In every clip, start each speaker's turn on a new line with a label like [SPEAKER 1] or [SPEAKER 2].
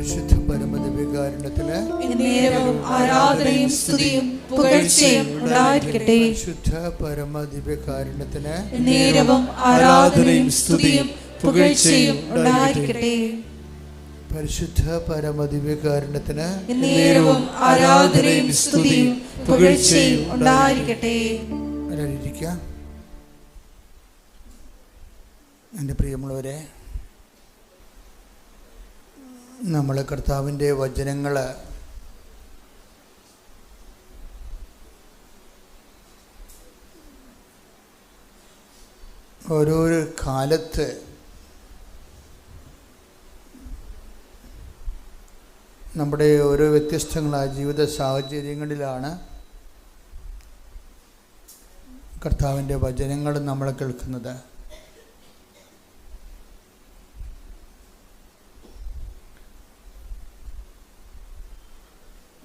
[SPEAKER 1] പരിശുദ്ധ പരമദിവ്യകാരുണ്യത്തിന്
[SPEAKER 2] എന്നേരവും ആരാധനയും സ്തുതിയും പുകഴ്ചയും ഉണ്ടായിരിക്കട്ടെ.
[SPEAKER 1] പരിശുദ്ധ പരമദിവ്യകാരുണ്യത്തിന്
[SPEAKER 2] എന്നേരവും ആരാധനയും സ്തുതിയും പുകഴ്ചയും ഉണ്ടായിരിക്കട്ടെ.
[SPEAKER 1] പരിശുദ്ധ പരമദിവ്യകാരുണ്യത്തിന്
[SPEAKER 2] എന്നേരവും ആരാധനയും സ്തുതിയും പുകഴ്ചയും ഉണ്ടായിരിക്കട്ടെ.
[SPEAKER 1] ഇരിക്കാം. എൻ്റെ പ്രിയമുള്ളവരെ, നമ്മൾ കർത്താവിൻ്റെ വചനങ്ങൾ ഓരോരോ കാലത്ത് നമ്മുടെ ഓരോ വ്യത്യസ്തങ്ങളായ ജീവിത സാഹചര്യങ്ങളിലാണ് കർത്താവിൻ്റെ വചനങ്ങൾ നമ്മൾ കേൾക്കുന്നത്.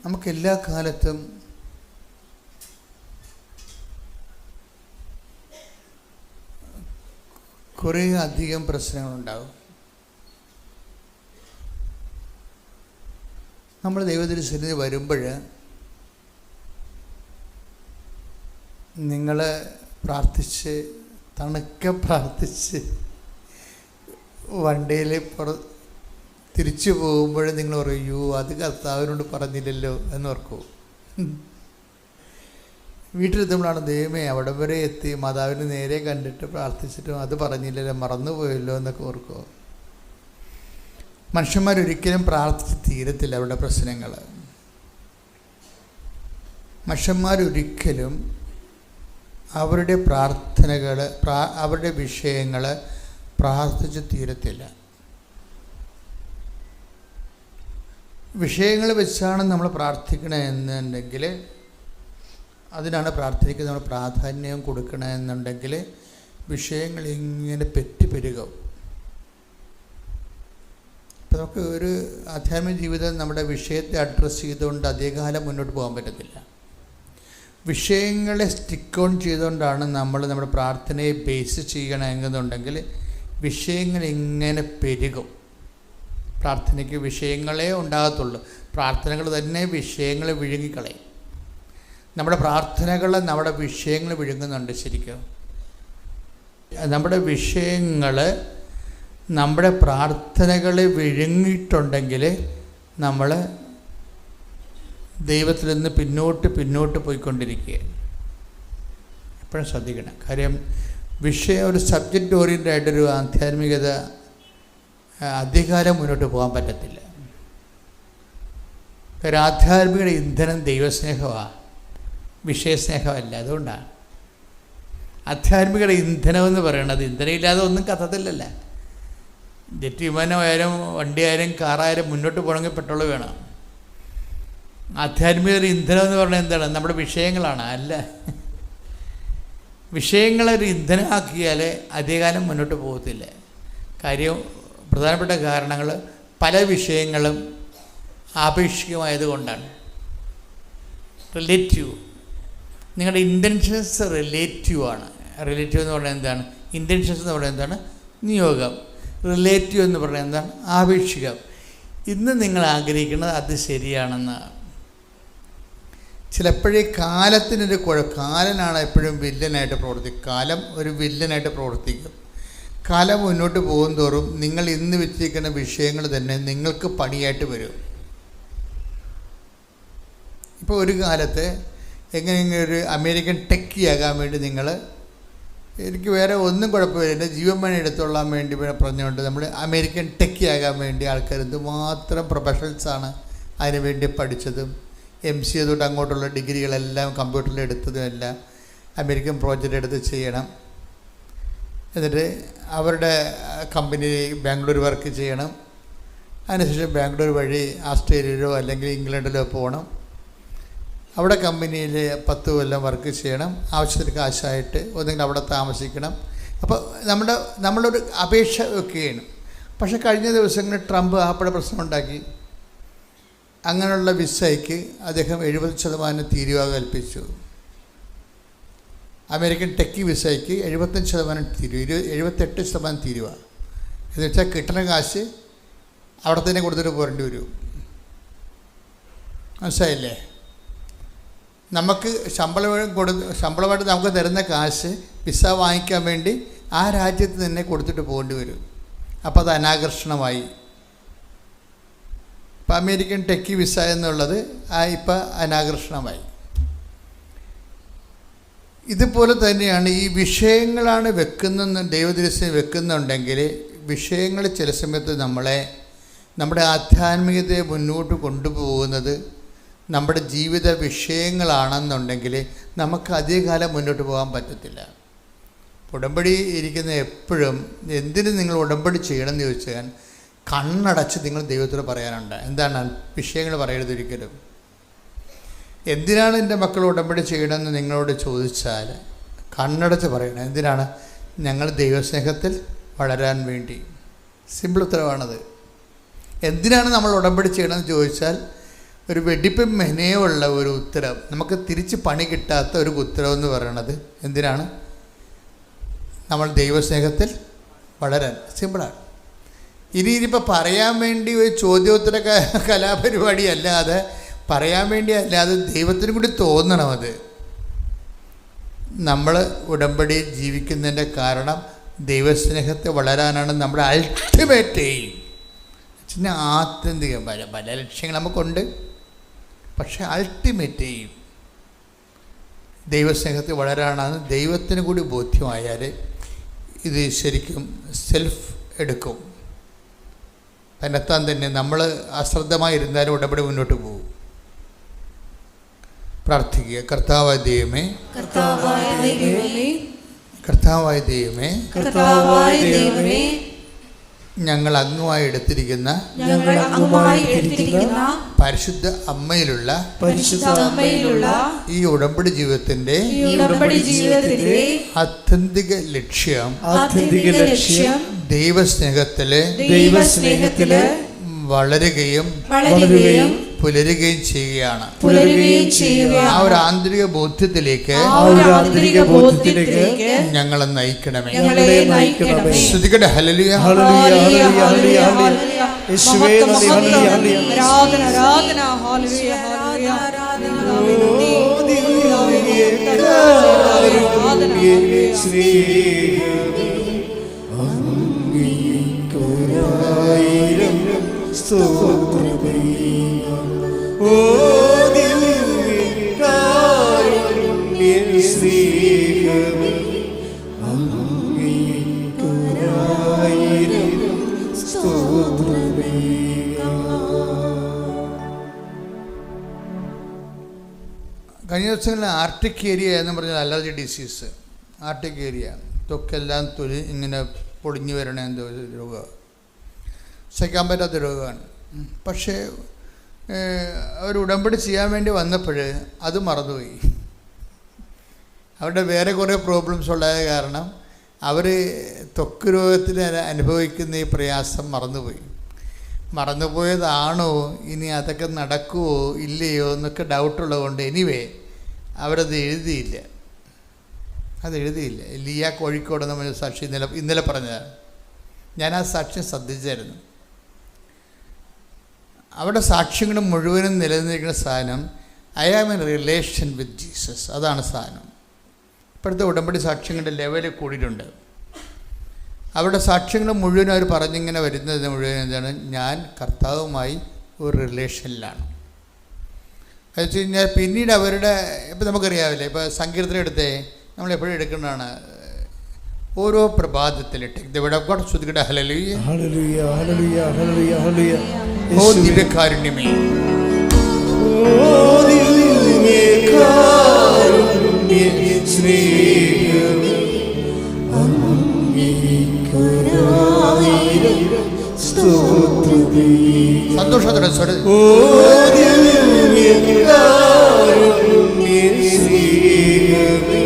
[SPEAKER 1] നമുക്കെല്ലാ കാലത്തും കുറേ അധികം പ്രശ്നങ്ങളുണ്ടാകും. നമ്മൾ ദൈവത്തിൻ്റെ വരുമ്പോൾ നിങ്ങൾ പ്രാർത്ഥിച്ച് തണുക്കെ പ്രാർത്ഥിച്ച് വണ്ടിയിൽ തിരിച്ചു പോകുമ്പോൾ നിങ്ങൾ പറയൂ, അത് കർത്താവിനോട് പറഞ്ഞില്ലല്ലോ എന്നോർക്കൂ. വീട്ടിലെത്തുമ്പോഴാണ് ദൈവമേ അവിടെ വരെ എത്തി മാതാവിന് നേരെ കണ്ടിട്ട് പ്രാർത്ഥിച്ചിട്ടും അത് പറഞ്ഞില്ലല്ലോ, മറന്നുപോയല്ലോ എന്നൊക്കെ ഓർക്കുമോ? മനുഷ്യന്മാരൊരിക്കലും പ്രാർത്ഥിച്ച് തീരത്തില്ല അവരുടെ പ്രശ്നങ്ങൾ. മനുഷ്യന്മാരൊരിക്കലും അവരുടെ പ്രാർത്ഥനകൾ, അവരുടെ വിഷയങ്ങൾ പ്രാർത്ഥിച്ച് തീരത്തില്ല. വിഷയങ്ങൾ വെച്ചാണ് നമ്മൾ പ്രാർത്ഥിക്കണമെന്നുണ്ടെങ്കിൽ, അതിനാണ് പ്രാർത്ഥനയ്ക്ക് നമ്മൾ പ്രാധാന്യം കൊടുക്കണമെന്നുണ്ടെങ്കിൽ വിഷയങ്ങൾ ഇങ്ങനെ പെരുകും. ഇപ്പം നമുക്ക് ഒരു ആധ്യാത്മിക ജീവിതം നമ്മുടെ വിഷയത്തെ അഡ്രസ്സ് ചെയ്തുകൊണ്ട് അധികകാലം മുന്നോട്ട് പോകാൻ പറ്റത്തില്ല. വിഷയങ്ങളെ സ്റ്റിക്ക് ഓൺ ചെയ്തുകൊണ്ടാണ് നമ്മൾ നമ്മുടെ പ്രാർത്ഥനയെ ബേസ് ചെയ്യണമെന്നുണ്ടെങ്കിൽ വിഷയങ്ങൾ ഇങ്ങനെ പെരുകും. പ്രാർത്ഥനയ്ക്ക് വിഷയങ്ങളേ ഉണ്ടാകത്തുള്ളൂ. പ്രാർത്ഥനകൾ തന്നെ വിഷയങ്ങളെ വിഴുങ്ങിക്കളയും. നമ്മുടെ പ്രാർത്ഥനകൾ നമ്മുടെ വിഷയങ്ങൾ വിഴുങ്ങുന്നുണ്ട്. ശരിക്കും നമ്മുടെ വിഷയങ്ങൾ നമ്മുടെ പ്രാർത്ഥനകളെ വിഴുങ്ങിയിട്ടുണ്ടെങ്കിൽ നമ്മൾ ദൈവത്തിൽ നിന്ന് പിന്നോട്ട് പോയിക്കൊണ്ടിരിക്കുക. എപ്പോഴും ശ്രദ്ധിക്കണം. കാര്യം വിഷയം ഒരു സബ്ജക്റ്റ് ഓറിയൻറ്റഡ് ആയിട്ടൊരു ആധ്യാത്മികത അധികാരം മുന്നോട്ട് പോകാൻ പറ്റത്തില്ല. ഒരു ആധ്യാത്മിക ഇന്ധനം ദൈവസ്നേഹമാണ്, വിഷയസ്നേഹമല്ല. അതുകൊണ്ടാണ് ആധ്യാത്മിക ഇന്ധനം എന്ന് പറയുന്നത്. ഇന്ധനമില്ലാതെ ഒന്നും കത്തത്തില്ലല്ലോ. ജെറ്റ് വിമാനമായാലും വണ്ടിയായാലും കാറായാലും മുന്നോട്ട് പോകണമെങ്കിൽ പെട്രോൾ വേണം. ആധ്യാത്മിക ഇന്ധനം എന്ന് പറഞ്ഞാൽ എന്താണ്? നമ്മുടെ വിഷയങ്ങളാണ്. അല്ല, വിഷയങ്ങളൊരു ഇന്ധനമാക്കിയാൽ അധികകാലം മുന്നോട്ട് പോകത്തില്ല. കാര്യം പ്രധാനപ്പെട്ട കാരണങ്ങൾ പല വിഷയങ്ങളും ആപേക്ഷികമായതുകൊണ്ടാണ്. റിലേറ്റീവ്, നിങ്ങളുടെ ഇൻറ്റൻഷൻസ് റിലേറ്റീവ് ആണ്. റിലേറ്റീവ് എന്ന് പറഞ്ഞാൽ എന്താണ്? ഇൻറ്റൻഷൻസ് എന്ന് പറഞ്ഞാൽ എന്താണ്? നിയോഗം. റിലേറ്റീവ് എന്ന് പറഞ്ഞാൽ എന്താണ്? ആപേക്ഷികം. ഇന്ന് നിങ്ങൾ ആഗ്രഹിക്കുന്നത് അത് ശരിയാണെന്നാണ്. ചിലപ്പോഴേ കാലത്തിനൊരു കാലനാണ് എപ്പോഴും വില്ലനായിട്ട് പ്രവർത്തിക്കും. കാലം ഒരു വില്ലനായിട്ട് പ്രവർത്തിക്കും. കാലം മുന്നോട്ട് പോകും തോറും നിങ്ങൾ ഇന്ന് വെച്ചിരിക്കുന്ന വിഷയങ്ങൾ തന്നെ നിങ്ങൾക്ക് പണിയായിട്ട് വരും. ഇപ്പോൾ ഒരു കാലത്ത് എങ്ങനെയെങ്കിലും ഒരു അമേരിക്കൻ ടെക്കിയാകാൻ വേണ്ടി നിങ്ങൾ, എനിക്ക് വേറെ ഒന്നും കുഴപ്പമില്ല, എൻ്റെ ജീവൻ എടുത്തോളാൻ വേണ്ടി പറഞ്ഞുകൊണ്ട് നമ്മൾ അമേരിക്കൻ ടെക്കിയാകാൻ വേണ്ടി ആൾക്കാർ എന്തുമാത്രം പ്രൊഫഷണൽസാണ് അതിനുവേണ്ടി പഠിച്ചതും MCA തൊട്ട് അങ്ങോട്ടുള്ള ഡിഗ്രികളെല്ലാം കമ്പ്യൂട്ടറിൽ എടുത്തതും എല്ലാം അമേരിക്കൻ പ്രോജക്റ്റ് എടുത്ത് ചെയ്യണം. എന്നിട്ട് അവരുടെ കമ്പനി ബാംഗ്ലൂർ വർക്ക് ചെയ്യണം. അതിനുശേഷം ബാംഗ്ലൂർ വഴി ഓസ്ട്രേലിയയിലോ അല്ലെങ്കിൽ ഇംഗ്ലണ്ടിലോ പോകണം. അവിടെ കമ്പനിയിൽ 10 കൊല്ലം വർക്ക് ചെയ്യണം. ആവശ്യത്തിന് കാശായിട്ട് ഒന്നെങ്കിൽ അവിടെ താമസിക്കണം. അപ്പോൾ നമ്മളൊരു അപേക്ഷ വെക്കുകയാണ്. പക്ഷേ കഴിഞ്ഞ ദിവസങ്ങളിൽ ട്രംപ് ആപ്പടെ പ്രശ്നമുണ്ടാക്കി. അങ്ങനെയുള്ള വിസയ്ക്ക് അദ്ദേഹം 70% തീരുവ കൽപ്പിച്ചു. അമേരിക്കൻ ടെക്കി വിസയ്ക്ക് 75% തീരുവ, 78% തീരുവ. എന്ന് വെച്ചാൽ കിട്ടുന്ന കാശ് അവിടെ തന്നെ കൊടുത്തിട്ട് പോരേണ്ടി വരും. മനസ്സിലായില്ലേ? നമുക്ക് ശമ്പളമായിട്ട് നമുക്ക് തരുന്ന കാശ് വിസ വാങ്ങിക്കാൻ വേണ്ടി ആ രാജ്യത്ത് തന്നെ കൊടുത്തിട്ട് പോകേണ്ടി വരും. അപ്പോൾ അത് അനാകർഷണമായി. ഇപ്പം അമേരിക്കൻ ടെക്കി വിസ എന്നുള്ളത് ഇപ്പം അനാകർഷണമായി. ഇതുപോലെ തന്നെയാണ് ഈ വിഷയങ്ങളാണ് ദൈവദൃശ്യം വെക്കുന്നുണ്ടെങ്കിൽ വിഷയങ്ങൾ ചില സമയത്ത് നമ്മുടെ ആധ്യാത്മികതയെ മുന്നോട്ട് കൊണ്ടുപോകുന്നത് നമ്മുടെ ജീവിത വിഷയങ്ങളാണെന്നുണ്ടെങ്കിൽ നമുക്ക് അധികകാലം മുന്നോട്ട് പോകാൻ പറ്റത്തില്ല. ഉടമ്പടി ഇരിക്കുന്ന എപ്പോഴും എന്തിനു നിങ്ങൾ ഉടമ്പടി ചെയ്യണമെന്ന് ചോദിച്ചാൽ കണ്ണടച്ച് നിങ്ങൾ ദൈവത്തോട് പറയാനുണ്ട്. എന്താണ് വിഷയങ്ങൾ പറയരുത് ഒരിക്കലും. എന്തിനാണ് എൻ്റെ മക്കൾ ഉടമ്പടി ചെയ്യണമെന്ന് നിങ്ങളോട് ചോദിച്ചാൽ കണ്ണടച്ച് പറയണം. എന്തിനാണ്? ഞങ്ങൾ ദൈവസ്നേഹത്തിൽ വളരാൻ വേണ്ടി. സിമ്പിൾ ഉത്തരവാണത്. എന്തിനാണ് നമ്മൾ ഉടമ്പടി ചെയ്യണമെന്ന് ചോദിച്ചാൽ ഒരു വെടിപ്പും മെനയുള്ള ഒരു ഉത്തരം, നമുക്ക് തിരിച്ച് പണി കിട്ടാത്ത ഒരു ഉത്തരവെന്ന് പറയണത് എന്തിനാണ്? നമ്മൾ ദൈവസ്നേഹത്തിൽ വളരാൻ. സിമ്പിളാണ്. ഇനിയിപ്പോൾ പറയാൻ വേണ്ടി ഒരു ചോദ്യോത്തര കലാപരിപാടി അല്ലാതെ പറയാൻ വേണ്ടി അല്ലാതെ ദൈവത്തിന് കൂടി തോന്നണം. അത് നമ്മൾ ഉടമ്പടി ജീവിക്കുന്നതിൻ്റെ കാരണം ദൈവസ്നേഹത്തെ വളരാനാണ്. നമ്മുടെ അൾട്ടിമേറ്റ് എയിം. പിന്നെ ആത്യന്തികം പല ലക്ഷ്യങ്ങൾ നമുക്കുണ്ട്, പക്ഷേ അൾട്ടിമേറ്റ് എയിം ദൈവസ്നേഹത്തിൽ വളരാനാണ്. ദൈവത്തിന് കൂടി ബോധ്യമായാൽ ഇത് ശരിക്കും സെൽഫ് എടുക്കും. തന്നെത്താൻ തന്നെ നമ്മൾ അശ്രദ്ധമായിരുന്നാലും ഉടമ്പടി മുന്നോട്ട് പോകും. പ്രാർത്ഥിക്കുക. കർത്താവായ ദൈവമേ, കർത്താവായ ദൈവമേ, ഞങ്ങൾ അങ്ങുമായി എടുത്തിരിക്കുന്ന പരിശുദ്ധ അമ്മയിലുള്ള ഈ ഉടമ്പടി ജീവിതത്തിന്റെ ആത്യന്തിക ലക്ഷ്യം ദൈവസ്നേഹത്തില് വളരുകയും പുലരുകയും ചെയ്യുകയാണ്. ആ ഒരു ആന്തരിക ബോധ്യത്തിലേക്ക് ഞങ്ങളെ നയിക്കണമേ. ശ്രുതികട ഹല്ലേലൂയ, ഹല്ലേലൂയ, ഹല്ലേലൂയ, യേശുവേ നന്ദി, ഹല്ലേലൂയ, ആരാധന, ആരാധന, ഹല്ലേലൂയ, ഹല്ലേലൂയ, കഴിഞ്ഞ ദിവസങ്ങളിൽ ആർട്ടിക് ഏരിയ എന്ന് പറഞ്ഞാൽ അലർജി ഡിസീസ്. ആർട്ടിക് ഏരിയ ത്വക്കെല്ലാം ഇങ്ങനെ പൊടിഞ്ഞു വരണ എന്തോ രോഗം, സഹിക്കാൻ പറ്റാത്ത രോഗമാണ്. പക്ഷേ അവർ ഉടമ്പടി ചെയ്യാൻ വേണ്ടി വന്നപ്പോൾ അത് മറന്നുപോയി. അവരുടെ വേറെ കുറേ പ്രോബ്ലംസ് ഉള്ളത് കാരണം അവർ ത്വക്ക് രോഗത്തിന് അനുഭവിക്കുന്ന ഈ പ്രയാസം മറന്നുപോയതാണോ, ഇനി അതൊക്കെ നടക്കുമോ ഇല്ലയോ എന്നൊക്കെ ഡൗട്ടുള്ളതുകൊണ്ട് അവരത് എഴുതിയില്ല. ലിയ കോഴിക്കോട് നമ്മൾ സാക്ഷി ഇന്നലെ പറഞ്ഞതാണ്. ഞാൻ ആ സാക്ഷ്യം ശ്രദ്ധിച്ചായിരുന്നു. അവിടെ സാക്ഷ്യങ്ങൾ മുഴുവനും നിലനിൽക്കുന്ന സാധനം I am in relation with Jesus. അതാണ് സാധനം. ഇപ്പോഴത്തെ ഉടമ്പടി സാക്ഷ്യങ്ങളുടെ ലെവലിൽ കൂടിയിട്ടുണ്ട്. അവരുടെ സാക്ഷ്യങ്ങൾ മുഴുവനും അവർ പറഞ്ഞിങ്ങനെ വരുന്നത് മുഴുവൻ എന്താണ്? ഞാൻ കർത്താവുമായി ഒരു റിലേഷനിലാണ്. അത് വെച്ച് കഴിഞ്ഞാൽ പിന്നീട് അവരുടെ ഇപ്പം നമുക്കറിയാവില്ലേ, ഇപ്പോൾ സങ്കീർത്തനം എടുത്തേ നമ്മളെപ്പോഴും എടുക്കുന്നതാണ്. ഓരോ പ്രഭാതത്തിൽ hallelujah, hallelujah, hallelujah, hallelujah, hallelujah, ഓ ദിവ്യകാരുണ്യമേ, ഓ ദിവ്യകാരുണ്യമേ, സ്നേഹമേ, സന്തോഷത്തോടെ ഓ ദിവ്യകാരുണ്യമേ, സ്നേഹമേ,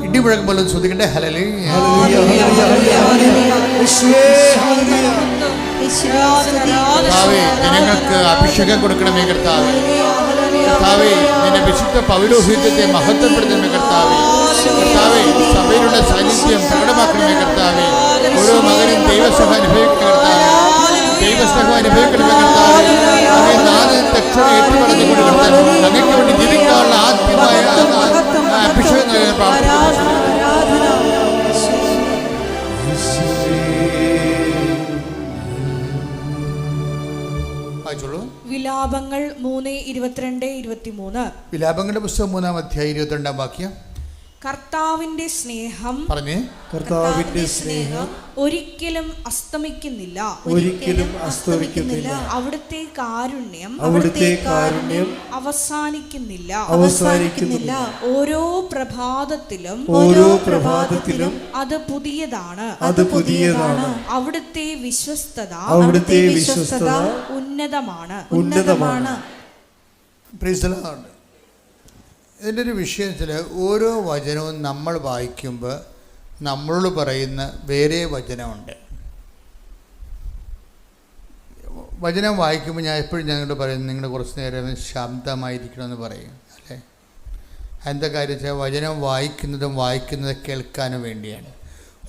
[SPEAKER 1] ഇടിമുഴക്കം പോലും ശ്രദ്ധിക്കട്ടെ. ഹല്ലേലൂയ, ജനങ്ങൾക്ക് അഭിഷേകം കൊടുക്കണമേ കർത്താവേ. കർത്താവേ, നിന്റെ വിശുദ്ധ പൗരോഹിത്യത്തെ മഹത്വപ്പെടുത്തണമേ കർത്താവേ. കർത്താവേ, സഭയിലുള്ള സാന്നിധ്യം പ്രകടമാക്കണമേ കർത്താവേ. ഓരോ മകനും ദൈവസഭ അനുഭവിക്കണമേ കർത്താവേ. ദൈവസഭ അനുഭവിക്കണമേ കർത്താവേ. അങ്ങേ നാല് ദക്ഷത ഏറ്റുപറഞ്ഞുകൊണ്ട് കർത്താവേ, അങ്ങേക്ക് വേണ്ടി ജീവിക്കാനുള്ള ആദ്യമായ അഭിഷേകം നൽകാൻ പ്രാർത്ഥിക്കുന്നു.
[SPEAKER 2] വിലാപങ്ങൾ 3:22-23.
[SPEAKER 1] വിലാപങ്ങളുടെ പുസ്തകം 3-ാം അധ്യായം 22-ാം വാക്യം.
[SPEAKER 2] കർത്താവിന്റെ സ്നേഹം
[SPEAKER 1] പറഞ്ഞേ.
[SPEAKER 3] കർത്താവിന്റെ സ്നേഹം
[SPEAKER 2] ഒരിക്കലും അസ്തമിക്കുന്നില്ല,
[SPEAKER 3] ഒരിക്കലും അസ്തമിക്കുന്നില്ല.
[SPEAKER 2] അവിടുത്തെ കാരുണ്യം അവസാനിക്കുന്നില്ല,
[SPEAKER 3] അവസാനിക്കുന്നില്ല.
[SPEAKER 2] ഓരോ പ്രഭാതത്തിലും അത് പുതിയതാണ്, അവിടുത്തെ വിശ്വസ്തത ഉന്നതമാണ്.
[SPEAKER 1] ഇതിൻ്റെ ഒരു വിഷയത്തിൽ ഓരോ വചനവും നമ്മൾ വായിക്കുമ്പോൾ നമ്മളോട് പറയുന്ന വേറെ വചനമുണ്ട്. വചനം വായിക്കുമ്പോൾ ഞാൻ എപ്പോഴും ഞങ്ങളോട് പറയുന്നു, നിങ്ങൾ കുറച്ച് നേരം ശാന്തമായിരിക്കണമെന്ന് പറയും അല്ലേ. എന്താ കാര്യം വെച്ചാൽ വചനം വായിക്കുന്നത് കേൾക്കാനും വേണ്ടിയാണ്.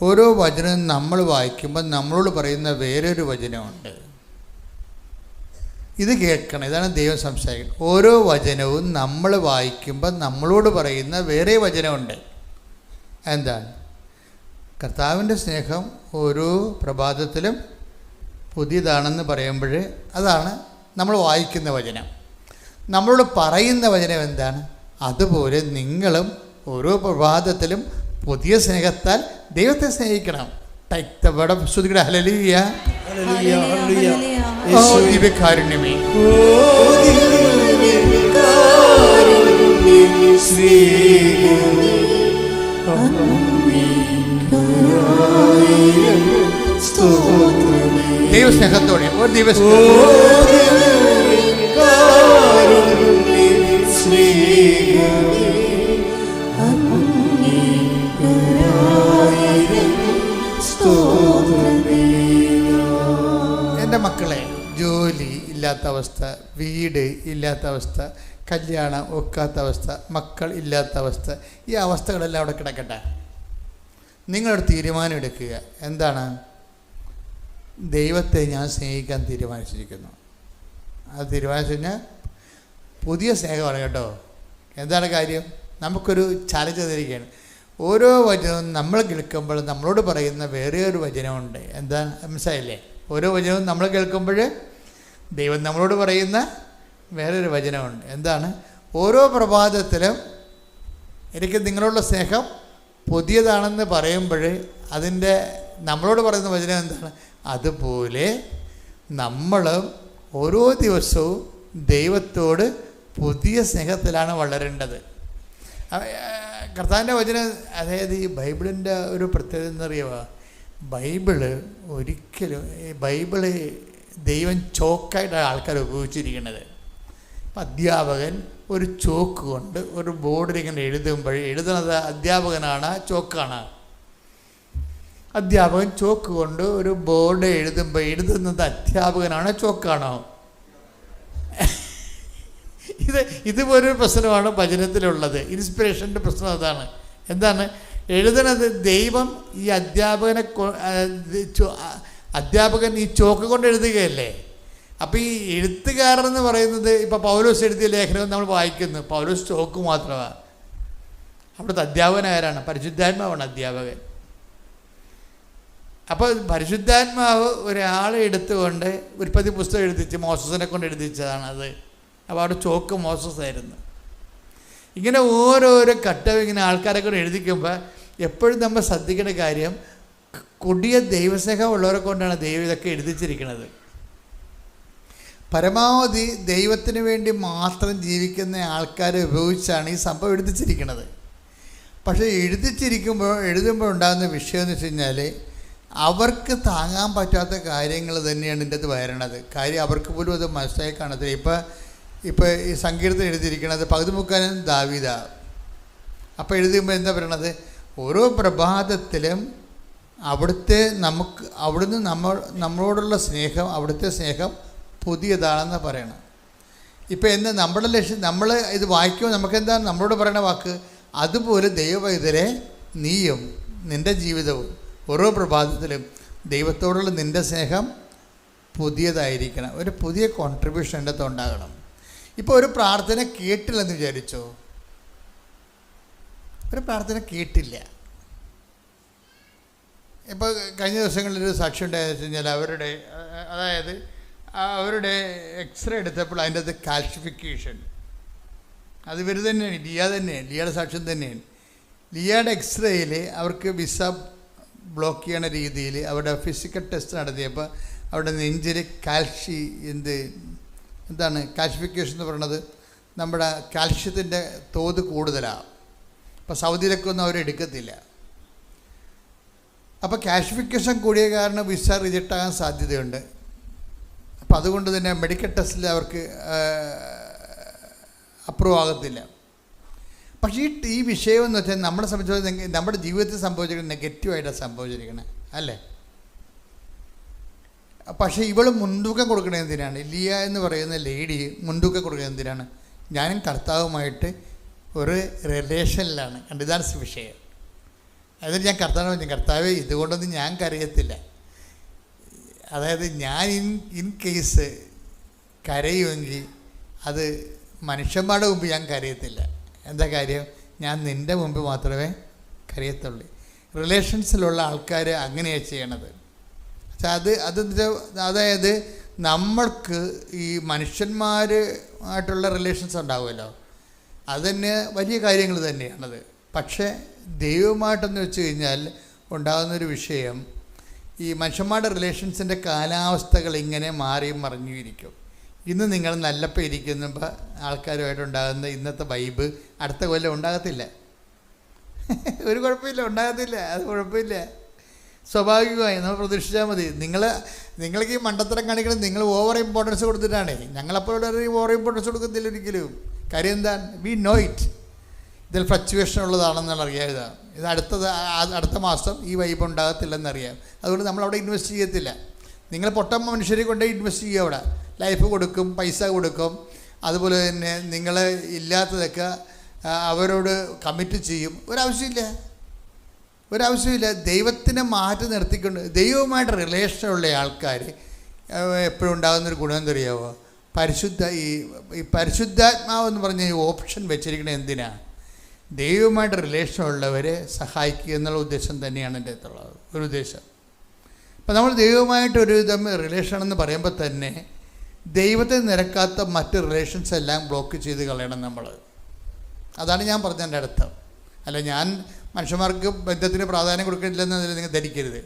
[SPEAKER 1] ഓരോ വചനവും നമ്മൾ വായിക്കുമ്പോൾ നമ്മളോട് പറയുന്ന വേറൊരു വചനമുണ്ട്. ഇത് കേൾക്കണം. ഇതാണ് ദൈവം സംസാരിക്കുന്നത്. ഓരോ വചനവും നമ്മൾ വായിക്കുമ്പോൾ നമ്മളോട് പറയുന്ന വേറെ വചനമുണ്ട്. എന്താണ്? കർത്താവിൻ്റെ സ്നേഹം ഓരോ പ്രഭാതത്തിലും പുതിയതാണെന്ന് പറയുമ്പോൾ അതാണ് നമ്മൾ വായിക്കുന്ന വചനം. നമ്മളോട് പറയുന്ന വചനം എന്താണ്? അതുപോലെ നിങ്ങളും ഓരോ പ്രഭാതത്തിലും പുതിയ സ്നേഹത്താൽ ദൈവത്തെ സ്നേഹിക്കണം. ഹല്ലേലൂയ. ഓ ദിവ്യകാരുണ്യമേ, ദൈവസ്നേഹത്തോടെ ഒരു ദിവസം എൻ്റെ മക്കളെ, ജോലി ഇല്ലാത്ത അവസ്ഥ, വീട് ഇല്ലാത്ത അവസ്ഥ, കല്യാണം ഒക്കാത്ത അവസ്ഥ, മക്കൾ ഇല്ലാത്ത അവസ്ഥ, ഈ അവസ്ഥകളെല്ലാം അവിടെ കിടക്കട്ടെ. നിങ്ങളൊരു തീരുമാനം എടുക്കുക. എന്താണ്? ദൈവത്തെ ഞാൻ സ്നേഹിക്കാൻ തീരുമാനിച്ചിരിക്കുന്നു. അത് തീരുമാനിച്ചു കഴിഞ്ഞാൽ പുതിയ സ്നേഹമാണ് കേട്ടോ. എന്താണ് കാര്യം? നമുക്കൊരു ചാലഞ്ച് തന്നിരിക്കുകയാണ്. ഓരോ വചനവും നമ്മൾ കേൾക്കുമ്പോൾ നമ്മളോട് പറയുന്ന വേറെ ഒരു വചനമുണ്ട്. എന്താ മനസ്സിലായില്ലേ? ഓരോ വചനവും നമ്മൾ കേൾക്കുമ്പോൾ ദൈവം നമ്മളോട് പറയുന്ന വേറൊരു വചനമുണ്ട്. എന്താണ്? ഓരോ പ്രഭാതത്തിലും എനിക്ക് നിങ്ങളോടുള്ള സ്നേഹം പുതിയതാണെന്ന് പറയുമ്പോൾ അതിൻ്റെ നമ്മളോട് പറയുന്ന വചനം എന്താണ്? അതുപോലെ നമ്മൾ ഓരോ ദിവസവും ദൈവത്തോട് പുതിയ സ്നേഹത്തിലാണ് വളരേണ്ടത്. കർത്താവിൻ്റെ വചനം, അതായത് ഈ ബൈബിളിൻ്റെ ഒരു പ്രത്യേകത എന്നറിയുക, ബൈബിള് ദൈവം ചോക്കായിട്ടാണ് ആൾക്കാർ ഉപയോഗിച്ചിരിക്കുന്നത്. ഇപ്പം അധ്യാപകൻ ഒരു ചോക്ക് കൊണ്ട് ഒരു ബോർഡിൽ ഇങ്ങനെ എഴുതുമ്പോൾ എഴുതുന്നത് അധ്യാപകനാണ്, ചോക്കാണ്? അധ്യാപകൻ ചോക്ക് കൊണ്ട് ഒരു ബോർഡ് എഴുതുമ്പോൾ എഴുതുന്നത് അധ്യാപകനാണ്, ചോക്കാണോ? ഇതുപോലൊരു പ്രശ്നമാണ് വചനത്തിലുള്ളത്. ഇൻസ്പിറേഷൻ്റെ പ്രശ്നം അതാണ്. എന്താണ്? എഴുതണത് ദൈവം ഈ അധ്യാപകൻ ഈ ചോക്ക് കൊണ്ട് എഴുതുകയല്ലേ. അപ്പോൾ ഈ എഴുത്തുകാരൻ എന്ന് പറയുന്നത്, ഇപ്പോൾ പൗലോസ് എഴുതിയ ലേഖനം നമ്മൾ വായിക്കുന്നു, പൗലോസ് ചോക്ക് മാത്രമാണ്. അവിടുത്തെ അധ്യാപകൻ ആരാണ്? പരിശുദ്ധാത്മാവാണ് അധ്യാപകൻ. അപ്പോൾ പരിശുദ്ധാത്മാവ് ഒരാളെ എടുത്തുകൊണ്ട് ഉൽപ്പത്തി പുസ്തകം എഴുതിച്ച് മോസസിനെ കൊണ്ട് എഴുതിച്ചതാണ് അത്. അപ്പോൾ അവിടെ ചോക്ക് മോസസ് ആയിരുന്നു. ഇങ്ങനെ ഓരോരോ ഘട്ടം ഇങ്ങനെ ആൾക്കാരെ കൊണ്ട് എഴുതിക്കുമ്പോൾ എപ്പോഴും നമ്മൾ ശ്രദ്ധിക്കേണ്ട കാര്യം, കൊടിയ ദൈവസ്നേഹം ഉള്ളവരെ കൊണ്ടാണ് ദൈവം ഇതൊക്കെ എഴുതിച്ചിരിക്കുന്നത്. പരമാവധി ദൈവത്തിന് വേണ്ടി മാത്രം ജീവിക്കുന്ന ആൾക്കാരെ ഉപയോഗിച്ചാണ് ഈ സംഭവം എഴുതിച്ചിരിക്കുന്നത്. പക്ഷേ എഴുതുമ്പോൾ ഉണ്ടാകുന്ന വിഷയം എന്ന് വെച്ച് കഴിഞ്ഞാൽ, അവർക്ക് താങ്ങാൻ പറ്റാത്ത കാര്യങ്ങൾ തന്നെയാണ് ഇതിൻ്റെ അത് വരണത്. കാര്യം അവർക്ക് പോലും അത് മനസ്സിലായി കാണത്തില്ല. ഇപ്പോൾ ഈ സങ്കീർത്തനം എഴുതിയിരിക്കുന്നത് പകുതി മുക്കാലും ദാവീദാ. അപ്പോൾ എഴുതുമ്പോൾ എന്താ പറയണത്? ഓരോ പ്രഭാതത്തിലും അവിടുന്ന് നമ്മളോടുള്ള സ്നേഹം, അവിടുത്തെ സ്നേഹം പുതിയതാണെന്ന് പറയണം. ഇപ്പോൾ എന്താ നമ്മുടെ ലക്ഷ്യം? നമ്മൾ ഇത് വായിക്കുമ്പോൾ നമുക്കെന്താണ് നമ്മളോട് പറയുന്ന വാക്ക്? അതുപോലെ ദൈവവൈദ്യരെ നീയും നിൻ്റെ ജീവിതവും ഓരോ പ്രഭാതത്തിലും ദൈവത്തോടുള്ള നിൻ്റെ സ്നേഹം പുതിയതായിരിക്കണം. ഒരു പുതിയ കോൺട്രിബ്യൂഷൻ എൻ്റെ അടുത്ത് ഉണ്ടാകണം. ഇപ്പോൾ ഒരു പ്രാർത്ഥന കേട്ടില്ലെന്ന് വിചാരിച്ചോ, ഒരു പ്രാർത്ഥന കേട്ടില്ല. ഇപ്പോൾ കഴിഞ്ഞ ദിവസങ്ങളിലൊരു സാക്ഷി ഉണ്ടായെന്ന് വെച്ച് കഴിഞ്ഞാൽ അവരുടെ എക്സ്റേ എടുത്തപ്പോൾ അതിൻ്റെ അകത്ത് കാൽഷിഫിക്കേഷൻ, അത് ഇവർ തന്നെയാണ്, ലിയയുടെ സാക്ഷ്യം തന്നെയാണ്. ലിയയുടെ എക്സ്റേയിൽ അവർക്ക് വിസ ബ്ലോക്ക് ചെയ്യണ രീതിയിൽ അവരുടെ ഫിസിക്കൽ ടെസ്റ്റ് നടത്തിയപ്പോൾ അവരുടെ നെഞ്ചിൽ എന്താണ് കാൽഷിഫിക്കേഷൻ എന്ന് പറയുന്നത്, നമ്മുടെ കാൽഷ്യത്തിൻ്റെ തോത് കൂടുതലാണ്. അപ്പോൾ സൗദിയിലൊക്കെ ഒന്നും അവരെടുക്കത്തില്ല. അപ്പോൾ കാൽഷിഫിക്കേഷൻ കൂടിയ കാരണം വിസ റിജക്റ്റ് ആകാൻ സാധ്യതയുണ്ട്. അപ്പോൾ അതുകൊണ്ട് തന്നെ മെഡിക്കൽ ടെസ്റ്റിൽ അവർക്ക് അപ്രൂവ് ആകത്തില്ല. പക്ഷേ ഈ വിഷയം എന്ന് വെച്ചാൽ നമ്മളെ സംബന്ധിച്ചിടത്തോളം നമ്മുടെ ജീവിതത്തിൽ സംഭവിച്ചിരിക്കുന്നത് നെഗറ്റീവായിട്ടാണ് സംഭവിച്ചിരിക്കുന്നത്, അല്ലേ? പക്ഷേ ഇവൾ മുൻതൂക്കം കൊടുക്കുന്നത് എന്തിനാണ്? ലിയ എന്ന് പറയുന്ന ലേഡി മുൻതൂക്കം കൊടുക്കുന്നത് എന്തിനാണ്? ഞാനും കർത്താവുമായിട്ട് ഒരു റിലേഷനിലാണ്. ഇതാണ് വിഷയം. അതായത് ഞാൻ കർത്താവേ ഇതുകൊണ്ടൊന്നും ഞാൻ കരയത്തില്ല. അതായത് ഞാൻ ഇൻ കേസ് കരയുമെങ്കിൽ അത് മനുഷ്യന്മാരുടെ മുമ്പ് ഞാൻ കരയത്തില്ല. എന്താ കാര്യം? ഞാൻ നിൻ്റെ മുമ്പ് മാത്രമേ കരയത്തുള്ളൂ. റിലേഷൻസിലുള്ള ആൾക്കാർ അങ്ങനെയാണ് ചെയ്യണത്. അതായത് നമ്മൾക്ക് ഈ മനുഷ്യന്മാരുമായിട്ടുള്ള റിലേഷൻസ് ഉണ്ടാവുമല്ലോ, അത് തന്നെ വലിയ കാര്യങ്ങൾ തന്നെയാണത്. പക്ഷേ ദൈവമായിട്ടെന്ന് വെച്ച് കഴിഞ്ഞാൽ ഉണ്ടാകുന്നൊരു വിഷയം, ഈ മനുഷ്യന്മാരുടെ റിലേഷൻസിൻ്റെ കാലാവസ്ഥകൾ ഇങ്ങനെ മാറിയും മറിഞ്ഞുമിരിക്കും. ഇന്ന് നിങ്ങൾ നല്ലപ്പോൾ ഇരിക്കുമ്പോൾ ആൾക്കാരുമായിട്ടുണ്ടാകുന്ന ഇന്നത്തെ വൈബ് അടുത്ത കൊല്ലം ഉണ്ടാകത്തില്ല. ഒരു കുഴപ്പമില്ല, ഉണ്ടാകത്തില്ല. അത് കുഴപ്പമില്ല, സ്വാഭാവികമായി നമ്മൾ പ്രതീക്ഷിച്ചാൽ മതി. നിങ്ങൾക്ക് ഈ മണ്ടത്തരം കാണിക്കുന്നത് നിങ്ങൾ ഓവർ ഇമ്പോർട്ടൻസ് കൊടുത്തിട്ടാണ്. ഞങ്ങളപ്പോൾ ഓവർ ഇമ്പോർട്ടൻസ് കൊടുക്കത്തില്ല ഒരിക്കലും. കാര്യം എന്താണ്? We know it. ഇതിൽ ഫ്ലക്ച്വേഷൻ ഉള്ളതാണെന്നുള്ള അറിയാം. ഇത് അടുത്ത മാസം ഈ വൈബ് ഉണ്ടാകത്തില്ലെന്നറിയാം. അതുകൊണ്ട് നമ്മളവിടെ ഇൻവെസ്റ്റ് ചെയ്യത്തില്ല. നിങ്ങൾ പൊട്ട മനുഷ്യരെ കൊണ്ട് ഇൻവെസ്റ്റ് ചെയ്യുക. അവിടെ ലൈഫ് കൊടുക്കും, പൈസ കൊടുക്കും. അതുപോലെ തന്നെ നിങ്ങൾ ഇല്ലാത്തതൊക്കെ അവരോട് കമ്മിറ്റ് ചെയ്യും. ഒരാവശ്യമില്ല. ദൈവത്തിനെ മാറ്റി നിർത്തിക്കൊണ്ട് ദൈവവുമായിട്ട് റിലേഷനുള്ള ആൾക്കാർ എപ്പോഴും ഉണ്ടാകുന്നൊരു ഗുണം എന്തറിയാവോ? ഈ പരിശുദ്ധാത്മാവ് എന്ന് പറഞ്ഞ ഈ ഓപ്ഷൻ വെച്ചിരിക്കുന്നത് എന്തിനാണ്? ദൈവവുമായിട്ട് റിലേഷൻ ഉള്ളവരെ സഹായിക്കുക എന്നുള്ള ഉദ്ദേശം തന്നെയാണ് എൻ്റെ അടുത്തുള്ളത് ഒരു ഉദ്ദേശം. അപ്പം നമ്മൾ ദൈവവുമായിട്ടൊരു വിധം റിലേഷനെന്ന് പറയുമ്പോൾ തന്നെ ദൈവത്തെ നിരക്കാത്ത മറ്റ് റിലേഷൻസ് എല്ലാം ബ്ലോക്ക് ചെയ്ത് കളയണം നമ്മൾ. അതാണ് ഞാൻ പറഞ്ഞതിൻ്റെ അർത്ഥം. അല്ല, ഞാൻ മനുഷ്യന്മാർക്ക് ബന്ധത്തിന് പ്രാധാന്യം കൊടുക്കണില്ലെന്ന് നിങ്ങൾ ധരിക്കരുത്.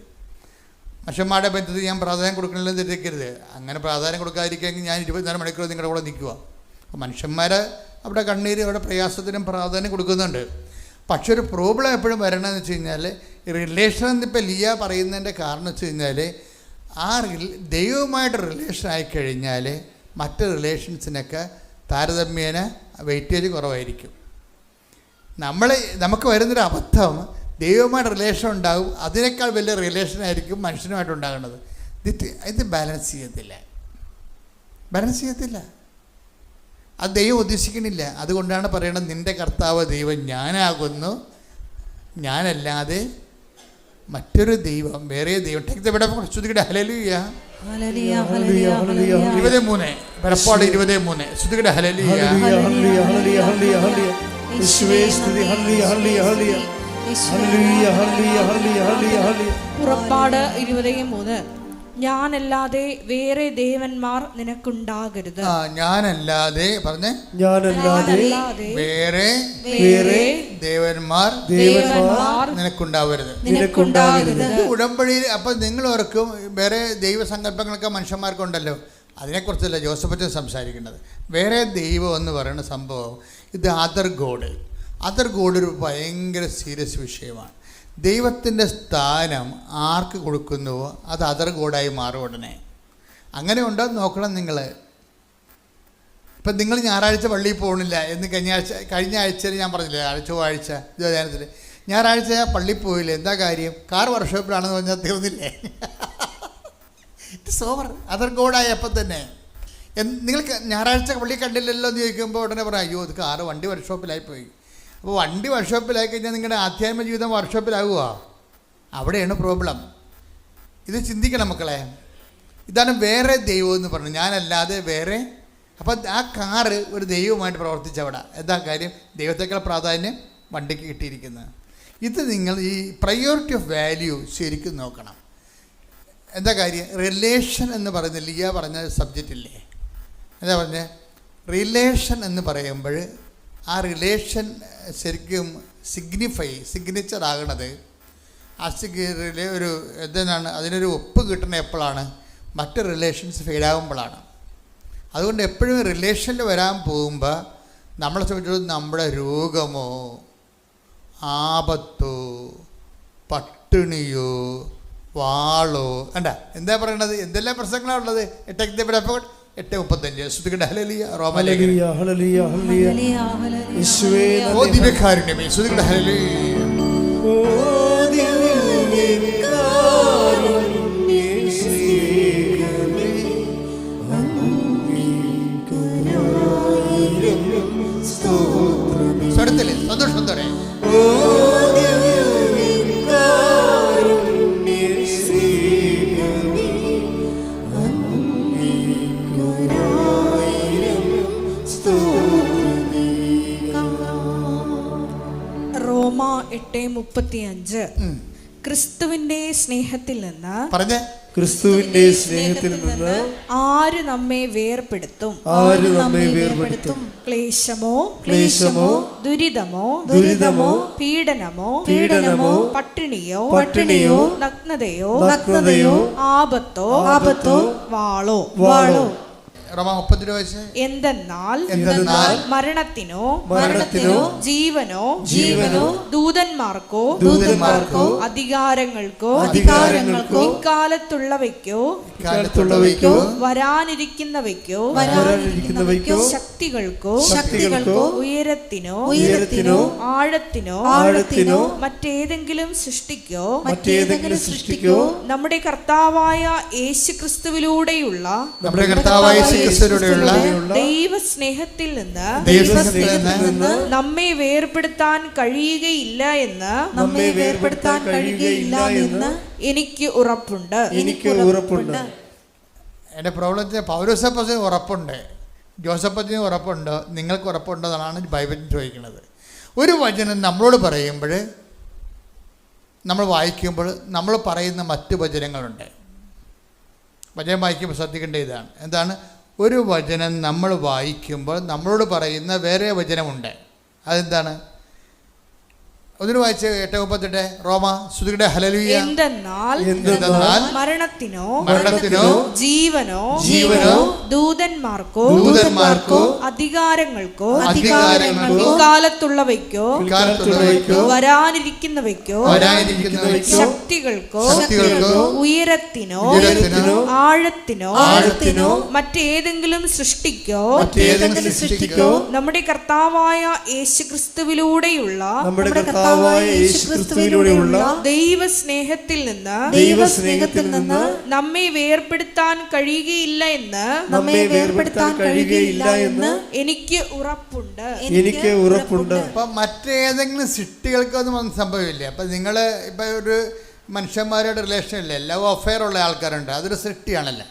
[SPEAKER 1] മനുഷ്യന്മാരുടെ ബന്ധത്തിന് ഞാൻ പ്രാധാന്യം കൊടുക്കണില്ലെന്ന് ധരിക്കരുത്. അങ്ങനെ പ്രാധാന്യം കൊടുക്കാതിരിക്കുമെങ്കിൽ ഞാൻ 24 മണിക്കൂർ നിങ്ങളുടെ കൂടെ നിൽക്കുക. അപ്പോൾ മനുഷ്യന്മാർ അവിടെ കണ്ണീര്, അവിടെ പ്രയാസത്തിനും പ്രാധാന്യം കൊടുക്കുന്നുണ്ട്. പക്ഷെ ഒരു പ്രോബ്ലം എപ്പോഴും വരണമെന്ന് വെച്ച് കഴിഞ്ഞാൽ റിലേഷൻ എന്നിപ്പോൾ ലിയ പറയുന്നതിൻ്റെ കാരണം വെച്ച് കഴിഞ്ഞാൽ ദൈവവുമായിട്ട് റിലേഷൻ ആയിക്കഴിഞ്ഞാൽ മറ്റ് റിലേഷൻസിനൊക്കെ താരതമ്യേന വെയിറ്റേജ് കുറവായിരിക്കും. നമുക്ക് വരുന്നൊരു അബദ്ധം, ദൈവവുമായിട്ട് റിലേഷൻ ഉണ്ടാകും, അതിനേക്കാൾ വലിയ റിലേഷനായിരിക്കും മനുഷ്യനുമായിട്ടുണ്ടാകുന്നത്. ഇത് ബാലൻസ് ചെയ്യത്തില്ല. അത് ദൈവം ഉദ്ദേശിക്കണില്ല. അതുകൊണ്ടാണ് പറയണത്, നിൻ്റെ കർത്താവ് ദൈവം ഞാനാകുന്നു, ഞാനല്ലാതെ മറ്റൊരു ദൈവം, വേറെ ദൈവം. ശ്രുതികടെ ഹല്ലേലൂയ. 23 വെളിപ്പാട് 23 ശ്രുതികടെ ഹല്ലേലൂയ.
[SPEAKER 2] പുറപ്പാട് 23 ഞാനല്ലാതെ വേറെ ദേവന്മാർ നിനക്കുണ്ടാകരുത്.
[SPEAKER 1] ഞാനല്ലാതെ പറഞ്ഞേ, വേറെ ദേവന്മാർ നിനക്കുണ്ടാവരുത്. ഉടമ്പടിയിൽ അപ്പം നിങ്ങൾ ഓർക്കും വേറെ ദൈവസങ്കല്പങ്ങളൊക്കെ മനുഷ്യന്മാർക്കുണ്ടല്ലോ, അതിനെക്കുറിച്ചല്ല ജോസഫച്ചൻ സംസാരിക്കുന്നത്. വേറെ ദൈവം എന്ന് പറയുന്ന സംഭവം ഇത് അതർ ഗോഡ് ഒരു ഭയങ്കര സീരിയസ് വിഷയമാണ്. ദൈവത്തിൻ്റെ സ്ഥാനം ആർക്ക് കൊടുക്കുന്നുവോ അത് അതർ ഗോഡായി മാറും ഉടനെ. അങ്ങനെ ഉണ്ടോയെന്ന് നോക്കണം നിങ്ങൾ. ഇപ്പം നിങ്ങൾ ഞായറാഴ്ച പള്ളിയിൽ പോകണില്ല എന്ന് കഴിഞ്ഞ ആഴ്ചയിൽ ഞാൻ പറഞ്ഞില്ലേ, ചൊവ്വാഴ്ച ധ്യാനത്തിൽ ഞായറാഴ്ച പള്ളിയിൽ പോയില്ല. എന്താ കാര്യം? കാർ വർക്ക്ഷോപ്പിലാണെന്ന് പറഞ്ഞാൽ തീർന്നില്ലേ? It's over. അതർ ഗോഡായപ്പോൾ തന്നെ നിങ്ങൾ ഞായറാഴ്ച പള്ളി കണ്ടില്ലല്ലോ എന്ന് ചോദിക്കുമ്പോൾ ഉടനെ പറയാം, അയ്യോ ഇത് കാറ് വണ്ടി വർക്ക്ഷോപ്പിലായിപ്പോയി. അപ്പോൾ വണ്ടി വർക്ക്ഷോപ്പിലായി കഴിഞ്ഞാൽ നിങ്ങളുടെ ആധ്യാത്മിക ജീവിതം വർക്ക്ഷോപ്പിലാകുക. അവിടെയാണ് പ്രോബ്ലം. ഇത് ചിന്തിക്കണം മക്കളെ. ഇതാണ് വേറെ ദൈവം എന്ന് പറഞ്ഞത്, ഞാനല്ലാതെ വേറെ. അപ്പം ആ കാറ് ഒരു ദൈവമായിട്ട് പ്രവർത്തിച്ചവിടെ. എന്താ കാര്യം? ദൈവത്തേക്കാൾ പ്രാധാന്യം വണ്ടിക്ക് കിട്ടിയിരിക്കുന്നത്. ഇത് നിങ്ങൾ ഈ പ്രയോറിറ്റി ഓഫ് വാല്യൂ ശരിക്കും നോക്കണം. എന്താ കാര്യം? റിലേഷൻ എന്ന് പറയുന്ന ലിയ പറഞ്ഞ സബ്ജക്റ്റ് ഇല്ലേ, എന്താ പറഞ്ഞ റിലേഷൻ എന്ന് പറയുമ്പോൾ ആ റിലേഷൻ ശരിക്കും സിഗ്നിച്ചർ ആകണത് ആ ഒരു എന്താണ്, അതിനൊരു ഒപ്പ് കിട്ടുന്ന എപ്പോഴാണ്? മറ്റ് റിലേഷൻസ് ഫെയിലാകുമ്പോഴാണ്. അതുകൊണ്ട് എപ്പോഴും റിലേഷനിൽ വരാൻ പോകുമ്പോൾ നമ്മളെ സംബന്ധിച്ചിടത്തോളം നമ്മുടെ രോഗമോ ആപത്തോ പട്ടിണിയോ വാളോ കണ്ട എന്താ പറയണത്, എന്തെല്ലാം പ്രശ്നങ്ങളാണ് ഉള്ളത്. 8:35 ശ്രുതികട്ടെ ഹല്ലേലൂയ.
[SPEAKER 3] ഹല്ലേലൂയ ഹല്ലേലൂയ ഹല്ലേലൂയ യേശുവേ
[SPEAKER 1] ഓ ദിവ്യകാരുണ്യമേ ശ്രുതികട്ടെ ഹല്ലേലൂയ.
[SPEAKER 3] ഓ ദിവ്യകാരുണ്യമേ സ്തോത്രം.
[SPEAKER 1] സ്വരത്തില് സന്തോഷം തരേ.
[SPEAKER 3] ഓ
[SPEAKER 2] റോമാ 8:35 ക്രിസ്തുവിന്റെ സ്നേഹത്തിൽ നിന്ന്
[SPEAKER 1] പറഞ്ഞേ,
[SPEAKER 3] ക്രിസ്തുവിന്റെ സ്നേഹത്തിൽ നിന്ന്
[SPEAKER 2] ആര് നമ്മെ വേർപെടുത്തും?
[SPEAKER 3] ആര് നമ്മെ വേർപെടുത്തും?
[SPEAKER 2] ക്ലേശമോ
[SPEAKER 3] ക്ലേശമോ
[SPEAKER 2] ദുരിതമോ
[SPEAKER 3] ദുരിതമോ
[SPEAKER 2] പീഡനമോ
[SPEAKER 3] പീഡനമോ
[SPEAKER 2] പട്ടിണിയോ
[SPEAKER 3] പട്ടിണിയോ
[SPEAKER 2] നഗ്നതയോ
[SPEAKER 3] നഗ്നതയോ
[SPEAKER 2] ആപത്തോ വാളോ
[SPEAKER 1] റോമാ 30 വായിച്ചേ.
[SPEAKER 2] എന്തെന്നാൽ മരണത്തിനോ ജീവനോ ദൂതന്മാർക്കോ അധികാരങ്ങൾക്കോ ഇക്കാലത്തുള്ളവയ്ക്കോ വരാനിരിക്കുന്നവയ്ക്കോ ശക്തികൾക്കോ ഉയരത്തിനോ ആഴത്തിനോ മറ്റേതെങ്കിലും സൃഷ്ടിക്കോ നമ്മുടെ കർത്താവായ യേശുക്രിസ്തുവിലൂടെയുള്ള ദൈവസ്നേഹത്തിൽ നിന്ന് നമ്മെ വേർപെടുത്താൻ കഴിയുകയില്ല എന്ന് എനിക്ക് ഉറപ്പുണ്ട്.
[SPEAKER 1] എൻ്റെ പ്രോബ്ലം പൗലോസപ്പത്തിന് ഉറപ്പുണ്ട്, ജോസഫത്തിന് ഉറപ്പുണ്ടോ, നിങ്ങൾക്ക് ഉറപ്പുണ്ടോ എന്നാണ് ബൈബിളിൽ ചോദിക്കുന്നത്. ഒരു വചനം നമ്മളോട് പറയുമ്പോൾ, നമ്മൾ വായിക്കുമ്പോൾ നമ്മൾ പറയുന്ന മറ്റ് വചനങ്ങളുണ്ട്. വചനം വായിക്കുമ്പോൾ ശ്രദ്ധിക്കേണ്ട ഇതാണ്, എന്താണ്? ഒരു വചനം നമ്മൾ വായിക്കുമ്പോൾ നമ്മളോട് പറയുന്ന വേറെ വചനമുണ്ട്. അതെന്താണ്? ഒന്നിനു വായിച്ച് 8:38 റോമ ശ്രുതികട്ടെ ഹല്ലേലൂയ.
[SPEAKER 2] എന്തെന്നാൽ മരണത്തിനോ ജീവനോ ദൂതന്മാർക്കോ അധികാരങ്ങൾക്കോ ഇക്കാലത്തുള്ളവയ്ക്കോ വരാനിരിക്കുന്നവയ്ക്കോ ശക്തികൾക്കോ ഉയരത്തിനോ ആഴത്തിനോ മറ്റേതെങ്കിലും സൃഷ്ടിക്കോ നമ്മുടെ കർത്താവായ യേശുക്രിസ്തുവിലൂടെയുള്ള ദൈവസ്നേഹത്തിൽ നിന്ന് നമ്മെ വേർപെടുത്താൻ കഴിയുകയില്ല എന്ന് എനിക്ക് ഉറപ്പുണ്ട്.
[SPEAKER 1] അപ്പം മറ്റേതെങ്കിലും സൃഷ്ടികൾക്കൊന്നും സംഭവമില്ല. അപ്പം നിങ്ങൾ ഇപ്പം ഒരു മനുഷ്യന്മാരുടെ റിലേഷൻ ഇല്ലേ, ലവ് അഫെയർ ഉള്ള ആൾക്കാരുണ്ട്, അതൊരു സൃഷ്ടിയാണല്ലോ.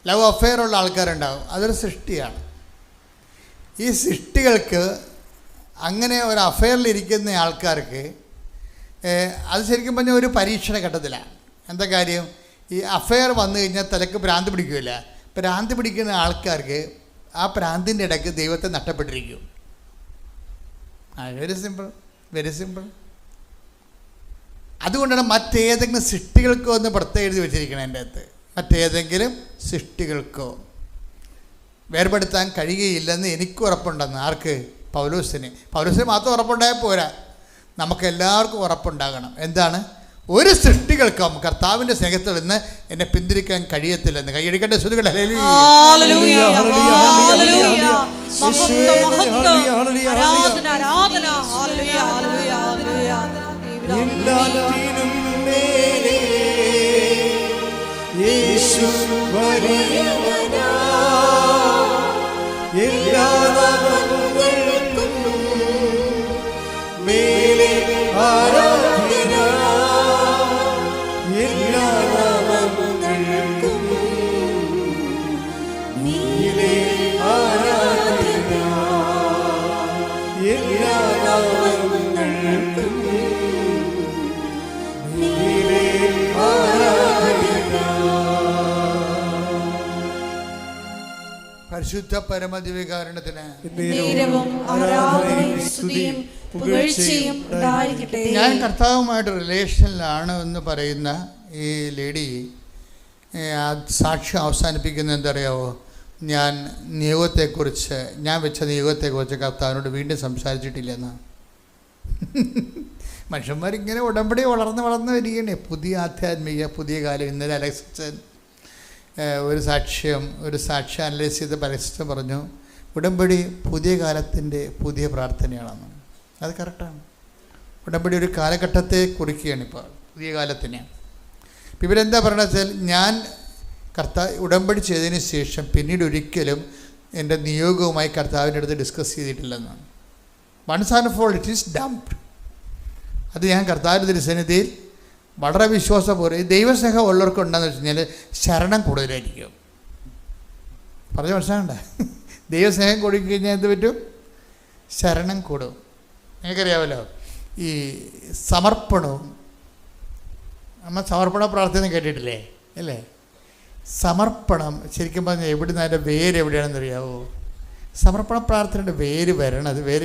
[SPEAKER 1] ലവ് അഫെയർ ഉള്ള ആൾക്കാരുണ്ടാവും, അതൊരു സൃഷ്ടിയാണ്. ഈ സൃഷ്ടികൾക്ക് അങ്ങനെ ഒരു അഫെയറിലിരിക്കുന്ന ആൾക്കാർക്ക് അത് ശരിക്കും പറഞ്ഞാൽ ഒരു പരീക്ഷണ ഘട്ടത്തിലാണ്. എന്താ കാര്യം? ഈ അഫെയർ വന്നു കഴിഞ്ഞാൽ തലക്ക് ഭ്രാന്ത് പിടിക്കില്ല. ഭ്രാന്ത് പിടിക്കുന്ന ആൾക്കാർക്ക് ആ ഭ്രാന്തിൻ്റെ ഇടയ്ക്ക് ദൈവത്തെ നഷ്ടപ്പെട്ടിരിക്കും. Very simple. അതുകൊണ്ടാണ് മറ്റേതെങ്കിലും സൃഷ്ടികൾക്കോ എന്ന് പുറത്ത് എഴുതി വെച്ചിരിക്കണം. എൻ്റെ അകത്ത് മറ്റേതെങ്കിലും സൃഷ്ടികൾക്കോ വേർപെടുത്താൻ കഴിയുകയില്ലെന്ന് എനിക്ക് ഉറപ്പുണ്ടെന്ന്. ആർക്ക്? പൗലോസിന് മാത്രം ഉറപ്പുണ്ടായാൽ പോരാ, നമുക്ക് എല്ലാവർക്കും ഉറപ്പുണ്ടാകണം. എന്താണ്? ഒരു സൃഷ്ടികൾക്കും കർത്താവിൻ്റെ സ്നേഹത്തിൽ നിന്ന് എന്നെ പിന്തിരിക്കാൻ കഴിയത്തില്ലെന്ന്. കൈയടിക്കേണ്ട ശ്രുതികൾ പരിശുദ്ധ പരമദിവ്യകാരുണ്യത്തിന്
[SPEAKER 2] നേരവും ആരാധനയും സ്തുതിയും പുകഴ്ചയും ഉണ്ടായിരിക്കട്ടെ.
[SPEAKER 1] ഞാൻ കർത്താവുമായിട്ട് റിലേഷനിലാണ് എന്ന് പറയുന്ന ഈ ലേഡി സാക്ഷ്യം അവസാനിപ്പിക്കുന്നത് എന്തറിയാവോ? ഞാൻ നിയോഗത്തെക്കുറിച്ച്, ഞാൻ വെച്ച നിയോഗത്തെക്കുറിച്ച് കർത്താവിനോട് വീണ്ടും സംസാരിച്ചിട്ടില്ലെന്നാണ്. മനുഷ്യന്മാരിങ്ങനെ ഉടമ്പടി വളർന്ന് വരികയാണ്. പുതിയ ആധ്യാത്മിക പുതിയ കാലം. ഇന്നലെ അലക്സൻ ഒരു സാക്ഷ്യം അനലൈസ് ചെയ്ത് അലക്സൻ പറഞ്ഞു, ഉടമ്പടി പുതിയ കാലത്തിൻ്റെ പുതിയ പ്രാർത്ഥനയാണെന്ന്. അത് കറക്റ്റാണ്. ഉടമ്പടി ഒരു കാലഘട്ടത്തെ കുറിക്കുകയാണ്. ഇപ്പോൾ പുതിയ കാലത്തിനെ ഇവരെന്താ പറയണത് വെച്ചാൽ, ഞാൻ ഉടമ്പടി ചെയ്തതിന് ശേഷം പിന്നീട് ഒരിക്കലും എൻ്റെ നിയോഗവുമായി കർത്താവിൻ്റെ അടുത്ത് ഡിസ്കസ് ചെയ്തിട്ടില്ലെന്നാണ്. Once and for it is dumped. അത് ഞാൻ കർത്താവിൻ്റെ തിരുസന്നിധിയിൽ വളരെ വിശ്വാസപൂർവ്വം, ഈ ദൈവസ്നേഹം ഉള്ളവർക്ക് ഉണ്ടെന്ന് വെച്ച് കഴിഞ്ഞാൽ ശരണം കൂടുതലായിരിക്കും. പറഞ്ഞ് മനസ്സിലാകണ്ട. ദൈവസ്നേഹം കൊടുക്കഴിഞ്ഞാൽ എന്ത് പറ്റും? ശരണം കൂടും. നിങ്ങൾക്കറിയാമല്ലോ, ഈ സമർപ്പണവും, നമ്മൾ സമർപ്പണ പ്രാർത്ഥന കേട്ടിട്ടില്ലേ അല്ലേ? സമർപ്പണം ശരിക്കും പറഞ്ഞാൽ എവിടുന്ന് അതിൻ്റെ വേര് എവിടെയാണെന്ന് അറിയാവോ? സമർപ്പണ പ്രാർത്ഥനയുടെ വേര്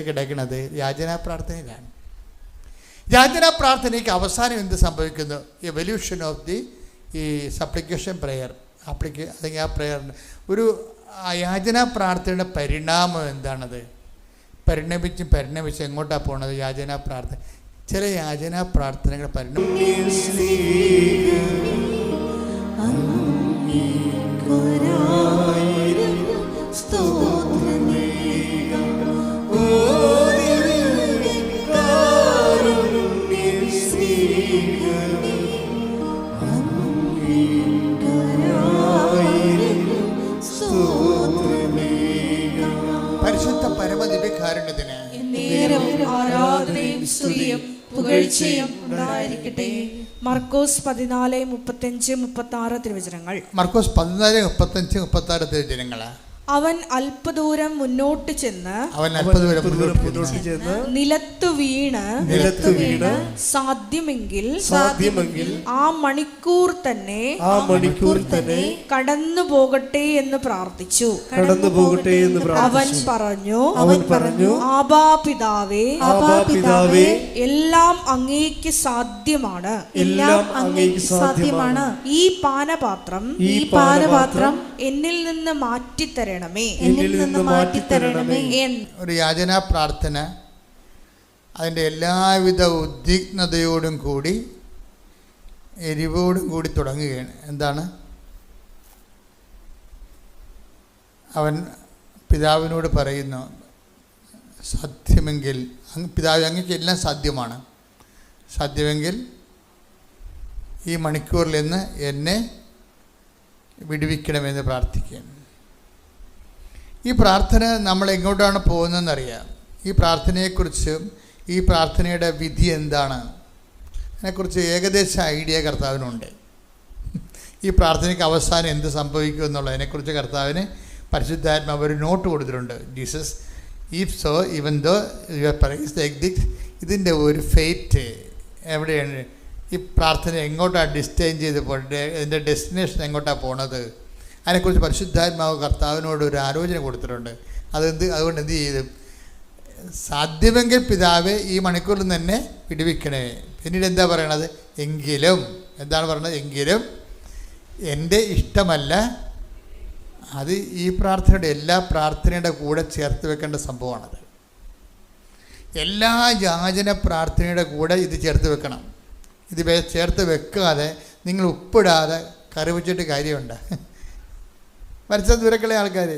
[SPEAKER 1] കിടക്കുന്നത് യാചനാ പ്രാർത്ഥനയിലാണ്. യാചനാ പ്രാർത്ഥനയ്ക്ക് അവസാനം എന്ത് സംഭവിക്കുന്നു? എവല്യൂഷൻ ഓഫ് ദി ഈ സപ്ലിക്കേഷൻ പ്രെയർ അല്ലെങ്കിൽ ആ പ്രെയറിന് ഒരു യാചനാ പ്രാർത്ഥനയുടെ പരിണാമം എന്താണത്? പരിണമിച്ച് എങ്ങോട്ടാണ് പോണത്? യാചനാ പ്രാർത്ഥന. ചില യാചനാ പ്രാർത്ഥനകളുടെ പരിണാമം പരിശുദ്ധ പരമദിവ്യകാരുണ്യത്തിന്
[SPEAKER 2] ആരാധനയും സ്തുതിയും പുകഴ്ചയും ഉണ്ടായിരിക്കട്ടെ. മർക്കോസ് 14:35-36 തിരുവചനങ്ങൾ.
[SPEAKER 1] മർക്കോസ് 14:35-36 തിരുവചനങ്ങൾ.
[SPEAKER 2] അവൻ അല്പദൂരം മുന്നോട്ട് ചെന്ന് നിലത്തു വീണ് സാധ്യമെങ്കിൽ ആ മണിക്കൂർ തന്നെ കടന്നു പോകട്ടെ എന്ന് പ്രാർത്ഥിച്ചു. അവൻ പറഞ്ഞു, ആബാ പിതാവേ, എല്ലാം അങ്ങേക്ക് സാധ്യമാണ്. ഈ പാനപാത്രം എന്നിൽ നിന്ന് മാറ്റിത്തരണമേ.
[SPEAKER 1] ഒരു യാചനാ പ്രാർത്ഥന അതിൻ്റെ എല്ലാവിധ ഉദ്വിഗ്നതയോടും കൂടി എരിവോടും കൂടി തുടങ്ങുകയാണ്. എന്താണ്? അവൻ പിതാവിനോട് പറയുന്നു, സാധ്യമെങ്കിൽ പിതാവ് അങ്ങേക്ക് എല്ലാം സാധ്യമാണ്, സാധ്യമെങ്കിൽ ഈ മണിക്കൂറിൽ നിന്ന് എന്നെ വിടുവിക്കണമെന്ന് പ്രാർത്ഥിക്കുകയാണ്. ഈ പ്രാർത്ഥന നമ്മൾ എങ്ങോട്ടാണ് പോകുന്നതെന്നറിയാം. ഈ പ്രാർത്ഥനയെക്കുറിച്ചും ഈ പ്രാർത്ഥനയുടെ വിധി എന്താണ് അതിനെക്കുറിച്ച് ഏകദേശ ഐഡിയ കർത്താവിനുണ്ട്. ഈ പ്രാർത്ഥനയ്ക്ക് അവസാനം എന്ത് സംഭവിക്കും എന്നുള്ളതിനെക്കുറിച്ച് കർത്താവിന് പരിശുദ്ധാത്മാവ് ഒരു നോട്ട് കൊടുത്തിട്ടുണ്ട്. Jesus if so even though your praise like this, ഇതിൻ്റെ ഒരു ഫെയ്റ്റ് എവിടെയാണ്? ഈ പ്രാർത്ഥന എങ്ങോട്ടാണ് ഡിസ്റ്റൈൻ ചെയ്ത് പോയിട്ട് ഇതിൻ്റെ ഡെസ്റ്റിനേഷൻ എങ്ങോട്ടാണ് പോണത്? അതിനെക്കുറിച്ച് പരിശുദ്ധാത്മാവ് കർത്താവിനോട് ഒരു ആലോചന കൊടുത്തിട്ടുണ്ട്. അതുകൊണ്ട് എന്ത് ചെയ്തു? സാധ്യമെങ്കിൽ പിതാവേ ഈ മണിക്കൂറിൽ തന്നെ വിടുവിക്കണേ. പിന്നീട് എന്താ പറയണത്? എന്താണ് പറയണത്? എങ്കിലും എൻ്റെ ഇഷ്ടമല്ല. അത് ഈ എല്ലാ പ്രാർത്ഥനയുടെ കൂടെ ചേർത്ത് വെക്കേണ്ട സംഭവമാണത്. എല്ലാ യാചന പ്രാർത്ഥനയുടെ കൂടെ ഇത് ചേർത്ത് വെക്കണം. ഇത് ചേർത്ത് വെക്കാതെ നിങ്ങൾ ഉപ്പിടാതെ കറി വെച്ചിട്ട് കാര്യമുണ്ട്. മരിച്ച ദൂരക്കളെ ആൾക്കാർ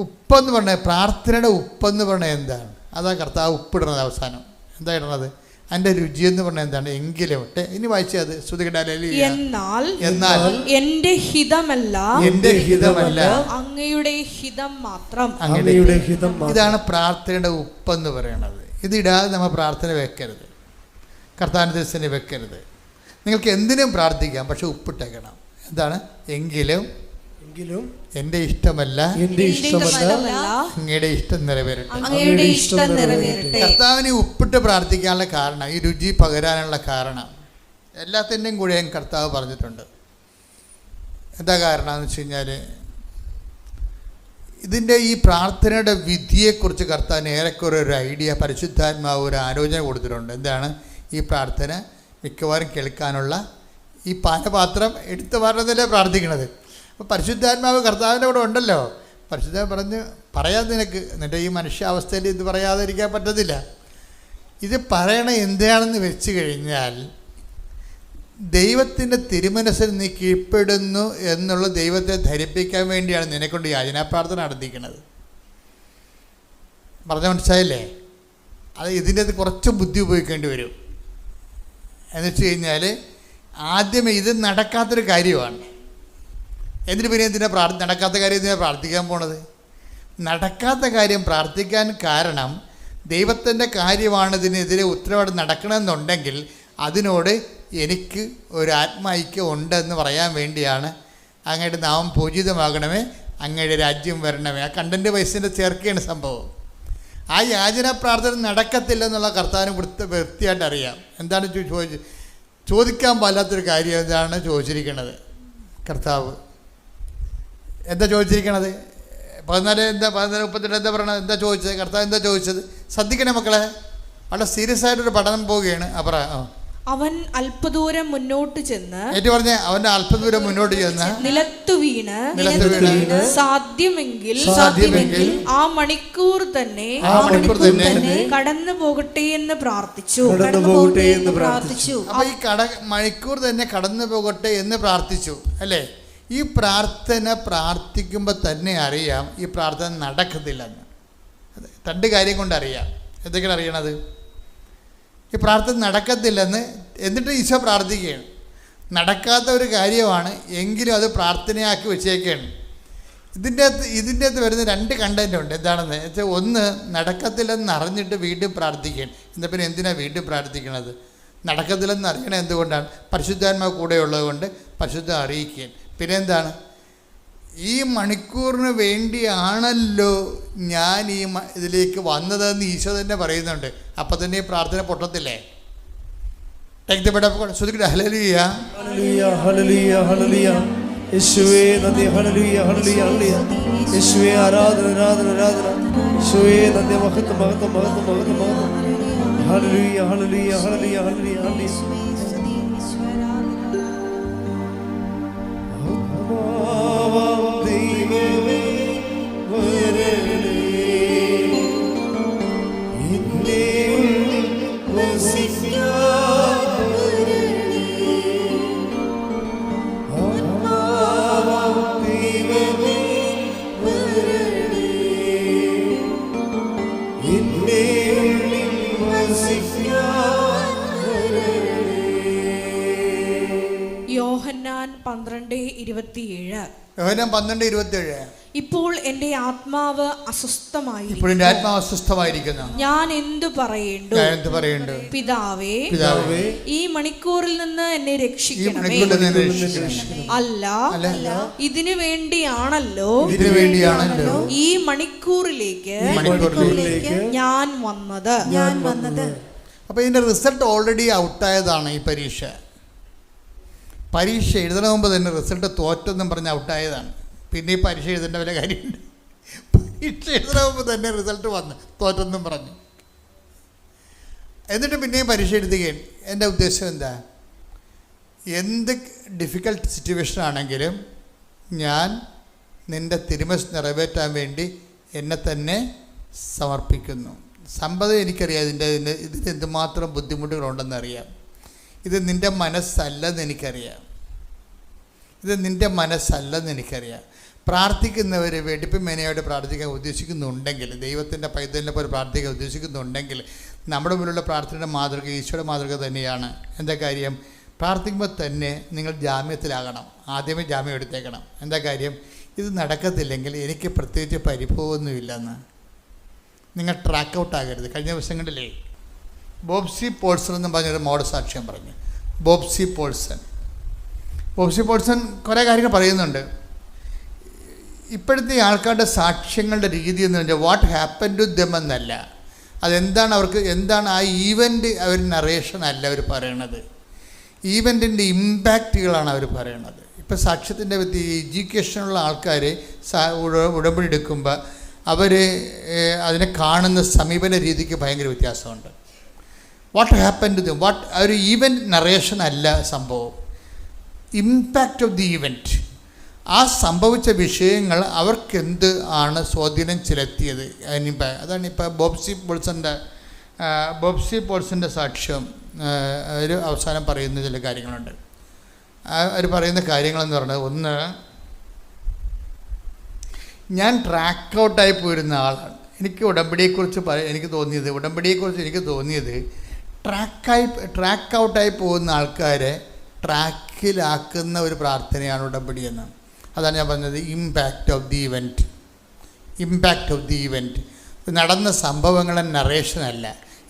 [SPEAKER 1] ഉപ്പെന്ന് പറഞ്ഞ പ്രാർത്ഥനയുടെ ഉപ്പെന്ന് പറഞ്ഞാൽ എന്താണ്? അതാ കർത്താവ് ഉപ്പിടുന്നത് അവസാനം. എന്താ ഇടുന്നത്? അതിൻ്റെ രുചിയെന്ന് പറഞ്ഞാൽ എന്താണ്? എങ്കിലും ഇനി വായിച്ചത് എന്നാൽ
[SPEAKER 2] എന്റെ ഹിതമല്ല അങ്ങയുടെ ഹിതം മാത്രം.
[SPEAKER 1] ഇതാണ് പ്രാർത്ഥനയുടെ ഉപ്പെന്ന് പറയണത്. ഇതിടാതെ നമ്മൾ പ്രാർത്ഥന വെക്കരുത്, കർത്താവിൻ്റെ ദിവസം വെക്കരുത്. നിങ്ങൾക്ക് എന്തിനും പ്രാർത്ഥിക്കാം, പക്ഷെ ഉപ്പിട്ടേക്കണം. എന്താണ്? എങ്കിലും എൻ്റെ ഇഷ്ടമല്ല അങ്ങയുടെ ഇഷ്ടം നിറവേറട്ടെ. കർത്താവിനെ ഉപ്പിട്ട് പ്രാർത്ഥിക്കാനുള്ള കാരണം, ഈ രുചി പകരാനുള്ള കാരണം എല്ലാത്തിൻ്റെയും കൂടെയും കർത്താവ് പറഞ്ഞിട്ടുണ്ട്. എന്താ കാരണം എന്ന് വെച്ച് കഴിഞ്ഞാൽ ഇതിൻ്റെ ഈ പ്രാർത്ഥനയുടെ വിധിയെക്കുറിച്ച് കർത്താവിന് ഏറെക്കുറെ ഒരു ഐഡിയ, പരിശുദ്ധാത്മാവ് ഒരു ആലോചന കൊടുത്തിട്ടുണ്ട്. എന്താണ് ഈ പ്രാർത്ഥന മിക്കവാറും കേൾക്കാനുള്ള ഈ പാനപാത്രം എടുത്തു പറഞ്ഞതല്ലേ പ്രാർത്ഥിക്കണത്. അപ്പോൾ പരിശുദ്ധാത്മാവ് കർത്താവിൻ്റെ കൂടെ ഉണ്ടല്ലോ. പരിശുദ്ധാത്മാവ് പറഞ്ഞ് പറയാൻ നിനക്ക് നിൻ്റെ ഈ മനുഷ്യാവസ്ഥയിൽ ഇത് പറയാതിരിക്കാൻ പറ്റത്തില്ല. ഇത് പറയണ എന്താണെന്ന് വെച്ച് കഴിഞ്ഞാൽ ദൈവത്തിൻ്റെ തിരുമനസ്സിൽ നീ കീഴ്പ്പെടുന്നു എന്നുള്ള ദൈവത്തെ ധരിപ്പിക്കാൻ വേണ്ടിയാണ് നിന്നെക്കൊണ്ട് യാചനാ പ്രാർത്ഥന നടത്തിക്കുന്നത്. പറഞ്ഞ മനസ്സിലായില്ലേ? അത് ഇതിൻ്റെ അത് കുറച്ച് ബുദ്ധി ഉപയോഗിക്കേണ്ടി വരും. എന്ന് വെച്ച് കഴിഞ്ഞാൽ ആദ്യമേ ഇത് നടക്കാത്തൊരു കാര്യമാണ്. എന്നിട്ട് പിന്നെ എന്തിനാ നടക്കാത്ത കാര്യം എന്തിനാണ് പ്രാർത്ഥിക്കാൻ പോണത്? നടക്കാത്ത കാര്യം പ്രാർത്ഥിക്കാൻ കാരണം ദൈവത്തിൻ്റെ കാര്യമാണ് ഇതിനെതിരെ ഉത്തരവാദിത്തം നടക്കണമെന്നുണ്ടെങ്കിൽ അതിനോട് എനിക്ക് ഒരു ആത്മൈക്യം ഉണ്ടെന്ന് പറയാൻ വേണ്ടിയാണ്. അങ്ങയുടെ നാമം പൂജിതമാകണമേ, അങ്ങയുടെ രാജ്യം വരണമേ. ആ കണ്ടൻറ്റ് വയസ്സിൻ്റെ ചേർക്കുകയാണ് സംഭവം. ആ യാചന പ്രാർത്ഥന നടക്കത്തില്ലെന്നുള്ള കർത്താവിന് വൃത്തിയായിട്ട് അറിയാം. എന്താണ് ചോദിക്കാൻ പാടില്ലാത്തൊരു കാര്യം എന്താണ് ചോദിച്ചിരിക്കുന്നത്? കർത്താവ് എന്താ ചോദിച്ചിരിക്കണത്? 14:32 എന്താ പറയണത്? എന്താ ചോദിച്ചത്? കർത്താവ് എന്താ ചോദിച്ചത്? ശ്രദ്ധിക്കണേ മക്കളെ, വളരെ സീരിയസ് ആയിട്ടൊരു പഠനം പോവുകയാണ്.
[SPEAKER 2] അവൻ അല്പദൂരം മുന്നോട്ട് ചെന്ന്
[SPEAKER 1] പറഞ്ഞ അവന്റെ അല്പദൂരം മുന്നോട്ട് ചെന്ന്
[SPEAKER 2] നിലത്തു വീണ് സാധ്യമെങ്കിൽ ആ മണിക്കൂർ തന്നെ കടന്നു പോകട്ടെ എന്ന് പ്രാർത്ഥിച്ചു.
[SPEAKER 1] അപ്പൊ ഈ മണിക്കൂർ തന്നെ കടന്നു പോകട്ടെ എന്ന് പ്രാർത്ഥിച്ചു അല്ലേ? ഈ പ്രാർത്ഥന പ്രാർത്ഥിക്കുമ്പോൾ തന്നെ അറിയാം ഈ പ്രാർത്ഥന നടക്കത്തില്ലെന്ന്. രണ്ട് കാര്യം കൊണ്ട് അറിയാം. എന്തൊക്കെയാണ് അറിയണത്? ഈ പ്രാർത്ഥന നടക്കത്തില്ലെന്ന്. എന്നിട്ട് ഈശോ പ്രാർത്ഥിക്കുകയാണ്. നടക്കാത്ത ഒരു കാര്യമാണ്, എങ്കിലും അത് പ്രാർത്ഥനയാക്കി വെച്ചേക്കാണ്. ഇതിൻ്റെ അകത്ത് വരുന്ന രണ്ട് കണ്ടൻ്റ് ഉണ്ട്. എന്താണെന്ന് വെച്ചാൽ, ഒന്ന് നടക്കത്തില്ലെന്ന് അറിഞ്ഞിട്ട് വീണ്ടും പ്രാർത്ഥിക്കുകയാണ്. എന്നാൽ പിന്നെ എന്തിനാണ് വീണ്ടും പ്രാർത്ഥിക്കണത്? നടക്കത്തില്ലെന്ന് അറിയണത് എന്തുകൊണ്ടാണ്? പരിശുദ്ധാത്മാവ് കൂടെ ഉള്ളത് കൊണ്ട് പരിശുദ്ധം അറിയിക്കുകയാണ്. പിന്നെ എന്താണ്? ഈ മണിക്കൂറിന് വേണ്ടിയാണല്ലോ ഞാൻ ഈ ഇതിലേക്ക് വന്നതെന്ന് ഈശോ തന്നെ പറയുന്നുണ്ട്. അപ്പം തന്നെ ഈ പ്രാർത്ഥന പൊട്ടത്തില്ലേ? Hallelujah
[SPEAKER 3] hallelujah hallelujah hallelujah. യേശുവേ നന്ദി. Hallelujah hallelujah hallelujah. യേശുവേ ആരാധന ആരാധന ആരാധന. യേശുവേ നന്ദി. മഹത്വം മഹത്വം മഹത്വം മഹത്വം മഹത്വം. Hallelujah hallelujah hallelujah hallelujah hallelujah.
[SPEAKER 2] Yohannan 12:27.
[SPEAKER 1] Yohannan 12:27.
[SPEAKER 2] ഇപ്പോൾ എൻ്റെ ആത്മാവ് അസ്വസ്ഥമായിരിക്കുന്നു. ഞാൻ എന്തു പറയേണ്ടു? പിതാവേ, ഈ മണിക്കൂറിൽ നിന്ന് എന്നെ രക്ഷിക്കണമേ. അല്ല, ഇതിനു വേണ്ടിയാണല്ലോ ഈ മണിക്കൂറിലേക്ക് ഞാൻ വന്നത്.
[SPEAKER 1] അപ്പൊ ഇതിന്റെ റിസൾട്ട് ഓൾറെഡി ഔട്ടായതാണ്. ഈ പരീക്ഷ എഴുതണ മുമ്പ് തന്നെ റിസൾട്ട് തോറ്റെന്നും പറഞ്ഞ് ഔട്ടായതാണ്. പിന്നെ ഈ പരീക്ഷ എഴുതേണ്ട വല്ല കാര്യമുണ്ട്? പരീക്ഷ എഴുതണ മുമ്പ് തന്നെ റിസൾട്ട് വന്ന് തോറ്റെന്നും പറഞ്ഞു. എന്നിട്ട് പിന്നെയും പരീക്ഷ എഴുതുകയാണ്. എൻ്റെ ഉദ്ദേശം എന്താ? എന്ത് ഡിഫിക്കൽട്ട് സിറ്റുവേഷൻ ആണെങ്കിലും ഞാൻ നിൻ്റെ തിരുമനസ്സ് നിറവേറ്റാൻ വേണ്ടി എന്നെ തന്നെ സമർപ്പിക്കുന്നു. സമ്പത്ത് എനിക്കറിയാം, ഇതിന് എന്തുമാത്രം ബുദ്ധിമുട്ടുകളുണ്ടെന്നറിയാം. ഇത് നിൻ്റെ മനസ്സല്ലെന്ന് എനിക്കറിയാം. പ്രാർത്ഥിക്കുന്നവർ വെടിപ്പുമേനയോട് പ്രാർത്ഥിക്കാൻ ഉദ്ദേശിക്കുന്നുണ്ടെങ്കിൽ, ദൈവത്തിൻ്റെ പൈതലിനെ പോലെ പ്രാർത്ഥിക്കാൻ ഉദ്ദേശിക്കുന്നുണ്ടെങ്കിൽ, നമ്മുടെ മുന്നിലുള്ള പ്രാർത്ഥനയുടെ മാതൃക ഈശോയുടെ മാതൃക തന്നെയാണ്. എന്താ കാര്യം? പ്രാർത്ഥിക്കുമ്പോൾ തന്നെ നിങ്ങൾ ജാമ്യത്തിലാകണം. ആദ്യമേ ജാമ്യം എടുത്തേക്കണം. എന്താ കാര്യം? ഇത് നടക്കത്തില്ലെങ്കിൽ എനിക്ക് പ്രത്യേകിച്ച് പരിഭവമൊന്നുമില്ലെന്ന് നിങ്ങൾ ട്രാക്ക് ഔട്ട് ആകരുത്. കഴിഞ്ഞ ദിവസങ്ങളിലേ ബോബ്സി പോൾസൺ എന്ന് പറഞ്ഞൊരു മോഡസാക്ഷ്യം പറഞ്ഞു. ബോബ്സി പോൾസൺ കുറേ കാര്യങ്ങൾ പറയുന്നുണ്ട്. ഇപ്പോഴത്തെ ആൾക്കാരുടെ സാക്ഷ്യങ്ങളുടെ രീതി എന്ന് പറഞ്ഞാൽ വാട്ട് ഹാപ്പൻ ടു ദം എന്നല്ല, അതെന്താണ് അവർക്ക്, എന്താണ് ആ ഈവൻ്റ്, അവർ നറേഷൻ അല്ല അവർ പറയണത്. ഈവൻറ്റിൻ്റെ ഇമ്പാക്റ്റുകളാണ് അവർ പറയണത്. ഇപ്പം സാക്ഷ്യത്തിൻ്റെ എഡ്യൂക്കേഷനുള്ള ആൾക്കാർ ഉടമ്പടി എടുക്കുമ്പോൾ അവർ അതിനെ കാണുന്ന സമീപന രീതിക്ക് ഭയങ്കര വ്യത്യാസമുണ്ട്. വാട്ട് ഹാപ്പൻ ടു ദം, ഒരു ഈവൻറ്റ് നറേഷൻ അല്ല സംഭവം, ഇമ്പാക്റ്റ് ഓഫ് ദി ഈവൻറ്റ്. ആ സംഭവിച്ച വിഷയങ്ങൾ അവർക്കെന്ത് ആണ് സ്വാധീനം ചെലുത്തിയത്. അതാണ് ഇപ്പോൾ ബോബ്സി പോൾസൻ്റെ സാക്ഷ്യം. ഒരു അവസാനം പറയുന്ന ചില കാര്യങ്ങളുണ്ട്. അവർ പറയുന്ന കാര്യങ്ങളെന്ന് പറഞ്ഞത്, ഒന്ന്, ഞാൻ ട്രാക്ക് ഔട്ടായി പോയിരുന്ന ആളാണ്. എനിക്ക് ഉടമ്പടിയെക്കുറിച്ച് എനിക്ക് തോന്നിയത് ട്രാക്ക് ഔട്ടായി പോകുന്ന ആൾക്കാരെ ട്രാക്കിലാക്കുന്ന ഒരു പ്രാർത്ഥനയാണ് ഉടമ്പടി എന്ന്. അതാണ് ഞാൻ പറഞ്ഞത്, ഇമ്പാക്റ്റ് ഓഫ് ദി ഇവൻറ്റ്. നടന്ന സംഭവങ്ങളെ നറേഷനല്ല,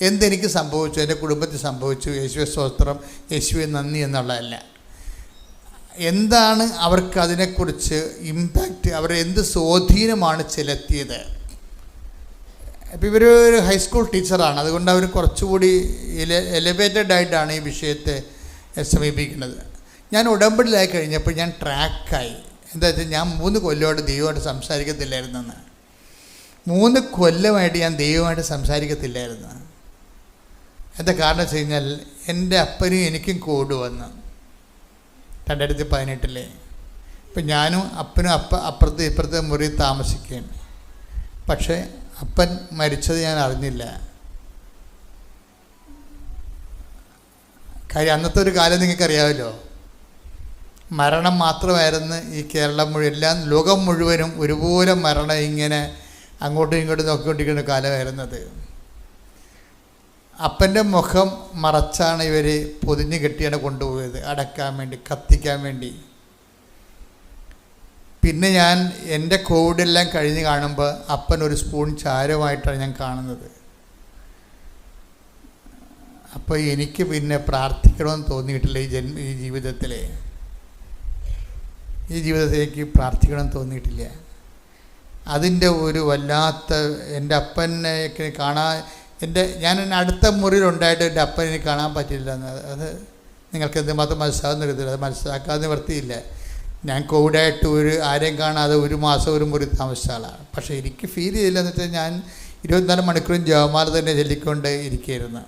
[SPEAKER 1] എന്തെനിക്ക് സംഭവിച്ചു, എൻ്റെ കുടുംബത്തിൽ സംഭവിച്ചു, യേശുവെ സ്തോത്രം, യേശുവെ നന്ദി എന്നുള്ളതല്ല. എന്താണ് അവർക്ക് അതിനെക്കുറിച്ച് ഇമ്പാക്റ്റ്, അവരെ എന്ത് സ്വാധീനമാണ് ചെലുത്തിയത്. ഇപ്പോൾ ഇവർ ഒരു ഹൈസ്കൂൾ ടീച്ചറാണ്, അതുകൊണ്ട് അവർ കുറച്ചുകൂടി എലിവേറ്റഡ് ആയിട്ടാണ് ഈ വിഷയത്തെ സമീപിക്കുന്നത്. ഞാൻ ഉടമ്പടിയിലായി കഴിഞ്ഞപ്പോൾ ഞാൻ ട്രാക്കായി. എന്താ വെച്ചാൽ, ഞാൻ 3 കൊല്ലമായിട്ട് ദൈവമായിട്ട് സംസാരിക്കത്തില്ലായിരുന്നെന്ന്. 3 കൊല്ലമായിട്ട് ഞാൻ ദൈവമായിട്ട് സംസാരിക്കത്തില്ലായിരുന്നു. എന്താ കാരണം വെച്ച് കഴിഞ്ഞാൽ, എൻ്റെ അപ്പനും എനിക്കും കോഡ് വന്ന് 2018. ഇപ്പം ഞാനും അപ്പനും അപ്പുറത്തെ മുറി താമസിക്കുകയാണ്. പക്ഷേ അപ്പൻ മരിച്ചത് ഞാൻ അറിഞ്ഞില്ല. കാര്യം അന്നത്തെ ഒരു കാലം നിങ്ങൾക്കറിയാമല്ലോ, മരണം മാത്രമായിരുന്നു ഈ കേരളം മുഴുവൻ, ലോകം മുഴുവനും ഒരുപോലെ മരണം ഇങ്ങനെ അങ്ങോട്ടും ഇങ്ങോട്ടും നോക്കിക്കൊണ്ടിരിക്കുന്ന കാലമായിരുന്നത്. അപ്പൻ്റെ മുഖം മറച്ചാണ് ഇവർ പൊതിഞ്ഞ് കെട്ടിയാണ് കൊണ്ടുപോയത്, അടക്കാൻ വേണ്ടി, കത്തിക്കാൻ വേണ്ടി. പിന്നെ ഞാൻ എൻ്റെ കോവിഡെല്ലാം കഴിഞ്ഞ് കാണുമ്പോൾ അപ്പൻ ഒരു സ്പൂൺ ചാരമായിട്ടാണ് ഞാൻ കാണുന്നത്. അപ്പോൾ എനിക്ക് പിന്നെ പ്രാർത്ഥിക്കണമെന്ന് തോന്നിയിട്ടില്ല. ഈ ജീവിതത്തിലേക്ക് പ്രാർത്ഥിക്കണമെന്ന് തോന്നിയിട്ടില്ല. അതിൻ്റെ ഒരു വല്ലാത്ത, എൻ്റെ അപ്പനെ കാണാൻ, ഞാൻ അടുത്ത മുറിയിലുണ്ടായിട്ട് എൻ്റെ അപ്പനെ കാണാൻ പറ്റില്ല. അത് നിങ്ങൾക്ക് എന്തുമാത്രം മനസ്സിലാകുന്നില്ല, അത് മനസ്സിലാക്കാതെ നിവർത്തിയില്ല. ഞാൻ കോവിഡായിട്ട് ആരെയും കാണാതെ 1 മാസം ഒരു മുറി താമസിച്ച ആളാണ്. പക്ഷേ എനിക്ക് ഫീൽ ചെയ്തില്ലെന്ന് വെച്ചാൽ, ഞാൻ 24 മണിക്കൂറും ജപമാല തന്നെ ചൊല്ലിക്കൊണ്ട് ഇരിക്കുകയായിരുന്നു.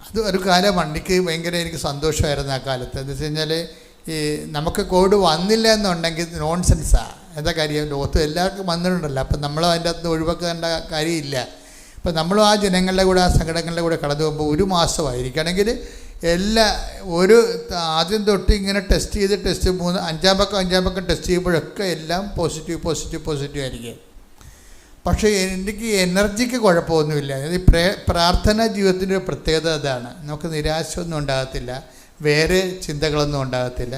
[SPEAKER 1] അത് ഒരു കാലമാണ്. എനിക്ക് സന്തോഷമായിരുന്നു ആ കാലത്ത്. എന്ന് വെച്ച് കഴിഞ്ഞാൽ, ഈ നമുക്ക് കോവിഡ് വന്നില്ല എന്നുണ്ടെങ്കിൽ നോൺസെൻസാണ്. എന്താ കാര്യം, ലോകത്ത് എല്ലാവർക്കും വന്നിട്ടുണ്ടല്ലോ. അപ്പം നമ്മൾ അതിൻ്റെ അകത്ത് ഒഴിവാക്കേണ്ട കാര്യമില്ല. അപ്പം നമ്മളും ആ ജനങ്ങളുടെ കൂടെ, ആ സംഘടനകളുടെ കൂടെ കടന്നു പോകുമ്പോൾ 1 മാസമായിരിക്കണമെങ്കിൽ ആദ്യം തൊട്ട് ഇങ്ങനെ ടെസ്റ്റ് 5-ാം പക്കം ടെസ്റ്റ് ചെയ്യുമ്പോഴൊക്കെ എല്ലാം പോസിറ്റീവ് ആയിരിക്കും. പക്ഷേ എനിക്ക് എനർജിക്ക് കുഴപ്പമൊന്നുമില്ല. ഈ പ്രാർത്ഥനാ ജീവിതത്തിൻ്റെ ഒരു പ്രത്യേകത അതാണ്. നമുക്ക് നിരാശയൊന്നും ഉണ്ടാകത്തില്ല, വേറെ ചിന്തകളൊന്നും ഉണ്ടാകത്തില്ല.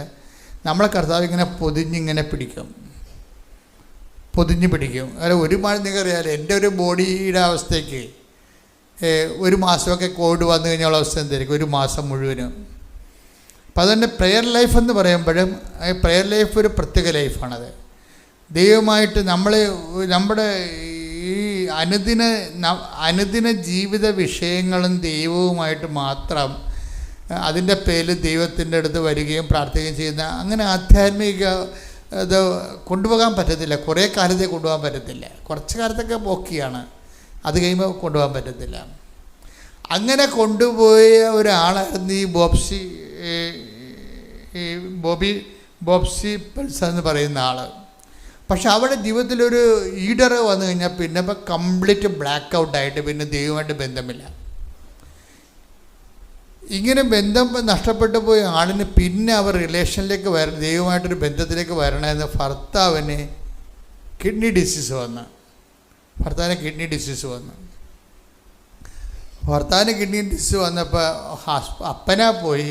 [SPEAKER 1] നമ്മളെ കർത്താവ് ഇങ്ങനെ പൊതിഞ്ഞിങ്ങനെ പിടിക്കും. അതായത് ഒരുപാട് നിങ്ങൾക്കറിയാമല്ലോ, എൻ്റെ ഒരു ബോഡിയുടെ അവസ്ഥയ്ക്ക് 1 മാസമൊക്കെ കോവിഡ് വന്നു കഴിഞ്ഞുള്ള അവസ്ഥ എന്തായിരിക്കും, 1 മാസം മുഴുവനും. അപ്പം അതുകൊണ്ട് പ്രെയർ ലൈഫ് എന്ന് പറയുമ്പോഴും, പ്രെയർ ലൈഫ് ഒരു പ്രത്യേക ലൈഫാണത്. ദൈവമായിട്ട് നമ്മുടെ ഈ അനുദിന ജീവിത വിഷയങ്ങളും ദൈവവുമായിട്ട് മാത്രം, അതിൻ്റെ പേരിൽ ദൈവത്തിൻ്റെ അടുത്ത് വരികയും പ്രാർത്ഥിക്കുകയും ചെയ്യുന്ന, അങ്ങനെ ആധ്യാത്മിക ഇത് കൊണ്ടുപോകാൻ പറ്റത്തില്ല. കുറേ കാലത്തേക്ക് കൊണ്ടുപോകാൻ പറ്റത്തില്ല. കുറച്ച് കാലത്തൊക്കെ ഓക്കെയാണ്, അത് കഴിയുമ്പോൾ കൊണ്ടുപോകാൻ പറ്റത്തില്ല. അങ്ങനെ കൊണ്ടുപോയ ഒരാളായിരുന്നു ഈ ബോബ്സി പൾസ എന്ന് പറയുന്ന ആൾ. പക്ഷെ അവരുടെ ജീവിതത്തിലൊരു ഈഡർ വന്നു കഴിഞ്ഞാൽ പിന്നെ ഇപ്പോൾ കംപ്ലീറ്റ് ബ്ലാക്ക് ഔട്ടായിട്ട് പിന്നെ ദൈവമായിട്ട് ബന്ധമില്ല. ഇങ്ങനെ ബന്ധം നഷ്ടപ്പെട്ടു പോയ ആളിന് പിന്നെ അവർ റിലേഷനിലേക്ക് ദൈവമായിട്ടൊരു ബന്ധത്തിലേക്ക് വരണമെന്ന് ഭർത്താവിന് കിഡ്നി ഡിസീസ് വന്നു. ഭർത്താവിന് കിഡ്നി ഡിസീസ് വന്നപ്പോൾ അപ്പനാ പോയി.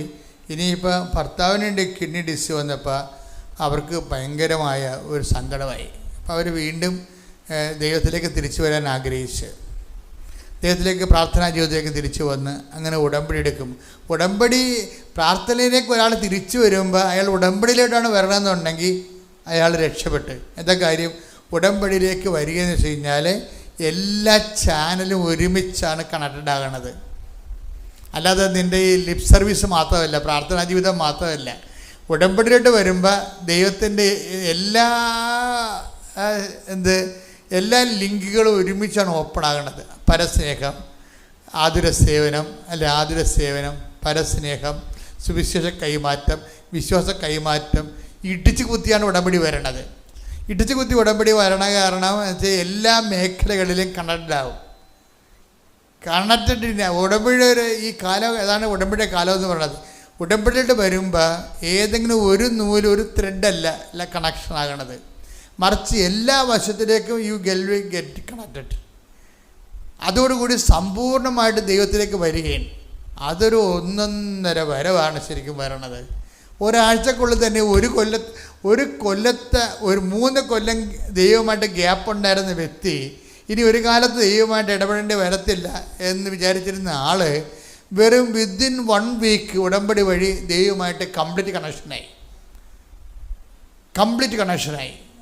[SPEAKER 1] ഇനിയിപ്പോൾ ഭർത്താവിനുണ്ട് കിഡ്നി ഡിസീസ് വന്നപ്പോൾ അവർക്ക് ഭയങ്കരമായ ഒരു സങ്കടമായി. അപ്പോൾ അവർ വീണ്ടും ദൈവത്തിലേക്ക് തിരിച്ചു വരാൻ ആഗ്രഹിച്ച്, ദൈവത്തിലേക്ക് പ്രാർത്ഥനാ ജീവിതത്തിലേക്ക് തിരിച്ചു വന്ന് അങ്ങനെ ഉടമ്പടി എടുക്കും. പ്രാർത്ഥനയിലേക്ക് ഒരാൾ തിരിച്ചു വരുമ്പോൾ അയാൾ ഉടമ്പടിയിലോട്ടാണ് വരണമെന്നുണ്ടെങ്കിൽ അയാൾ രക്ഷപ്പെട്ട്. എന്താ കാര്യം, ഉടമ്പടിയിലേക്ക് വരികയെന്ന് വെച്ച് കഴിഞ്ഞാൽ എല്ലാ ചാനലും ഒരുമിച്ചാണ് കണക്റ്റഡ് ആകണത്. അല്ലാതെ നിൻ്റെ ഈ ലിപ് സർവീസ് മാത്രമല്ല, പ്രാർത്ഥനാ ജീവിതം മാത്രമല്ല. ഉടമ്പടിയിലോട്ട് വരുമ്പോൾ ദൈവത്തിൻ്റെ എല്ലാ ലിങ്കുകളും ഒരുമിച്ചാണ് ഓപ്പൺ ആകുന്നത്. പരസ്നേഹം, ആതുര സേവനം, പരസ്നേഹം, സുവിശേഷ കൈമാറ്റം, വിശ്വാസ കൈമാറ്റം, ഇടിച്ചു കുത്തിയാണ് ഉടമ്പടി വരണത്. ഇടിച്ചു കുത്തി ഉടമ്പടി വരണ കാരണം വെച്ചാൽ എല്ലാ മേഖലകളിലും കണക്റ്റഡാവും. കണക്റ്റഡ് ഉടമ്പടിയുടെ ഈ കാലം ഏതാണ് ഉടമ്പടിയുടെ കാലം എന്ന് പറയുന്നത്. ഉടമ്പടിയിട്ട് വരുമ്പോൾ ഏതെങ്കിലും ഒരു നൂല്, ഒരു ത്രെഡല്ല കണക്ഷൻ ആകണത്, മറിച്ച് എല്ലാ വശത്തിലേക്കും ഗെറ്റ് കണക്റ്റഡ്. അതോടുകൂടി സമ്പൂർണ്ണമായിട്ട് ദൈവത്തിലേക്ക് വരികയും അതൊരു 1.5 വരവാണ് ശരിക്കും വരണത്. ഒരാഴ്ചക്കുള്ളിൽ തന്നെ ഒരു കൊല്ലത്തെ 3 കൊല്ലം ദൈവമായിട്ട് ഗ്യാപ്പ് ഉണ്ടായിരുന്ന വ്യക്തി ഇനി ഒരു കാലത്ത് ദൈവമായിട്ട് ഇടപെടേണ്ടി വരത്തില്ല എന്ന് വിചാരിച്ചിരുന്ന ആൾ വെറും വിത്തിൻ 1 വീക്ക് ഉടമ്പടി വഴി ദൈവമായിട്ട് കംപ്ലീറ്റ് കണക്ഷനായി.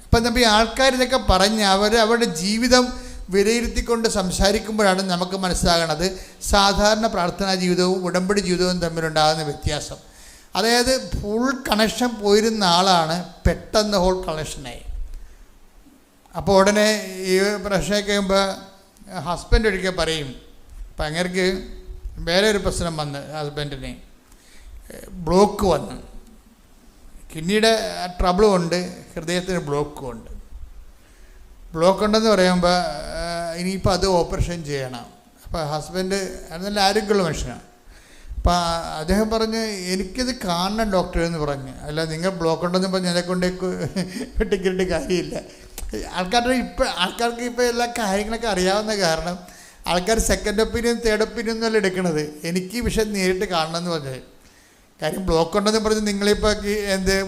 [SPEAKER 1] അപ്പം നമ്മൾ ഈ ആൾക്കാരിതൊക്കെ പറഞ്ഞ് അവരുടെ ജീവിതം വിലയിരുത്തിക്കൊണ്ട് സംസാരിക്കുമ്പോഴാണ് നമുക്ക് മനസ്സിലാകണത് സാധാരണ പ്രാർത്ഥനാ ജീവിതവും ഉടമ്പടി ജീവിതവും തമ്മിലുണ്ടാകുന്ന വ്യത്യാസം. അതായത് ഫുൾ കണക്ഷൻ പോയിരുന്ന ആളാണ് പെട്ടെന്ന് ഹോൾ കണക്ഷനായി. അപ്പോൾ ഉടനെ ഈ പ്രശ്നമൊക്കെ കഴിയുമ്പോൾ ഹസ്ബൻഡ് ഒരിക്കൽ പറയും, അപ്പം അങ്ങേർക്ക് വേറെ ഒരു പ്രശ്നം വന്ന് ഹസ്ബൻഡിന് ബ്ലോക്ക് വന്ന്, കിഡ്നിയുടെ ട്രബിളും ഉണ്ട്, ഹൃദയത്തിന് ബ്ലോക്കും ഉണ്ട്. ബ്ലോക്ക് ഉണ്ടെന്ന് പറയുമ്പോൾ ഇനിയിപ്പോൾ അത് ഓപ്പറേഷൻ ചെയ്യണം. അപ്പോൾ ഹസ്ബൻഡ് നല്ല ആരോഗ്യമുള്ള മനുഷ്യനാണ്. അപ്പം അദ്ദേഹം പറഞ്ഞ് എനിക്കിത് കാണണം ഡോക്ടർ എന്ന് പറഞ്ഞ്. അല്ല, നിങ്ങൾ ബ്ലോക്ക് ഉണ്ടെന്ന് പറഞ്ഞ് എന്നെ കൊണ്ട് വെട്ടിക്കിട്ട് കാര്യമില്ല. ആൾക്കാർക്ക് ഇപ്പോൾ എല്ലാ കാര്യങ്ങളൊക്കെ അറിയാവുന്ന കാരണം ആൾക്കാർ സെക്കൻഡ് ഒപ്പീനിയൻ തേർഡ് ഒപ്പീനിയൻ ഒന്നുമല്ല എടുക്കണത്. എനിക്ക് ഈ വിഷയം നേരിട്ട് കാണണമെന്ന് പറഞ്ഞത്. കാര്യം ബ്ലോക്ക് ഉണ്ടെന്ന് പറഞ്ഞ് നിങ്ങളിപ്പോൾ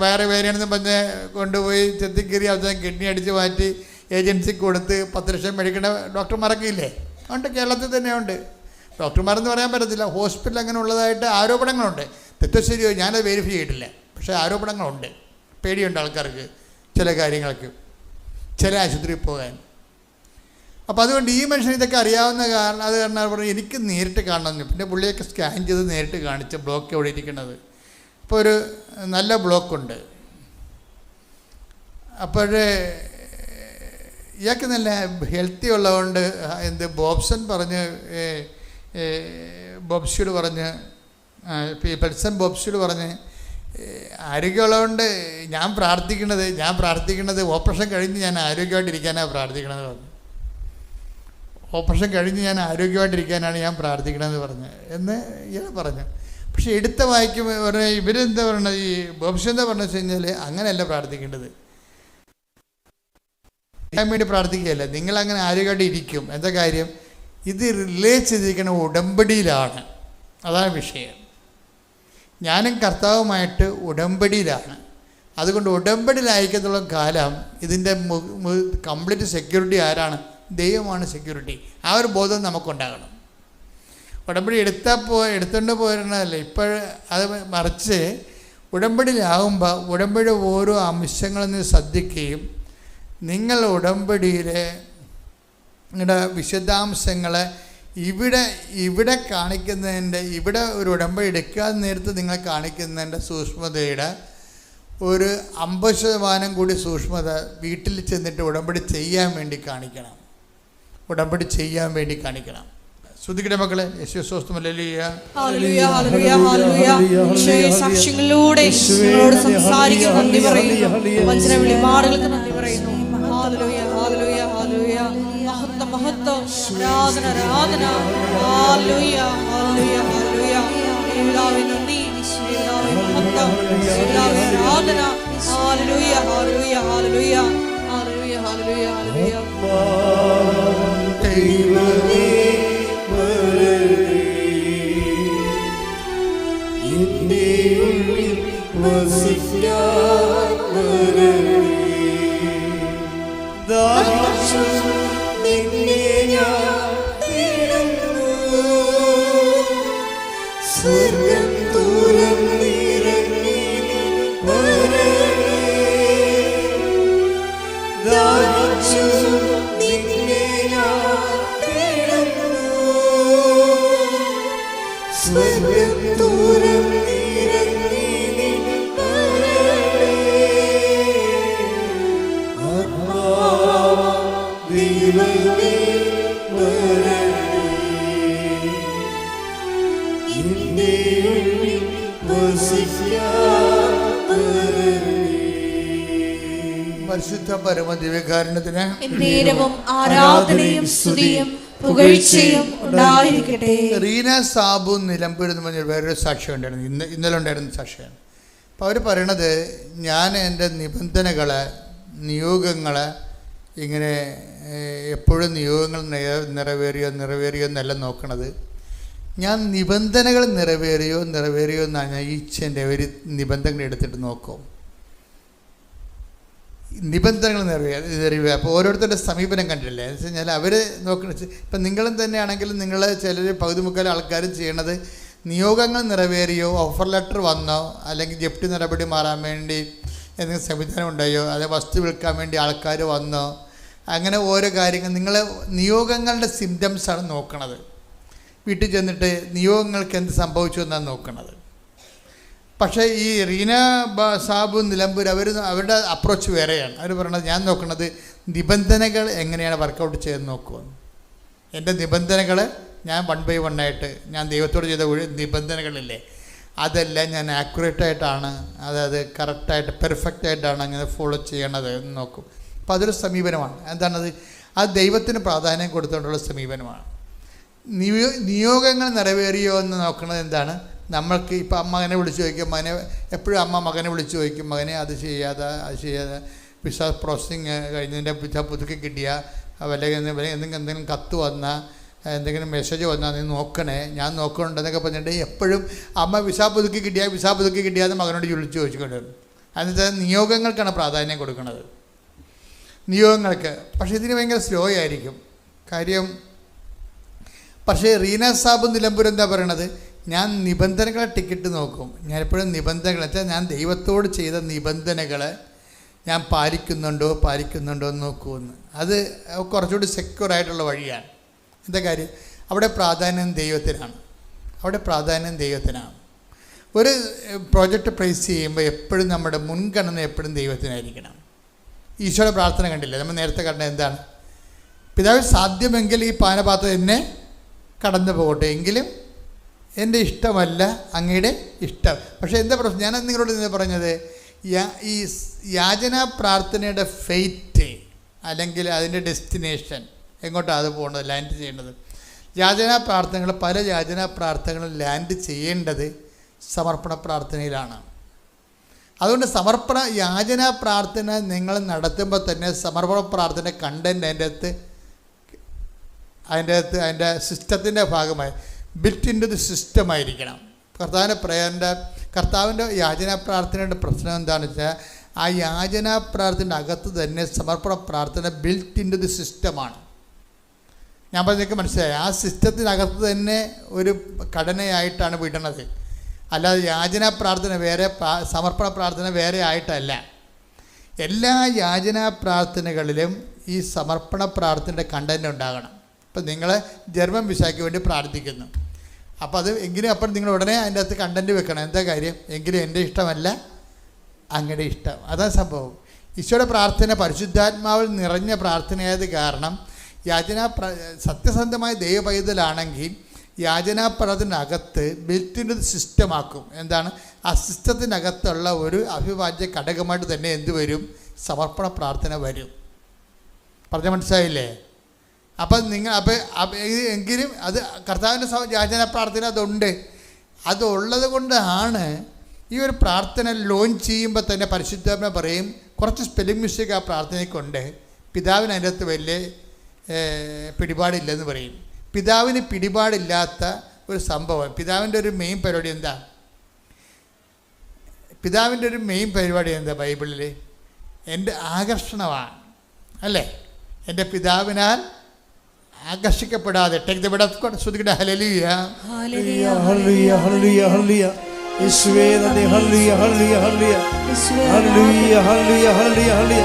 [SPEAKER 1] വേറെയാണെന്ന് പറഞ്ഞ് കൊണ്ടുപോയി ചെത്തിക്കീറി അവസാനം കിഡ്നി അടിച്ച് മാറ്റി ഏജൻസിക്ക് കൊടുത്ത് 10 ലക്ഷം മേടിക്കേണ്ട ഡോക്ടർമാരൊക്കെ ഇല്ലേ? ഉണ്ട്, കേരളത്തിൽ തന്നെ ഉണ്ട്. ഡോക്ടർമാരെന്ന് പറയാൻ പറ്റത്തില്ല, ഹോസ്പിറ്റൽ അങ്ങനെ ഉള്ളതായിട്ട് ആരോപണങ്ങളുണ്ട്. തെറ്റോ ശരിയോ ഞാനത് വെരിഫൈ ചെയ്തിട്ടില്ല, പക്ഷേ ആരോപണങ്ങളുണ്ട്. പേടിയുണ്ട് ആൾക്കാർക്ക് ചില കാര്യങ്ങൾക്ക്, ചില ആശുപത്രിയിൽ പോകാൻ. അപ്പോൾ അതുകൊണ്ട് ഈ മനുഷ്യൻ ഇതൊക്കെ അറിയാവുന്ന കാരണം അത് കാരണം പറഞ്ഞു എനിക്ക് നേരിട്ട് കാണണമെന്ന്. പിന്നെ പുള്ളിയൊക്കെ സ്കാൻ ചെയ്ത് നേരിട്ട് കാണിച്ച ബ്ലോക്ക് എവിടെ ഇരിക്കുന്നത്. ഇപ്പോൾ ഒരു നല്ല ബ്ലോക്കുണ്ട്. അപ്പോഴേ ഇയാൾക്ക് നല്ല ഹെൽത്തി ഉള്ളതുകൊണ്ട് ബോബ്സൺ പറഞ്ഞ് ബോബ്സിയോട് പറഞ്ഞ് പെൽസൺ ബോബ്സിയോട് പറഞ്ഞ് ആരോഗ്യമുള്ളതുകൊണ്ട് ഞാൻ പ്രാർത്ഥിക്കുന്നത് ഓപ്പറേഷൻ കഴിഞ്ഞ് ഞാൻ ആരോഗ്യമായിട്ടിരിക്കാനാണ് പ്രാർത്ഥിക്കണമെന്ന് പറഞ്ഞു. ഓപ്പറേഷൻ കഴിഞ്ഞ് ഞാൻ ആരോഗ്യമായിട്ടിരിക്കാനാണ് ഞാൻ പ്രാർത്ഥിക്കണമെന്ന് പറഞ്ഞു എന്ന് ഇയാൾ പറഞ്ഞു. പക്ഷെ എടുത്ത വായിക്കുമ്പോൾ പറഞ്ഞ ഇവരെന്താ പറയണത്, ഈ ബോബ്സി എന്താ പറഞ്ഞു വെച്ച് കഴിഞ്ഞാൽ അങ്ങനെയല്ല പ്രാർത്ഥിക്കേണ്ടത്. ചെയ്യാൻ വേണ്ടി പ്രാർത്ഥിക്കുകയല്ല, നിങ്ങളങ്ങനെ ആരോഗ്യമായിട്ട് ഇരിക്കും. എന്താ കാര്യം, ഇത് റിലേ ചെയ്തിരിക്കുന്ന ഉടമ്പടിയിലാണ്. അതാണ് വിഷയം. ഞാനും കർത്താവുമായിട്ട് ഉടമ്പടിയിലാണ്. അതുകൊണ്ട് ഉടമ്പടിയിലായിരിക്കത്തുള്ള കാലം ഇതിൻ്റെ കംപ്ലീറ്റ് സെക്യൂരിറ്റി ആരാണ്? ദൈവമാണ് സെക്യൂരിറ്റി. ആ ഒരു ബോധം നമുക്കുണ്ടാകണം. ഉടമ്പടി എടുത്തുകൊണ്ട് പോരുന്നതല്ല ഇപ്പോൾ, അത് മറിച്ച് ഉടമ്പടിയിലാകുമ്പോൾ ഉടമ്പടിയുടെ ഓരോ അംശങ്ങളിൽ നിന്ന് ശ്രദ്ധിക്കുകയും നിങ്ങൾ ഉടമ്പടിയിലെ നിങ്ങളുടെ വിശദാംശങ്ങളെ ഇവിടെ കാണിക്കുന്നതിൻ്റെ, ഇവിടെ ഒരു ഉടമ്പടി എടുക്കാതെ നേരത്ത് നിങ്ങൾ കാണിക്കുന്നതിൻ്റെ സൂക്ഷ്മതയുടെ ഒരു 50% കൂടി സൂക്ഷ്മത വീട്ടിൽ ചെന്നിട്ട് ഉടമ്പടി ചെയ്യാൻ വേണ്ടി കാണിക്കണം. ശ്രുതിക്കട്ടെ മക്കളെ.
[SPEAKER 2] സാക്ഷ്യങ്ങളിലൂടെ സംസാരിക്കാൻ നന്ദി പറയുന്നു. വചന വെളിപാടുകൾക്ക് നന്ദി പറയുന്നു. മഹത്വം, ആരാധന, ഹല്ലേലൂയ, ഹല്ലേലൂയ, ഹല്ലേലൂയ. നന്ദി, മഹത്വം, ആരാധന, hallelujah, hallelujah, hallelujah, hallelujah, hallelujah, hallelujah.
[SPEAKER 1] പരിശുദ്ധ പരമ ദിവ്യകാരുണ്യത്തിന്
[SPEAKER 2] നേരവും ആരാധനയും സ്തുതിയും പുകഴ്ചയും ഉണ്ടായിരിക്കട്ടെ.
[SPEAKER 1] റീന സാബു നിലമ്പൂർ എന്ന് പറഞ്ഞ വേറൊരു സാക്ഷ്യം ഉണ്ടായിരുന്നു, ഇന്നലെ ഉണ്ടായിരുന്ന സാക്ഷിയാണ്. അപ്പോൾ അവർ പറയണത്, ഞാൻ എൻ്റെ നിയോഗങ്ങളെ ഇങ്ങനെ എപ്പോഴും നിയോഗങ്ങൾ നിറവേറിയോ എന്നല്ല നോക്കണത്, ഞാൻ നിബന്ധനകൾ നിറവേറിയോ എന്നാണ് ഞാൻ ഈച്ചൻ്റെ ഒരു നിബന്ധനകൾ എടുത്തിട്ട് നോക്കും. നിബന്ധനകൾ നിറവേറുക. അപ്പോൾ ഓരോരുത്തരുടെ സമീപനം കണ്ടില്ലേ എന്ന് വെച്ച് കഴിഞ്ഞാൽ അവർ നോക്കുന്നത്, ഇപ്പം നിങ്ങളും തന്നെയാണെങ്കിലും നിങ്ങൾ ചിലർ പകുതി മുക്കാൽ ആൾക്കാരും ചെയ്യണത് നിയോഗങ്ങൾ നിറവേറിയോ, ഓഫർ ലെറ്റർ വന്നോ, അല്ലെങ്കിൽ ജപ്തി നടപടി മാറാൻ വേണ്ടി എന്തെങ്കിലും സംവിധാനം ഉണ്ടായോ, അതേ വസ്തു വിൽക്കാൻ വേണ്ടി ആൾക്കാർ വന്നോ, അങ്ങനെ ഓരോ കാര്യങ്ങൾ നിങ്ങൾ നിയോഗങ്ങളുടെ സിംറ്റംസാണ് നോക്കണത്. വീട്ടിൽ ചെന്നിട്ട് നിയോഗങ്ങൾക്ക് എന്ത് സംഭവിച്ചു എന്നാണ് നോക്കണത്. പക്ഷേ ഈ റീന സാബു നിലമ്പൂർ അവരുടെ അപ്രോച്ച് വേറെയാണ്. അവർ പറയണത്, ഞാൻ നോക്കുന്നത് നിബന്ധനകൾ എങ്ങനെയാണ് വർക്കൗട്ട് ചെയ്ത് നോക്കുമെന്ന്. എൻ്റെ നിബന്ധനകൾ ഞാൻ 1 by 1 ആയിട്ട് ഞാൻ ദൈവത്തോട് ചെയ്ത നിബന്ധനകളില്ലേ, അതെല്ലാം ഞാൻ ആക്യുറേറ്റായിട്ടാണ്, അതായത് കറക്റ്റായിട്ട് പെർഫെക്റ്റായിട്ടാണ് അങ്ങനെ ഫോളോ ചെയ്യണത് എന്ന് നോക്കും. അപ്പോൾ അതൊരു സമീപനമാണ്. എന്താണത്? അത് ദൈവത്തിന് പ്രാധാന്യം കൊടുത്തുകൊണ്ടുള്ള സമീപനമാണ്. നിയോഗങ്ങൾ നിറവേറിയോ എന്ന് നോക്കുന്നത് എന്താണ്? നമ്മൾക്ക് ഇപ്പം മകനെ വിളിച്ച് ചോദിക്കും, എപ്പോഴും അമ്മ മകനെ വിളിച്ച് ചോദിക്കും, മകനെ അത് ചെയ്യാതെ വിസ പ്രോസസ്സിങ് കഴിഞ്ഞതിൻ്റെ വിസ പുതുക്കി കിട്ടിയ, അല്ലെങ്കിൽ എന്തെങ്കിലും കത്ത് വന്നാൽ, എന്തെങ്കിലും മെസ്സേജ് വന്നാൽ നീ നോക്കണേ, ഞാൻ നോക്കണുണ്ടെന്നൊക്കെ പറഞ്ഞിട്ട് എപ്പോഴും അമ്മ വിസ പുതുക്കി കിട്ടിയാന്ന് മകനോട് വിളിച്ച് ചോദിച്ചുകൊണ്ടിരുന്നു. അതിനകത്ത് നിയോഗങ്ങൾക്കാണ് പ്രാധാന്യം കൊടുക്കുന്നത്, നിയോഗങ്ങൾക്ക്. പക്ഷേ ഇതിന് ഭയങ്കര സ്ലോ ആയിരിക്കും കാര്യം. പക്ഷേ റീന സാബ് നിലമ്പൂർ എന്താ പറയണത്? ഞാൻ നിബന്ധനകളെ ടിക്കറ്റ് നോക്കും. ഞാനെപ്പോഴും നിബന്ധനകൾ വെച്ചാൽ ഞാൻ ദൈവത്തോട് ചെയ്ത നിബന്ധനകൾ ഞാൻ പാലിക്കുന്നുണ്ടോ എന്ന് നോക്കുമെന്ന്. അത് കുറച്ചുകൂടി സെക്യൂറായിട്ടുള്ള വഴിയാണ്. എന്താ കാര്യം? അവിടെ പ്രാധാന്യം ദൈവത്തിനാണ്. ഒരു പ്രോജക്റ്റ് പ്രൈസ് ചെയ്യുമ്പോൾ എപ്പോഴും നമ്മുടെ മുൻഗണന എപ്പോഴും ദൈവത്തിനായിരിക്കണം. ഈശോയുടെ പ്രാർത്ഥന കണ്ടില്ലേ, നമ്മൾ നേരത്തെ കണ്ട എന്താണ്? പിതാവ് സാധ്യമെങ്കിൽ ഈ പാനപാത്രം എന്നെ കടന്നു പോകട്ടെ, എങ്കിലും എൻ്റെ ഇഷ്ടമല്ല അങ്ങയുടെ ഇഷ്ടം. പക്ഷേ എന്താ പ്രശ്നം? ഞാൻ നിങ്ങളോട് ഇന്ന് പറഞ്ഞത്, ഈ യാചനാ പ്രാർത്ഥനയുടെ ഫെയ്റ്റ് അല്ലെങ്കിൽ അതിൻ്റെ ഡെസ്റ്റിനേഷൻ എങ്ങോട്ടാണ് അത് പോകുന്നത്, ലാൻഡ് ചെയ്യേണ്ടത്? പല യാചനാ പ്രാർത്ഥനകളും ലാൻഡ് ചെയ്യേണ്ടത് സമർപ്പണ പ്രാർത്ഥനയിലാണ്. അതുകൊണ്ട് യാചനാ പ്രാർത്ഥന നിങ്ങൾ നടത്തുമ്പോൾ തന്നെ സമർപ്പണ പ്രാർത്ഥന കണ്ടൻറ്റ് അതിൻ്റെ സിസ്റ്റത്തിൻ്റെ ഭാഗമായി ബിൽറ്റ് ഇൻ ടു ദി സിസ്റ്റമായിരിക്കണം. കർത്താവിൻ്റെ യാചനാ പ്രാർത്ഥനയുടെ പ്രശ്നം എന്താണെന്ന് വെച്ചാൽ, ആ യാചനാ പ്രാർത്ഥനയുടെ അകത്ത് തന്നെ സമർപ്പണ പ്രാർത്ഥന ബിൽറ്റ് ഇൻ ടു ദി സിസ്റ്റമാണ്. ഞാൻ പറഞ്ഞതൊക്കെ മനസ്സിലായി. ആ സിസ്റ്റത്തിനകത്ത് തന്നെ ഒരു ഘടനയായിട്ടാണ് വിടണത്. അല്ലാതെ യാചനാ പ്രാർത്ഥന വേറെ, സമർപ്പണ പ്രാർത്ഥന വേറെ ആയിട്ടല്ല. എല്ലാ യാചനാ പ്രാർത്ഥനകളിലും ഈ സമർപ്പണ പ്രാർത്ഥനയുടെ കണ്ടന്റ് ഉണ്ടാകണം. ഇപ്പം നിങ്ങൾ ജർമ്മൻ വിസയ്ക്ക് വേണ്ടി പ്രാർത്ഥിക്കുന്നു, അപ്പോൾ അത് എങ്കിലും അപ്പോൾ നിങ്ങൾ ഉടനെ അതിൻ്റെ അകത്ത് കണ്ടന്റ് വെക്കണം. എന്താ കാര്യം? എങ്കിലും എൻ്റെ ഇഷ്ടമല്ല അങ്ങയുടെ ഇഷ്ടം. അതാണ് സംഭവം. ഈശോയുടെ പ്രാർത്ഥന പരിശുദ്ധാത്മാവിൽ നിറഞ്ഞ പ്രാർത്ഥനയായത് കാരണം സത്യസന്ധമായ ദൈവപൈതലാണെങ്കിൽ യാചനാ പ്രാർത്ഥനകത്ത് ബിൽറ്റിൻ്റെ സിസ്റ്റമാക്കും. എന്താണ്? ആ സിസ്റ്റത്തിനകത്തുള്ള ഒരു അവിഭാജ്യ ഘടകമായിട്ട് തന്നെ എന്ത് വരും? സമർപ്പണ പ്രാർത്ഥന വരും. പറഞ്ഞ മനസ്സിലായില്ലേ? അപ്പം എങ്കിലും അത് കർത്താവിൻ്റെ യാചനാ പ്രാർത്ഥന അതുള്ളത് കൊണ്ടാണ് ഈ ഒരു പ്രാർത്ഥന ലോഞ്ച് ചെയ്യുമ്പോൾ തന്നെ പരിശുദ്ധാത്മ പറയും, കുറച്ച് സ്പെല്ലിംഗ് മിസ്റ്റേക്ക് ആ പ്രാർത്ഥനയ്ക്കുണ്ട്, പിതാവിന് അതിൻ്റെ അകത്ത് വലിയ പിടിപാടില്ലെന്ന് പറയും. പിതാവിന് പിടിപാടില്ലാത്ത ഒരു സംഭവം. പിതാവിൻ്റെ ഒരു മെയിൻ പരിപാടി എന്താ? ബൈബിളിൽ എൻ്റെ ആകർഷണമാണ്, അല്ലേ? എൻ്റെ പിതാവിനാൽ ആകർഷിക്കപ്പെടാതെ
[SPEAKER 3] ഹല്ലേലൂയ ഹല്ലേലൂയ ഹല്ലേലൂയ ഹല്ലേലൂയ യേശുവേ നന്ദി hallelujah hallelujah hallelujah hallelujah hallelujah hallelujah hallelujah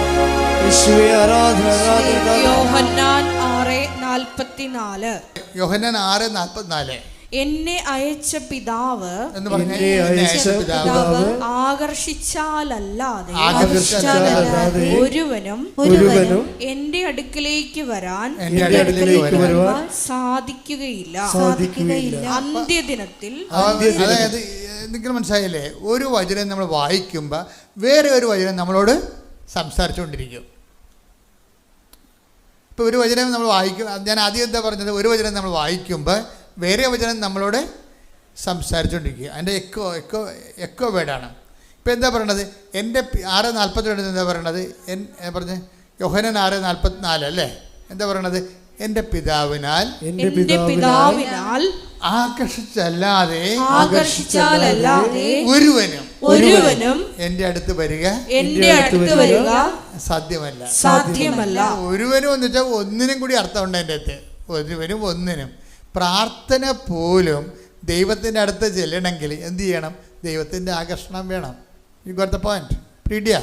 [SPEAKER 3] യേശുവേ ആരാധന ആരാധന.
[SPEAKER 2] യോഹന്നാൻ 6:44.
[SPEAKER 1] യോഹന്നാൻ 6:44.
[SPEAKER 2] എന്നെ അയച്ച പിതാവ്
[SPEAKER 1] എന്ന് പറഞ്ഞ
[SPEAKER 3] എന്നെ അയച്ച പിതാവ്
[SPEAKER 2] ആകർഷിച്ചാലല്ലാതെ
[SPEAKER 3] ആകർഷിച്ചാലല്ലാതെ
[SPEAKER 2] ഒരുവനും
[SPEAKER 3] ഒരുവനും
[SPEAKER 2] എന്റെ അടുക്കിലേക്ക് വരാൻ
[SPEAKER 1] എൻ്റെ
[SPEAKER 3] അടുക്കലേക്ക് വരുവാൻ
[SPEAKER 2] സാധിക്കുകയില്ല.
[SPEAKER 3] സാധിക്കുകയില്ല.
[SPEAKER 2] അന്ത്യദിനത്തിൽ
[SPEAKER 1] അതായത് നിങ്ങൾ മനസ്സിലായില്ലേ, ഒരു വചനം നമ്മൾ വായിക്കുമ്പോൾ വേറെ ഒരു വചനം നമ്മളോട് സംസാരിച്ചുകൊണ്ടിരിക്കും. ഇപ്പോൾ ഒരു വചനം നമ്മൾ വായിക്കും, ഞാൻ ആദ്യം എന്താ പറഞ്ഞത്, ഒരു വചനം നമ്മൾ വായിക്കുമ്പോൾ വേറെ വചനം നമ്മളോട് സംസാരിച്ചുകൊണ്ടിരിക്കുക. അതിൻ്റെ എക്കോ വേർഡാണ്. ഇപ്പോൾ എന്താ പറയണത്, എൻ്റെ 6:42 എന്താ പറയണത്, പറഞ്ഞ് യോഹന്നാൻ 6:44 അല്ലേ, എന്താ പറയണത്, എൻ്റെ പിതാവിനാൽ ആകർഷിച്ചാലല്ലാതെ ഒരുവനും എൻ്റെ അടുത്ത് വരിക സാധ്യമല്ല. ഒരുവനും എന്ന് വെച്ചാൽ ഒന്നിനും കൂടി അർത്ഥമുണ്ട് എൻ്റെ അടുത്ത്. ഒരുവനും ഒന്നിനും. പ്രാർത്ഥന പോലും ദൈവത്തിൻ്റെ അടുത്ത് ചെല്ലണമെങ്കിൽ എന്ത് ചെയ്യണം, ദൈവത്തിൻ്റെ ആകർഷണം വേണം. You got the point. Pedia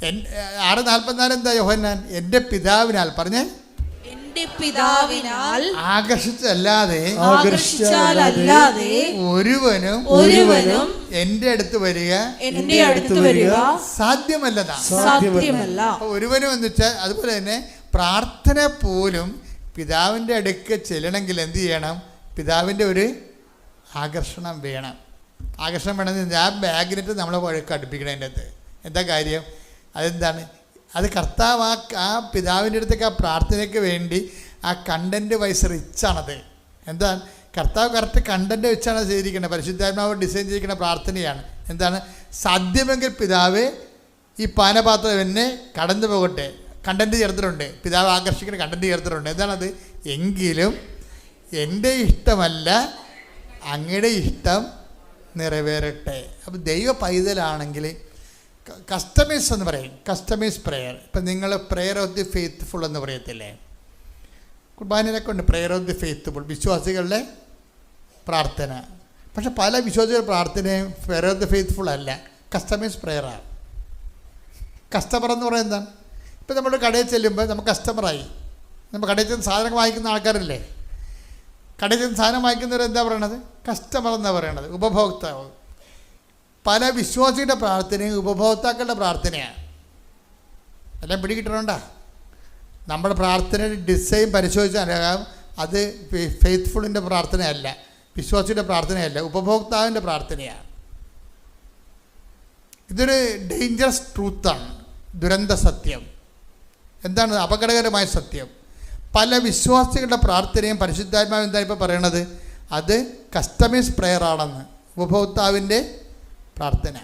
[SPEAKER 1] 6:44 എന്താ യോഹന്നാൻ, എൻ്റെ പിതാവിനാൽ പറഞ്ഞേ, ആകർഷിച്ചല്ലാതെ ഒരുവനും എൻ്റെ അടുത്ത് വരിക സാധ്യമല്ല. ഒരുവനും എന്ന് വെച്ചാൽ അതുപോലെ തന്നെ പ്രാർത്ഥന പോലും പിതാവിൻ്റെ അടുക്ക് ചെല്ലണമെങ്കിൽ എന്ത് ചെയ്യണം, പിതാവിൻ്റെ ഒരു ആകർഷണം വേണം. ആകർഷണം വേണമെന്ന് ആ ബാഗിനിട്ട് നമ്മളെ വഴക്ക് അടുപ്പിക്കണം. അതിൻ്റെ അകത്ത് എന്താ കാര്യം, അതെന്താണ്, അത് കർത്താവ് ആ പിതാവിൻ്റെ അടുത്തേക്ക് ആ പ്രാർത്ഥനയ്ക്ക് വേണ്ടി ആ കണ്ടൻറ്റ് വൈസ് റിച്ചാണത്. എന്താ, കർത്താവ് കറക്റ്റ് കണ്ടൻറ്റ് വെച്ചാണ് ചെയ്തിരിക്കുന്നത്. പരിശുദ്ധാത്മാവ് ഡിസൈൻ ചെയ്തിരിക്കുന്ന പ്രാർത്ഥനയാണ്. എന്താണ്, സാധ്യമെങ്കിൽ പിതാവ് ഈ പാനപാത്രം എന്നെ കടന്നു പോകട്ടെ, കണ്ടൻറ്റ് ചേർത്തിട്ടുണ്ട്, പിതാവ് ആകർഷിക്കുന്ന കണ്ടൻറ്റ് ചേർത്തിട്ടുണ്ട്. എന്താണത്, എങ്കിലും എൻ്റെ ഇഷ്ടമല്ല അങ്ങയുടെ ഇഷ്ടം നിറവേറട്ടെ. അപ്പോൾ ദൈവ പൈതലാണെങ്കിൽ കസ്റ്റമൈസ് എന്ന് പറയും, കസ്റ്റമൈസ് പ്രെയർ. ഇപ്പം നിങ്ങൾ പ്രെയർ ഓഫ് ദി ഫെയ്ത്ത്ഫുൾ എന്ന് പറയത്തില്ലേ, കുർബാനയിലൊക്കെ ഉണ്ട് പ്രെയർ ഓഫ് ദി ഫെയ്ത്ത്ഫുൾ, വിശ്വാസികളുടെ പ്രാർത്ഥന. പക്ഷെ പല വിശ്വാസികളുടെ പ്രാർത്ഥനയും പ്രെയർ ഓഫ് ദി ഫെയ്ത്ത്ഫുൾ അല്ല, കസ്റ്റമൈസ് പ്രെയറാണ്. കസ്റ്റമർ എന്ന് പറയുന്നത് എന്താണ്, ഇപ്പം നമ്മൾ കടയിൽ ചെല്ലുമ്പോൾ നമ്മൾ കസ്റ്റമറായി, നമ്മൾ കടയിൽ ചെന്ന് സാധനം വാങ്ങിക്കുന്ന ആൾക്കാരല്ലേ, കടയിൽ ചെന്ന് സാധനം വാങ്ങിക്കുന്നവർ എന്താ പറയണത്, കസ്റ്റമർ എന്നാണ് പറയണത്, ഉപഭോക്താവ്. പല വിശ്വാസികളുടെ പ്രാർത്ഥനയും ഉപഭോക്താക്കളുടെ പ്രാർത്ഥനയാണ്. എല്ലാം പിടികിട്ടണോണ്ടാ. നമ്മുടെ പ്രാർത്ഥനയുടെ ഡിസൈൻ പരിശോധിച്ചാൽ അത് ഫെയ്ത്ത്ഫുള്ളിൻ്റെ പ്രാർത്ഥനയല്ല, വിശ്വാസിയുടെ പ്രാർത്ഥനയല്ല, ഉപഭോക്താവിൻ്റെ പ്രാർത്ഥനയാണ്. ഇതൊരു ഡേഞ്ചറസ് ട്രൂത്താണ്, ദുരന്ത സത്യം. എന്താണ് അപകടകരമായ സത്യം? പല വിശ്വാസികളുടെ പ്രാർത്ഥനയും പരിശുദ്ധാത്മാവ് എന്താ ഇപ്പോൾ പറയണത്, അത് കസ്റ്റമൈസ് പ്രെയർ ആണെന്ന്, ഉപഭോക്താവിൻ്റെ പ്രാർത്ഥന.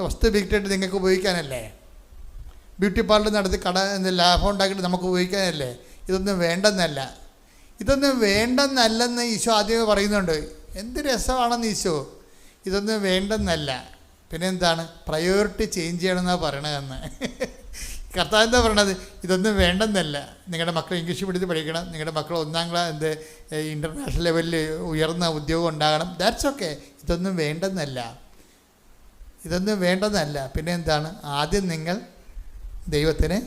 [SPEAKER 1] വസ്തു വിറ്റിട്ട് നിങ്ങൾക്ക് ഉപയോഗിക്കാനല്ലേ, ബ്യൂട്ടി പാർലർ നടത്തി ലാഭം ഉണ്ടാക്കിയിട്ട് നമുക്ക് ഉപയോഗിക്കാനല്ലേ. ഇതൊന്നും വേണ്ടെന്നല്ല, ഇതൊന്നും വേണ്ടെന്നല്ലെന്ന് ഈശോ ആദ്യമേ പറയുന്നുണ്ട്. എന്ത് രസമാണെന്ന് ഈശോ, ഇതൊന്നും വേണ്ടെന്നല്ല. പിന്നെ എന്താണ്, പ്രയോറിറ്റി ചേഞ്ച് ചെയ്യണമെന്നാണ് പറയണതെന്ന്. കർത്താവ് എന്താ പറയണത്, ഇതൊന്നും വേണ്ടെന്നല്ല. നിങ്ങളുടെ മക്കൾ ഇംഗ്ലീഷ് മീഡിയത്തിൽ പഠിക്കണം, നിങ്ങളുടെ മക്കൾ 1ാം ക്ലാസ് ഇൻ്റർനാഷണൽ ലെവലിൽ ഉയർന്ന ഉദ്യോഗം ഉണ്ടാകണം, ദാറ്റ്സ് ഓക്കെ. ഇതൊന്നും വേണ്ടെന്നല്ല, ഇതൊന്നും വേണ്ടെന്നല്ല. പിന്നെ എന്താണ്, ആദ്യം നിങ്ങൾ ദൈവത്തിന്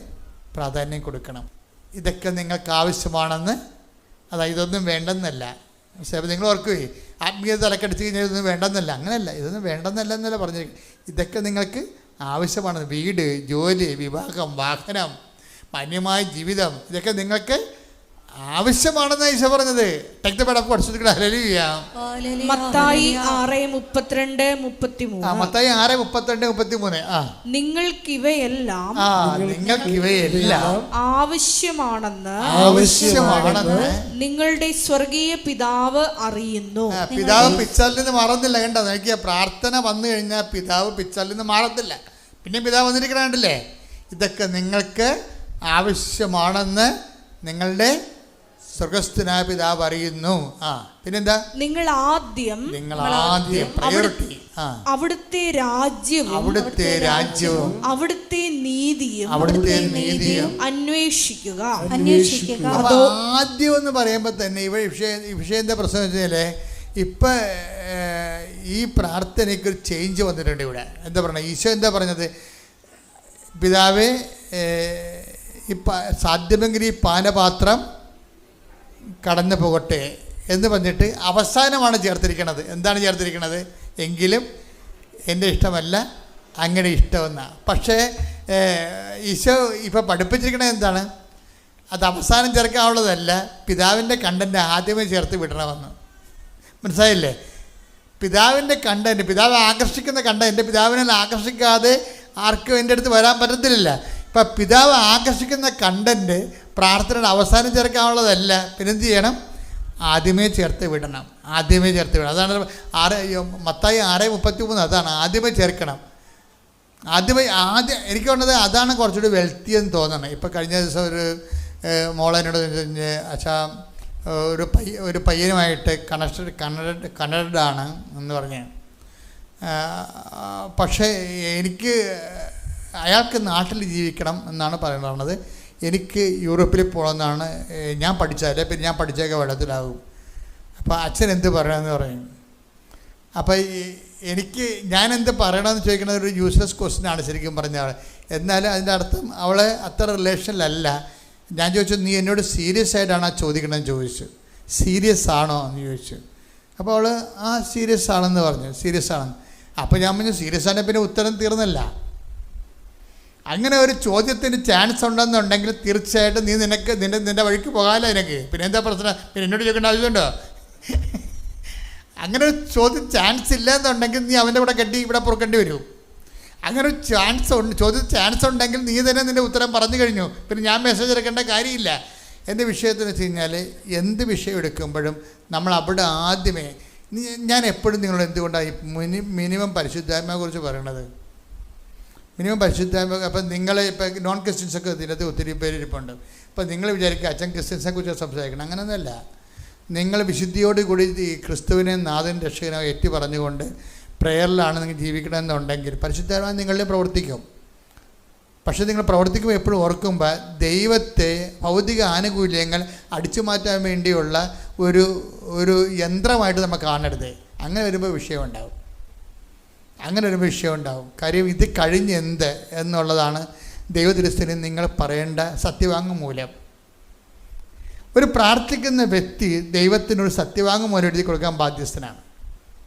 [SPEAKER 1] പ്രാധാന്യം കൊടുക്കണം. ഇതൊക്കെ നിങ്ങൾക്ക് ആവശ്യമാണെന്ന്, അതായത് ഇതൊന്നും വേണ്ടെന്നല്ല. പക്ഷേ നിങ്ങൾ ഓർക്കുകയെ ആത്മീയത തലക്കടിച്ച് കഴിഞ്ഞാൽ ഇതൊന്നും വേണ്ടെന്നല്ല, അങ്ങനെയല്ല. ഇതൊന്നും വേണ്ടെന്നല്ല എന്നല്ല പറഞ്ഞിരിക്കും. ഇതൊക്കെ നിങ്ങൾക്ക് ആവശ്യമാണ്. വീട്, ജോലി, വിവാഹം, വാഹനം, മാന്യമായ ജീവിതം, ഇതൊക്കെ നിങ്ങൾക്ക് ആവശ്യമാണെന്ന് ഈശോ പറഞ്ഞത്.
[SPEAKER 2] മത്തായി 6:32-33 നിങ്ങൾക്കിവയെല്ലാം ആവശ്യമാണെന്ന് നിങ്ങളുടെ സ്വർഗീയ പിതാവ് അറിയുന്നു.
[SPEAKER 1] പിതാവ് പിച്ചാലിൽ നിന്ന് മാറുന്നില്ല. കണ്ടോ, നോക്കിയാൽ പ്രാർത്ഥന വന്നു കഴിഞ്ഞാൽ പിതാവ് പിച്ചാലിൽ നിന്ന് മാറത്തില്ല. പിന്നെ പിതാവ് വന്നിരിക്കണേ. ഇതൊക്കെ നിങ്ങൾക്ക് ആവശ്യമാണെന്ന് നിങ്ങളുടെ സ്വർഗസ്ഥനായ പിതാവ് അറിയുന്നു. പിന്നെന്താ, നിങ്ങൾ ആദ്യം പ്രയോറിറ്റി
[SPEAKER 2] അവിടുത്തെ രാജ്യവും അവിടുത്തെ നീതിയും അന്വേഷിക്കുക.
[SPEAKER 1] അപ്പോൾ ആദ്യം എന്ന് പറയുമ്പോൾ തന്നെ വിഷയം എന്താ പ്രശ്നം വെച്ചാൽ, ഇപ്പം ഈ പ്രാർത്ഥനയ്ക്ക് ഒരു ചേഞ്ച് വന്നിട്ടുണ്ട് ഇവിടെ. എന്താ പറയുക, ഈശോ എന്താ പറഞ്ഞത്, പിതാവേ സാധ്യമെങ്കിൽ ഈ പാനപാത്രം കടന്നു പോകട്ടെ, എന്ന് പറഞ്ഞിട്ട് അവസാനമാണ് ചേർത്തിരിക്കുന്നത്. എന്താണ് ചേർത്തിരിക്കുന്നത്? എങ്കിലും എൻ്റെ ഇഷ്ടമല്ല അങ്ങയുടെ ഇഷ്ടമെന്നാണ്. പക്ഷേ ഈശോ ഇപ്പോൾ പഠിപ്പിച്ചിരിക്കണത് എന്താണ്? അത് അവസാനം ചേർക്കാനുള്ളതല്ല, പിതാവിൻ്റെ കണ്ടൻറ്റ് ആദ്യമേ ചേർത്ത് വിടണമെന്ന്. മനസ്സിലായില്ലേ? പിതാവിൻ്റെ കണ്ടൻറ്റ്, പിതാവ് ആകർഷിക്കുന്ന കണ്ടൻറ്റ്, എൻ്റെ പിതാവിനെ ആകർഷിക്കാതെ ആർക്കും എൻ്റെ അടുത്ത് വരാൻ പറ്റത്തില്ല. ഇപ്പം പിതാവ് ആകർഷിക്കുന്ന കണ്ടൻറ്റ് പ്രാർത്ഥനയുടെ അവസാനം ചേർക്കാനുള്ളതല്ല, പിന്നെന്ത് ചെയ്യണം? ആദ്യമേ ചേർത്ത് വിടണം. ആദ്യമേ ചേർത്ത് വിടണം. അതാണ് മത്തായി 6:33. അതാണ് ആദ്യമേ ചേർക്കണം. എനിക്ക് തോന്നുന്നത് അതാണ് കുറച്ചുകൂടി വെൽത്തി എന്ന് തോന്നണം. ഇപ്പം കഴിഞ്ഞ ദിവസം ഒരു മോളെന്നോട് അച്ഛാ ഒരു പയ്യനുമായിട്ട് കണക്റ്റഡാണ് എന്ന് പറഞ്ഞ്. പക്ഷേ എനിക്ക് അയാൾക്ക് നാട്ടിൽ ജീവിക്കണം എന്നാണ് പറയുന്നത്. എനിക്ക് യൂറോപ്പിൽ പോകണമെന്നാണ് ഞാൻ പഠിച്ചാൽ, പിന്നെ ഞാൻ പഠിച്ചൊക്കെ വെള്ളത്തിലാകും. അപ്പോൾ അച്ഛൻ എന്ത് പറയണമെന്ന് പറയും. അപ്പോൾ എനിക്ക് ഞാൻ എന്ത് പറയണമെന്ന് ചോദിക്കുന്നത് ഒരു യൂസ്ലെസ് ക്വസ്റ്റ്യനാണ് ശരിക്കും പറഞ്ഞാൽ. എന്നാലും അതിൻ്റെ അർത്ഥം അവളെ അത്ര റിലേഷനിലല്ല. ഞാൻ ചോദിച്ചു, നീ എന്നോട് സീരിയസ് ആയിട്ടാണ് ചോദിക്കണമെന്ന് ചോദിച്ചു. സീരിയസ് ആണോ എന്ന് ചോദിച്ചു. അപ്പോൾ അവൾ സീരിയസ് ആണെന്ന് പറഞ്ഞു. സീരിയസ് ആണെന്ന്. അപ്പോൾ ഞാൻ പറഞ്ഞു, സീരിയസ് ആണെങ്കിൽ പിന്നെ ഉത്തരം തീർന്നല്ല. അങ്ങനെ ഒരു ചോദ്യത്തിന് ചാൻസ് ഉണ്ടെന്നുണ്ടെങ്കിൽ തീർച്ചയായിട്ടും നീ നിൻ്റെ വഴിക്ക് പോകാമല്ലോ. എനിക്ക് പിന്നെ എന്താ പ്രശ്നം? പിന്നെ എന്നോട് ചോദിക്കേണ്ട ആവശ്യമുണ്ടോ? അങ്ങനെ ഒരു ചോദ്യം ചാൻസ് ഇല്ല എന്നുണ്ടെങ്കിൽ നീ അവൻ്റെ കൂടെ കെട്ടി ഇവിടെ പുറക്കേണ്ടി വരും. അങ്ങനെ ഒരു ചാൻസ് ഉണ്ടെങ്കിൽ നീ തന്നെ നിൻ്റെ ഉത്തരം പറഞ്ഞു കഴിഞ്ഞു. പിന്നെ ഞാൻ മെസ്സേജ് എടുക്കേണ്ട കാര്യമില്ല. എൻ്റെ വിഷയത്തിന് വെച്ച് കഴിഞ്ഞാൽ എന്ത് വിഷയം എടുക്കുമ്പോഴും നമ്മൾ അവിടെ ആദ്യമേ, ഞാൻ എപ്പോഴും നിങ്ങളോട് എന്തുകൊണ്ടാണ് മിനിമം പരിശുദ്ധാത്മയെക്കുറിച്ച് പറയണത്? മിനിമം പരിശുദ്ധാത്മ. അപ്പം നിങ്ങൾ ഇപ്പം നോൺ ക്രിസ്ത്യൻസൊക്കെ ഇതിനകത്ത് ഒത്തിരി പേരിരിപ്പുണ്ട്. അപ്പം നിങ്ങൾ വിചാരിക്കുക അച്ഛൻ ക്രിസ്ത്യൻസിനെ കുറിച്ച് സംസാരിക്കണം. അങ്ങനെയൊന്നുമല്ല. നിങ്ങൾ വിശുദ്ധിയോടുകൂടി ഈ ക്രിസ്തുവിനെ നാഥൻ രക്ഷകനോ ഏറ്റി പറഞ്ഞുകൊണ്ട് പ്രേയറിലാണ് നിങ്ങൾ ജീവിക്കണമെന്നുണ്ടെങ്കിൽ പരിശുദ്ധാത്മാ നിങ്ങളിൽ പ്രവർത്തിക്കും. പക്ഷേ നിങ്ങൾ പ്രവർത്തിക്കുമ്പോൾ എപ്പോഴും ഓർക്കുമ്പോൾ ദൈവത്തെ ഭൗതിക ആനുകൂല്യങ്ങൾ അടിച്ചു മാറ്റാൻ വേണ്ടിയുള്ള ഒരു യന്ത്രമായിട്ട് നമ്മൾ കാണരുത്. അങ്ങനെ വരുമ്പോൾ വിഷയമുണ്ടാവും. കാര്യം ഇത് കഴിഞ്ഞെന്ത് എന്നുള്ളതാണ് ദൈവദൃശ്യത്തിൽ നിങ്ങൾ പറയേണ്ട സത്യവാങ്മൂലം. ഒരു പ്രാർത്ഥിക്കുന്ന വ്യക്തി ദൈവത്തിനൊരു സത്യവാങ്മൂലം എഴുതി കൊടുക്കാൻ ബാധ്യസ്ഥനാണ്.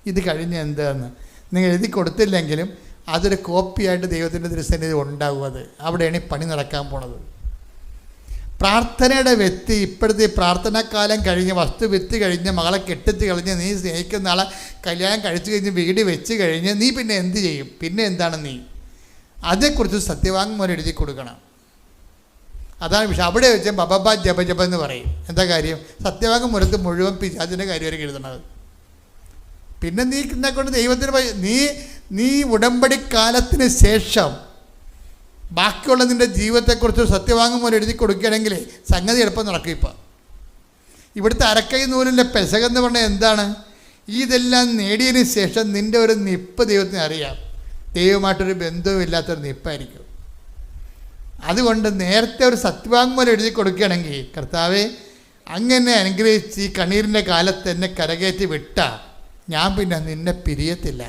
[SPEAKER 1] ഇത് കഴിഞ്ഞെന്ത് എന്ന് നിങ്ങൾ എഴുതി കൊടുത്തില്ലെങ്കിലും അതൊരു കോപ്പിയായിട്ട് ദൈവത്തിൻ്റെ ദൃശ്യത്തിൽ ഉണ്ടാവും. അവിടെയാണ് ഈ പണി നടക്കാൻ പോണത്. പ്രാർത്ഥനയുടെ വ്യക്തി ഇപ്പോഴത്തെ പ്രാർത്ഥനാകാലം കഴിഞ്ഞ് വസ്തു വിറ്റ് കഴിഞ്ഞ് മകളെ കെട്ടിച്ച് കഴിഞ്ഞ് നീ സ്നേഹിക്കുന്ന ആളെ കല്യാണം കഴിച്ചു കഴിഞ്ഞ് വീട് വെച്ച് കഴിഞ്ഞ് നീ പിന്നെ എന്ത് ചെയ്യും? പിന്നെ എന്താണ് നീ? അതേക്കുറിച്ച് സത്യവാങ്മൂലം എഴുതി കൊടുക്കണം. അതാണ് വിഷയം. അവിടെ വെച്ച് ബബബ ജപ എന്ന് പറയും. എന്താ കാര്യം? സത്യവാങ്മൂലത്ത് മുഴുവൻ പിശാചിൻ്റെ കാര്യമായിരിക്കും എഴുതുന്നത്. പിന്നെ നീ കൊണ്ട് ദൈവത്തിന് നീ ഉടമ്പടിക്കാലത്തിന് ശേഷം ബാക്കിയുള്ള നിൻ്റെ ജീവിതത്തെക്കുറിച്ച് സത്യവാങ്മൂലം എഴുതി കൊടുക്കുകയാണെങ്കിൽ സംഗതി എളുപ്പം നടക്കും. ഇപ്പം ഇവിടുത്തെ അരക്കൈ നൂലിൻ്റെ പെസകെന്ന് പറഞ്ഞാൽ എന്താണ്? ഇതെല്ലാം നേടിയതിന് ശേഷം നിൻ്റെ ഒരു നിപ്പ് ദൈവത്തിന് അറിയാം. ദൈവമായിട്ടൊരു ബന്ധവും ഇല്ലാത്തൊരു നിപ്പായിരിക്കും. അതുകൊണ്ട് നേരത്തെ ഒരു സത്യവാങ്മൂലം എഴുതി കൊടുക്കുകയാണെങ്കിൽ, കർത്താവേ അങ്ങനെ അനുഗ്രഹിച്ച് ഈ കണ്ണീരിൻ്റെ കാലത്ത് എന്നെ കരകയറ്റി വിട്ടാൽ ഞാൻ പിന്നെ നിന്നെ പിരിയത്തില്ല.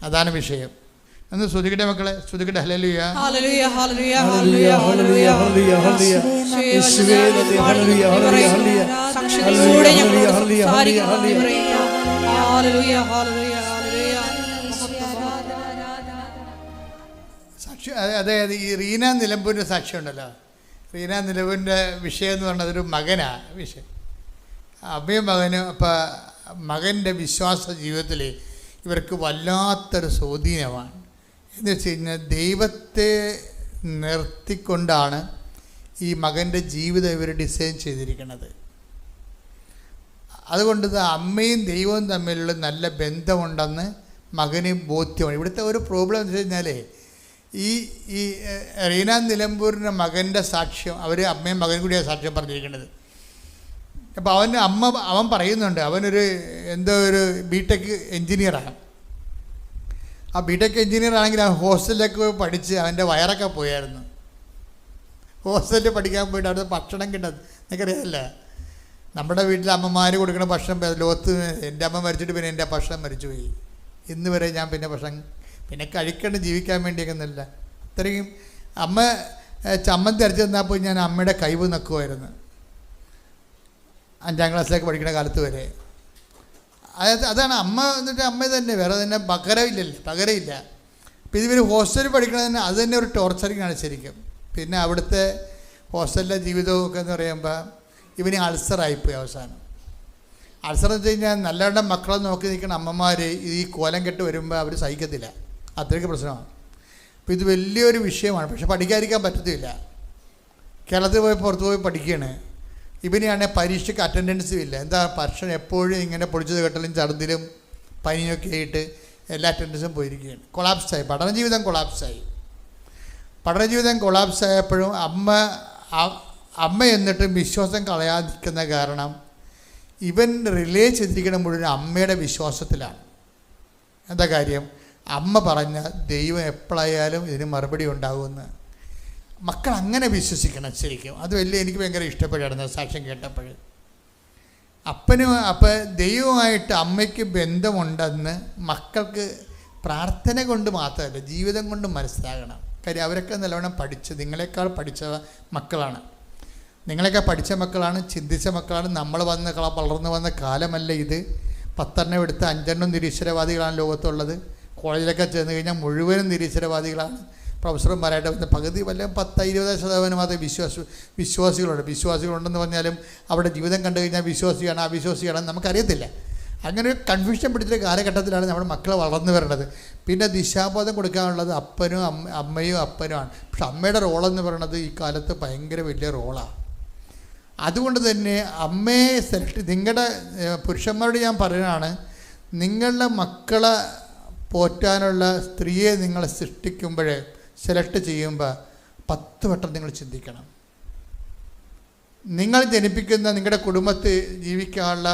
[SPEAKER 1] അതാണ് വിഷയം. എന്ന് ശ്രദ്ധിക്കട്ടെ മക്കളെ, ശ്രദ്ധിക്കട്ടെ. Hallelujah,
[SPEAKER 2] hallelujah, hallelujah, hallelujah, hallelujah, hallelujah, hallelujah. യേശുവേ നന്ദി, ഹല്ലേലൂയ, ഹല്ലേലൂയ, ഹല്ലേലൂയ. സാക്ഷ്യത്തിലൂടെ ഞങ്ങളോട് സംസാരിക്കുക. Hallelujah, hallelujah, hallelujah.
[SPEAKER 1] സാക്ഷി അതായത് ഈ റീന നിലമ്പൂരിൻ്റെ സാക്ഷ്യം ഉണ്ടല്ലോ. റീന നിലമ്പൂരിൻ്റെ വിഷയം എന്ന് പറഞ്ഞത് ഒരു മകനാണ് വിഷയം. അമ്മയും മകനും അപ്പം മകൻ്റെ വിശ്വാസ ജീവിതത്തിൽ ഇവർക്ക് വല്ലാത്തൊരു സ്വാധീനമാണ്. എന്ന് വെച്ച് കഴിഞ്ഞാൽ ദൈവത്തെ നിർത്തിക്കൊണ്ടാണ് ഈ മകൻ്റെ ജീവിതം ഇവർ ഡിസൈൻ ചെയ്തിരിക്കുന്നത്. അതുകൊണ്ട് അമ്മയും ദൈവവും തമ്മിലുള്ള നല്ല ബന്ധമുണ്ടെന്ന് മകന് ബോധ്യമാണ്. ഇവിടുത്തെ ഒരു പ്രോബ്ലം എന്ന് വെച്ച് കഴിഞ്ഞാൽ ഈ റീന നിലമ്പൂരിൻ്റെ മകൻ്റെ സാക്ഷ്യം, അവർ അമ്മയും മകനും കൂടിയാണ് സാക്ഷ്യം പറഞ്ഞിരിക്കുന്നത്. അപ്പോൾ അവൻ പറയുന്നുണ്ട്, അവനൊരു എന്തോ ഒരു ബിടെക് എൻജിനീയറാണ്. ആ ബിടെക് എൻജിനീയർ ആണെങ്കിൽ അവൻ ഹോസ്റ്റലിലേക്ക് പോയി പഠിച്ച് അവൻ്റെ വയറൊക്കെ പോയായിരുന്നു. ഹോസ്റ്റലിൽ പഠിക്കാൻ പോയിട്ട് അവിടെ ഭക്ഷണം കിട്ടുന്നത് നിനക്കറിയാമല്ലേ? നമ്മുടെ വീട്ടിൽ അമ്മമാർ കൊടുക്കുന്ന ഭക്ഷണം ലോകത്ത് എൻ്റെ അമ്മ മരിച്ചിട്ട് പിന്നെ എൻ്റെ ഭക്ഷണം മരിച്ചു പോയി. ഇന്ന് വരെ ഞാൻ പിന്നെ ഭക്ഷണം കഴിക്കേണ്ട ജീവിക്കാൻ വേണ്ടിയൊക്കെയൊന്നുമില്ല. അത്രയും അമ്മ ചമ്മന്തി അരച്ച് തന്നാൽ പോയി ഞാൻ അമ്മയുടെ കൈവ് നക്കുമായിരുന്നു. 5ാം ക്ലാസ്സിലേക്ക് പഠിക്കുന്ന കാലത്ത് വരെ. അതാണ് അമ്മ എന്നിട്ട് അമ്മ തന്നെ, വേറെ തന്നെ പകരമില്ല. അപ്പോൾ ഇവർ ഹോസ്റ്റലിൽ പഠിക്കണത് തന്നെ അത് തന്നെ ഒരു ടോർച്ചറിങ്ങാണ് ശരിക്കും. പിന്നെ അവിടുത്തെ ഹോസ്റ്റലിലെ ജീവിതമൊക്കെ എന്ന് പറയുമ്പോൾ ഇവന് അൾസറായിപ്പോയി അവസാനം. അൾസർ എന്ന് വെച്ച് കഴിഞ്ഞാൽ നല്ലവണ്ണം മക്കളെ നോക്കി നിൽക്കുന്ന അമ്മമാർ ഈ കോലം കെട്ട് വരുമ്പോൾ അവർ സഹിക്കത്തില്ല, അത്രയ്ക്ക് പ്രശ്നമാണ്. അപ്പോൾ ഇത് വലിയൊരു വിഷയമാണ്. പക്ഷെ പഠിക്കാതിരിക്കാൻ പറ്റത്തില്ല. കേരളത്തിൽ പോയി പുറത്ത് പോയി പഠിക്കുകയാണ്. ഇവനെയാണെങ്കിൽ പരീക്ഷയ്ക്ക് അറ്റൻഡൻസും ഇല്ല. എന്താ ഭക്ഷണം എപ്പോഴും ഇങ്ങനെ പൊടിച്ചത് കെട്ടലും ഛർദിലും പനിയൊക്കെ ആയിട്ട് എല്ലാ അറ്റൻഡൻസും പോയിരിക്കുകയാണ്. കൊളാപ്സായി, പഠനജീവിതം കൊളാപ്സായപ്പോഴും അമ്മ എന്നിട്ടും വിശ്വാസം കളയാതിരിക്കുന്ന കാരണം ഇവൻ റിലേ ചെയ്തിരിക്കുന്ന മുഴുവൻ അമ്മയുടെ വിശ്വാസത്തിലാണ്. എന്താ കാര്യം? അമ്മ പറഞ്ഞ ദൈവം എപ്പോഴായാലും ഇതിന് മറുപടി ഉണ്ടാകുമെന്ന് മക്കൾ അങ്ങനെ വിശ്വസിക്കണം ശരിക്കും. അത് എനിക്ക് ഭയങ്കര ഇഷ്ടപ്പെടുകയായിരുന്നു സാക്ഷ്യം കേട്ടപ്പോൾ. അപ്പം ദൈവമായിട്ട് അമ്മയ്ക്ക് ബന്ധമുണ്ടെന്ന് മക്കൾക്ക് പ്രാർത്ഥന കൊണ്ട് മാത്രമല്ല ജീവിതം കൊണ്ട് മനസ്സിലാകണം. കാര്യം അവരൊക്കെ നല്ലവണ്ണം നിങ്ങളെക്കാൾ പഠിച്ച മക്കളാണ്, ചിന്തിച്ച മക്കളാണ്. നമ്മൾ വളർന്നു വന്ന കാലമല്ല ഇത്. 10 എടുത്ത് 5 നിരീശ്വരവാദികളാണ് ലോകത്തുള്ളത്. കോളേജിലൊക്കെ ചെന്ന് കഴിഞ്ഞാൽ മുഴുവനും നിരീശ്വരവാദികളാണ്. പ്രൊഫസർമാരായിട്ട് വന്ന പകുതി 10-20% മാത്രമേ വിശ്വാസികളുണ്ടെന്ന് പറഞ്ഞാലും അവിടെ ജീവിതം കണ്ടു കഴിഞ്ഞാൽ വിശ്വാസിയാണ് അവിശ്വാസിയാണെന്ന് നമുക്കറിയത്തില്ല. അങ്ങനെ ഒരു കൺഫ്യൂഷൻ പിടിച്ച കാലഘട്ടത്തിലാണ് നമ്മുടെ മക്കൾ വളർന്നു വരുന്നത്. പിന്നെ ദിശാബോധം കൊടുക്കാനുള്ളത് അമ്മയും അപ്പനുമാണ്. പക്ഷെ അമ്മയുടെ റോളെന്ന് പറയുന്നത് ഈ കാലത്ത് ഭയങ്കര വലിയ റോളാണ്. അതുകൊണ്ട് തന്നെ അമ്മയെ നിങ്ങളുടെ പുരുഷന്മാരോട് ഞാൻ പറയുന്നതാണ്, നിങ്ങളുടെ മക്കളെ പോറ്റാനുള്ള സ്ത്രീയെ നിങ്ങൾ സൃഷ്ടിക്കുമ്പോഴേ സെലക്ട് ചെയ്യുമ്പോൾ 10 വട്ടം നിങ്ങൾ ചിന്തിക്കണം. നിങ്ങൾ ജനിപ്പിക്കുന്ന നിങ്ങളുടെ കുടുംബത്തിൽ ജീവിക്കാനുള്ള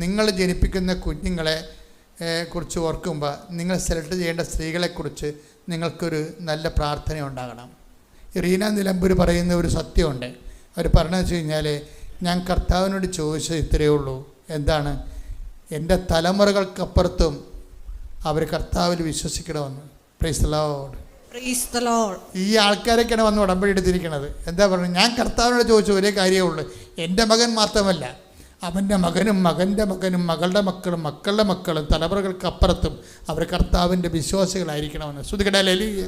[SPEAKER 1] നിങ്ങൾ ജനിപ്പിക്കുന്ന കുഞ്ഞുങ്ങളെ കുറിച്ച് ഓർക്കുമ്പോൾ നിങ്ങൾ സെലക്ട് ചെയ്യേണ്ട സ്ത്രീകളെക്കുറിച്ച് നിങ്ങൾക്കൊരു നല്ല പ്രാർത്ഥന ഉണ്ടാകണം. റീന നിലമ്പൂർ പറയുന്ന ഒരു സത്യമുണ്ട്. അവർ പറഞ്ഞതെന്ന് വെച്ച് കഴിഞ്ഞാൽ, ഞാൻ കർത്താവിനോട് ചോദിച്ചത് ഇത്രയേ ഉള്ളൂ, എന്താണ്? എൻ്റെ തലമുറകൾക്കപ്പുറത്തും അവർ കർത്താവിൽ വിശ്വസിക്കണമെന്ന്. Price the Lord. ഈ ആൾക്കാരൊക്കെയാണ് വന്ന് ഉടമ്പടി എടുത്തിരിക്കുന്നത്. എന്താ പറയുക? ഞാൻ കർത്താവിനോട് ചോദിച്ച ഒരേ കാര്യമേ ഉള്ളൂ, എൻ്റെ മകൻ മാത്രമല്ല അവൻ്റെ മകനും മകൻ്റെ മകനും മകളുടെ മക്കളും മക്കളുടെ മക്കളും തലമുറകൾക്കപ്പുറത്തും അവർ കർത്താവിൻ്റെ വിശ്വാസികളായിരിക്കണമെന്ന്. ശ്രുതികട ഹല്ലേലൂയ.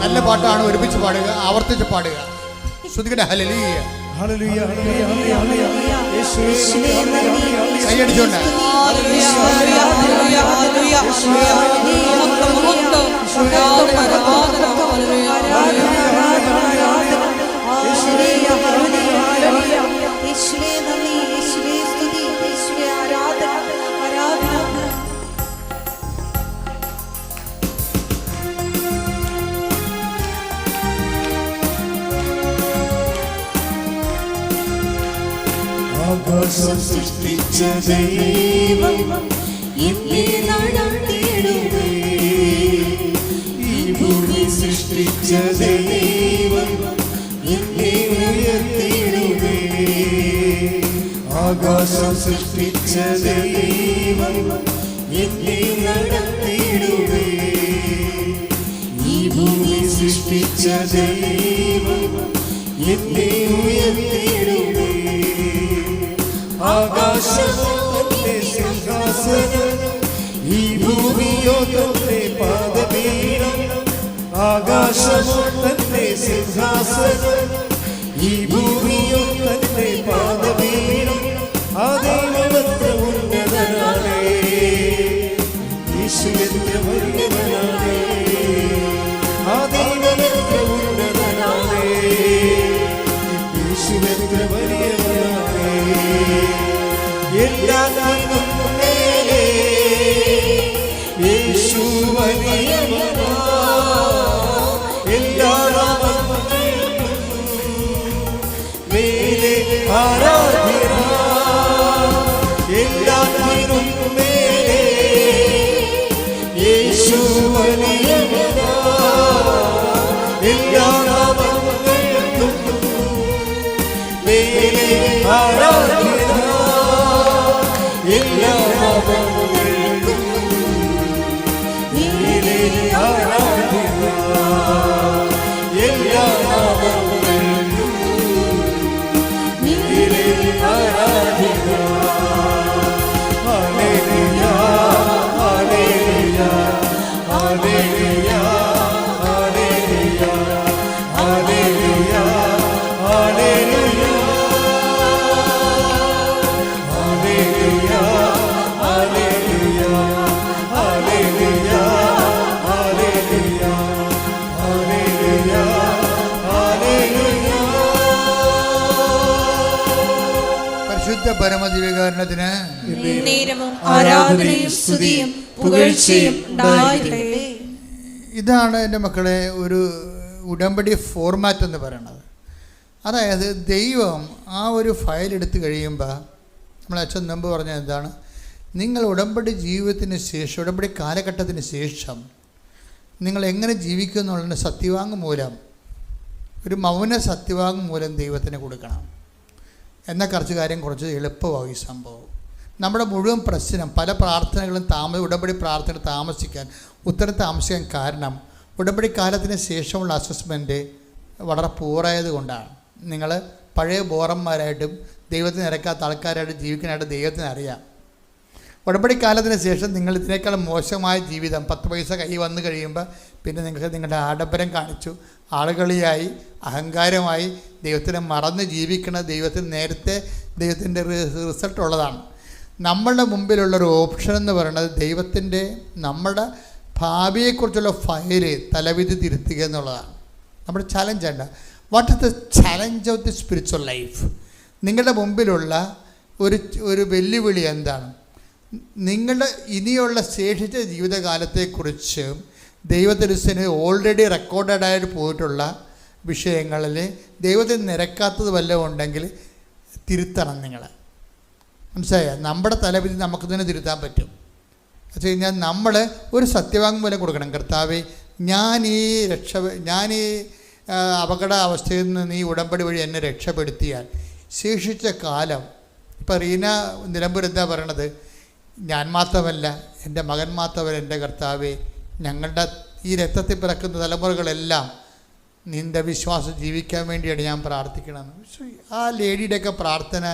[SPEAKER 1] നല്ല പാട്ടാണ്, ഒരുമിച്ച് പാടുക, ആവർത്തിച്ച് പാടുക. ശ്രുതികട ഹല്ലേലൂയ. ഹല്ലേലൂയ ഹല്ലേലൂയ ഹല്ലേലൂയ യേശുവേ നന്ദി. കൈയടിച്ചോണ്ട്
[SPEAKER 4] ആകാശം സൃഷ്ടിച്ച ദൈവം എന്നെ നടത്തിയിടുവേ, ഈ ഭൂമി സൃഷ്ടിച്ച ദൈവം എന്നെ ഉയർത്തിയിടുവേ. ആകാശം സൃഷ്ടിച്ച ദൈവം എന്നെ നടത്തിയിടുവേ, ഈ ഭൂമി സൃഷ്ടിച്ച ദൈവം എന്നെ ഉയർത്തിയിടുവേ. ആകാശമോ തന്റെ സിംഹാസനം, ഈ ഭൂമിയോ തന്റെ പാദപീഠം. ആകാശമോ തന്റെ സിംഹാസനം, ഈ ഭൂമിയോ തന്റെ പാദപീഠം ആ ദൈവമത്ര ഉന്നതനാണേ യേശു എത്ര വലിയവനാണേ ആ ദൈവമത്ര ഉന്നതനാണേ യേശു എത്ര വലിയവനാണേ എല്ലാത്തിനും മേലെ യേശു വലിയവനാ എല്ലാ മേലെ ആരാധ്യനാ എല്ലാത്തിനും മേലെ യേശു വലിയവനാ എല്ലാ നാമങ്ങൾക്കും മേലെ ആരാധ്യനാ എല്ലാ നാമങ്ങൾക്കും മേലെ ആരാധ്യനാ എല്ലാ നാമങ്ങൾക്കും മേലെ ആരാധ്യനാ hallelujah hallelujah hallelujah hallelujah hallelujah hallelujah hallelujah hallelujah hallelujah hallelujah hallelujah hallelujah.
[SPEAKER 1] പരിശുദ്ധ പരമദിവ്യകാരുണ്യത്തിന്
[SPEAKER 2] നേരവും ആരാധനയും സ്തുതിയും പുകഴ്ചയും ഉണ്ടായിരിക്കട്ടെ.
[SPEAKER 1] ഇതാണ് എൻ്റെ മക്കളെ ഒരു ഉടമ്പടി ഫോർമാറ്റ് എന്ന് പറയുന്നത്. അതായത് ദൈവം ആ ഒരു ഫയൽ എടുത്തു കഴിയുമ്പോൾ നമ്മൾ അച്ഛൻ മുമ്പ് പറഞ്ഞത് എന്താണ്, നിങ്ങൾ ഉടമ്പടി ജീവിതത്തിന് ശേഷം ഉടമ്പടി കാലഘട്ടത്തിന് ശേഷം നിങ്ങൾ എങ്ങനെ ജീവിക്കും എന്നുള്ളതിന് സത്യവാങ്മൂലം, ഒരു മൗന സത്യവാങ്മൂലം ദൈവത്തിന് കൊടുക്കണം. എന്നാൽ കുറച്ച് കാര്യം കുറച്ച് എളുപ്പമാകും ഈ സംഭവം. നമ്മുടെ മുഴുവൻ പ്രശ്നം പല പ്രാർത്ഥനകളും ഉടമ്പടി പ്രാർത്ഥന ഉത്തരം താമസിക്കാൻ കാരണം ഉടമ്പടി കാലത്തിന് ശേഷമുള്ള അസസ്മെൻറ്റ് വളരെ പൂറായത് കൊണ്ടാണ്. നിങ്ങൾ പഴയ ബോറന്മാരായിട്ടും ദൈവത്തിന് നിരക്കാത്ത ആൾക്കാരായിട്ട് ജീവിക്കാനായിട്ട് ദൈവത്തിന് അറിയാം. ഉടമ്പടി കാലത്തിന് ശേഷം നിങ്ങൾ ഇതിനേക്കാൾ മോശമായ ജീവിതം 10 പൈസ കൈ വന്നു കഴിയുമ്പോൾ പിന്നെ നിങ്ങൾക്ക് നിങ്ങളുടെ ആഡംബരം കാണിച്ചു, ആളുകളിയായി, അഹങ്കാരമായി, ദൈവത്തിനെ മറന്ന് ജീവിക്കണ ദൈവത്തിന് നേരത്തെ ദൈവത്തിൻ്റെ റിസൾട്ട് ഉള്ളതാണ്. നമ്മളുടെ മുമ്പിലുള്ളൊരു ഓപ്ഷൻ എന്ന് പറയുന്നത് നമ്മുടെ ഭാവിയെക്കുറിച്ചുള്ള ഫയല് തലവിധി തിരുത്തുക എന്നുള്ളതാണ്. നമ്മുടെ ചലഞ്ചല്ല. What is the challenge of the spiritual life? നിങ്ങളുടെ മുമ്പിലുള്ള ഒരു വെല്ലുവിളി എന്താണ്? നിങ്ങളുടെ ഇനിയുള്ള ശേഷിച്ച ജീവിതകാലത്തെക്കുറിച്ച് ദൈവത്തിരുസന് ഓൾറെഡി റെക്കോർഡായിട്ട് പോയിട്ടുള്ള വിഷയങ്ങളിൽ ദൈവത്തിന് നിരക്കാത്തത് വല്ലതും ഉണ്ടെങ്കിൽ തിരുത്തണം. നിങ്ങൾ മനസ്സിലായ? നമ്മുടെ തലവിധി നമുക്ക് തന്നെ തിരുത്താൻ പറ്റും. വെച്ച് കഴിഞ്ഞാൽ നമ്മൾ ഒരു സത്യവാങ്മൂലം കൊടുക്കണം. കർത്താവേ, ഞാൻ ഈ അപകട അവസ്ഥയിൽ നിന്ന് നീ ഉടമ്പടി വഴി എന്നെ രക്ഷപ്പെടുത്തിയാൽ ശേഷിച്ച കാലം, ഇപ്പോൾ റീന നിലമ്പൂർ എന്താ പറയണത്, ഞാൻ മാത്രമല്ല, എൻ്റെ മകൻ മാത്രമല്ല, എൻ്റെ കർത്താവേ, ഞങ്ങളുടെ ഈ രക്തത്തിൽ പിറക്കുന്ന തലമുറകളെല്ലാം നിൻ്റെ വിശ്വാസം ജീവിക്കാൻ വേണ്ടിയാണ് ഞാൻ പ്രാർത്ഥിക്കണമെന്ന്. ആ ലേഡിയുടെയൊക്കെ പ്രാർത്ഥന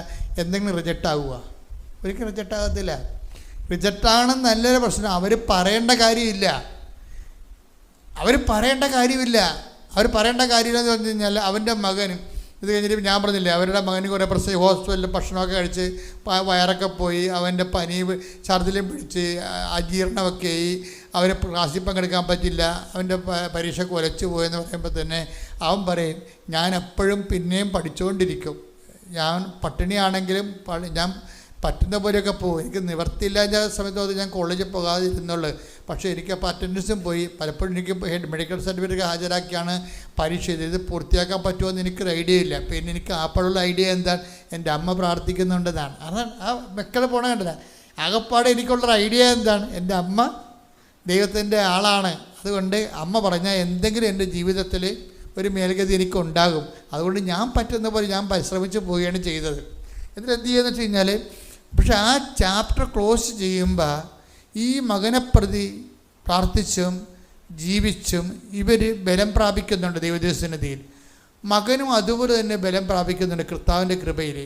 [SPEAKER 1] എന്തെങ്കിലും റിജക്റ്റ് ആവുക? ഒരിക്കലും റിജക്റ്റ് ആകത്തില്ല. റിജക്റ്റാണെന്ന് നല്ലൊരു പ്രശ്നം. അവർ പറയേണ്ട കാര്യമില്ല. അവർ പറയേണ്ട കാര്യമില്ലെന്ന് പറഞ്ഞു കഴിഞ്ഞാൽ അവൻ്റെ മകനും ഇത് കഴിഞ്ഞിട്ട് ഞാൻ പറഞ്ഞില്ലേ, അവരുടെ മകന് കുറേ പ്രശ്നം, ഹോസ്പിറ്റലിൽ ഭക്ഷണമൊക്കെ കഴിച്ച് വയറൊക്കെ പോയി, അവൻ്റെ പനി ഛർദിലും പിടിച്ച് അജീർണമൊക്കെ ആയി, അവന് ക്ലാസ്സിൽ പങ്കെടുക്കാൻ പറ്റില്ല, അവൻ്റെ പരീക്ഷ കുലച്ചു പോയെന്ന് പറയുമ്പോൾ തന്നെ അവൻ പറയും, ഞാൻ എപ്പോഴും പിന്നെയും പഠിച്ചുകൊണ്ടിരിക്കും, ഞാൻ പട്ടിണിയാണെങ്കിലും ഞാൻ പറ്റുന്ന പോലെയൊക്കെ പോകും, എനിക്ക് നിവർത്തിയില്ലാത്ത സമയത്ത് അത് ഞാൻ കോളേജിൽ പോകാതിരുന്നുള്ളൂ. പക്ഷേ എനിക്കപ്പോൾ അറ്റൻഡൻസും പോയി, പലപ്പോഴും എനിക്ക് മെഡിക്കൽ സർട്ടിഫിക്കറ്റ് ഹാജരാക്കിയാണ് പരീക്ഷ ചെയ്തത്. ഇത് പൂർത്തിയാക്കാൻ പറ്റുമോ എന്ന് എനിക്കൊരു ഐഡിയ ഇല്ല. പിന്നെ എനിക്ക് അപ്പോഴുള്ള ഐഡിയ എന്താണ്, എൻ്റെ അമ്മ പ്രാർത്ഥിക്കുന്നുണ്ടെന്നാണ്. അതാണ് ആ മക്കളെ പോണ കണ്ടല്ല. ആകപ്പാടെ എനിക്കുള്ളൊരു ഐഡിയ എന്താണ്, എൻ്റെ അമ്മ ദൈവത്തിൻ്റെ ആളാണ്. അതുകൊണ്ട് അമ്മ പറഞ്ഞാൽ എന്തെങ്കിലും എൻ്റെ ജീവിതത്തിൽ ഒരു മേൽഗതി എനിക്കുണ്ടാകും. അതുകൊണ്ട് ഞാൻ പറ്റുന്ന പോലെ ഞാൻ പരിശ്രമിച്ച് പോവുകയാണ് ചെയ്തത്. എന്നിട്ട് എന്ത് ചെയ്യുമെന്ന് വെച്ച് കഴിഞ്ഞാൽ, പക്ഷെ ആ ചാപ്റ്റർ ക്ലോസ് ചെയ്യുമ്പോൾ ഈ മകനെ പ്രതി പ്രാർത്ഥിച്ചും ജീവിച്ചും ഇവർ ബലം പ്രാപിക്കുന്നുണ്ട് ദൈവസന്നിധിയിൽ. മകനും അതുപോലെ തന്നെ ബലം പ്രാപിക്കുന്നുണ്ട് കർത്താവിൻ്റെ കൃപയിൽ.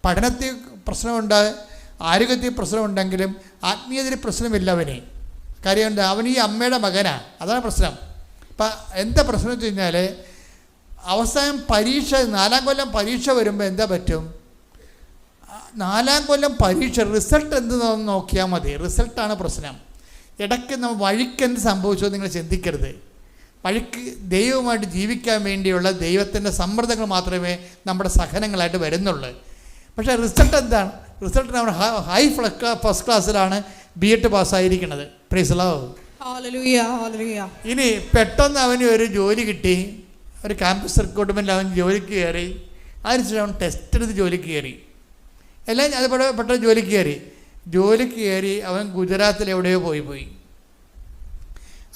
[SPEAKER 1] പഠനത്തിൽ പ്രശ്നമുണ്ട്, ആരോഗ്യത്തിൽ പ്രശ്നമുണ്ടെങ്കിലും ആത്മീയതയിൽ പ്രശ്നമില്ല അവന്. കാര്യം എന്താ, അവൻ ഈ അമ്മയുടെ മകനാണ്, അതാണ് പ്രശ്നം. അപ്പം എന്താ പ്രശ്നം വെച്ച് കഴിഞ്ഞാൽ, അവസാനം പരീക്ഷ 4-ാം കൊല്ലം പരീക്ഷ വരുമ്പോൾ എന്താ പറ്റും? 4-ാം കൊല്ലം പരീക്ഷ റിസൾട്ട് എന്ത് നോക്കിയാൽ മതി. റിസൾട്ടാണ് പ്രശ്നം. ഇടയ്ക്ക് നമ്മൾ വഴിക്ക് എന്ത് സംഭവിച്ചോ നിങ്ങൾ ചിന്തിക്കരുത്. വഴിക്ക് ദൈവമായിട്ട് ജീവിക്കാൻ വേണ്ടിയുള്ള ദൈവത്തിൻ്റെ സമ്മർദ്ദങ്ങൾ മാത്രമേ നമ്മുടെ സഹനങ്ങളായിട്ട് വരുന്നുള്ളൂ. പക്ഷേ റിസൾട്ട് എന്താണ്? റിസൾട്ട് നമ്മൾ ഫസ്റ്റ് ക്ലാസ്സിലാണ് B.Ed പാസ്സായിരിക്കുന്നത്. Praise the Lord.
[SPEAKER 2] Hallelujah hallelujah.
[SPEAKER 1] ഇനി പെട്ടെന്ന് അവന് ഒരു ജോലി കിട്ടി, ഒരു ക്യാമ്പസ് റിക്രൂട്ട്മെൻറ്റിൽ അവൻ ജോലിക്ക് കയറി. അതിനുശേഷം അവൻ ടെസ്റ്റ് എടുത്ത് ജോലിക്ക് കയറി. എല്ലാം അത് പെട്ടെന്ന് ജോലിക്ക് കയറി അവൻ ഗുജറാത്തിൽ എവിടെയോ പോയി.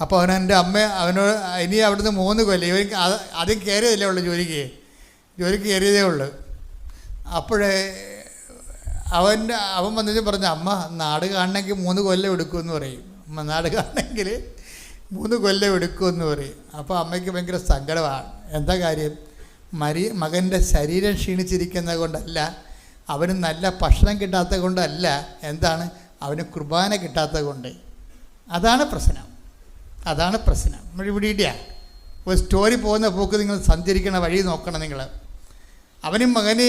[SPEAKER 1] അപ്പോൾ അവൻ എൻ്റെ അവനോട് ഇനി അവിടുന്ന് 3 കൊല്ലം ഇവൻ ആദ്യം കയറിയതല്ലേ ഉള്ളൂ, ജോലിക്ക് കയറിയതേ ഉള്ളൂ. അപ്പോഴേ അവൻ വന്നിട്ട് പറഞ്ഞു, അമ്മ നാട് കാണണമെങ്കിൽ 3 കൊല്ലം എടുക്കുമെന്ന് പറയും. അമ്മ നാട് കാണണമെങ്കിൽ 3 കൊല്ലം എടുക്കുമെന്ന് പറയും. അപ്പോൾ അമ്മയ്ക്ക് ഭയങ്കര സങ്കടമാണ്. എന്താ കാര്യം? മകൻ്റെ ശരീരം ക്ഷീണിച്ചിരിക്കുന്നത് കൊണ്ടല്ല, അവന് നല്ല ഭക്ഷണം കിട്ടാത്തത് കൊണ്ടല്ല, എന്താണ്, അവന് കുർബാന കിട്ടാത്തത് കൊണ്ട്. അതാണ് പ്രശ്നം. നമ്മൾ ഇവിടെ ഇടിയാ ഒരു സ്റ്റോറി പോകുന്ന പോക്ക് നിങ്ങൾ സഞ്ചരിക്കണ വഴി നോക്കണം നിങ്ങൾ. അവനും മകന്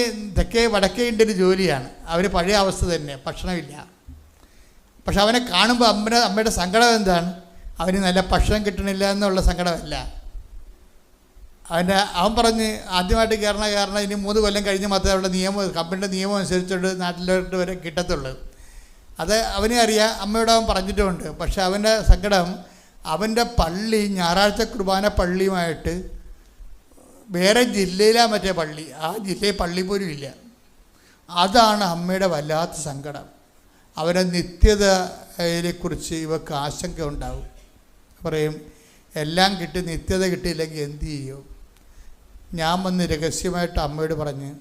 [SPEAKER 1] വടക്കേ ഇന്ത്യൻ ജോലിയാണ്. അവന് പഴയ അവസ്ഥ തന്നെ, ഭക്ഷണമില്ല. പക്ഷെ അവനെ കാണുമ്പോൾ അമ്മയുടെ സങ്കടം എന്താണ്? അവന് നല്ല ഭക്ഷണം കിട്ടണില്ല എന്നുള്ള സങ്കടമല്ല. അവൻ പറഞ്ഞ് ആദ്യമായിട്ട് കാരണം ഇനി 3 കൊല്ലം കഴിഞ്ഞ് മാത്രമേ അവരുടെ കമ്പനിയുടെ നിയമം അനുസരിച്ചുകൊണ്ട് നാട്ടിലോട്ട് വരെ കിട്ടത്തുള്ളൂ. അത് അവനെ അറിയാം, അമ്മയോട് അവൻ പറഞ്ഞിട്ടുമുണ്ട്. പക്ഷെ അവൻ്റെ സങ്കടം, അവൻ്റെ പള്ളി ഞായറാഴ്ച കുർബാന പള്ളിയുമായിട്ട് വേറെ ജില്ലയിലാണ് മറ്റേ പള്ളി, ആ ജില്ലയിൽ പള്ളി പോലും ഇല്ല. അതാണ് അമ്മയുടെ വല്ലാത്ത സങ്കടം. അവരുടെ നിത്യതയെക്കുറിച്ച് ഇവർക്ക് ആശങ്ക ഉണ്ടാവും. പറയും, എല്ലാം കിട്ടി നിത്യത കിട്ടിയില്ലെങ്കിൽ എന്തു ചെയ്യും? ഞാൻ വന്ന് രഹസ്യമായിട്ട് അമ്മയോട് പറഞ്ഞ്,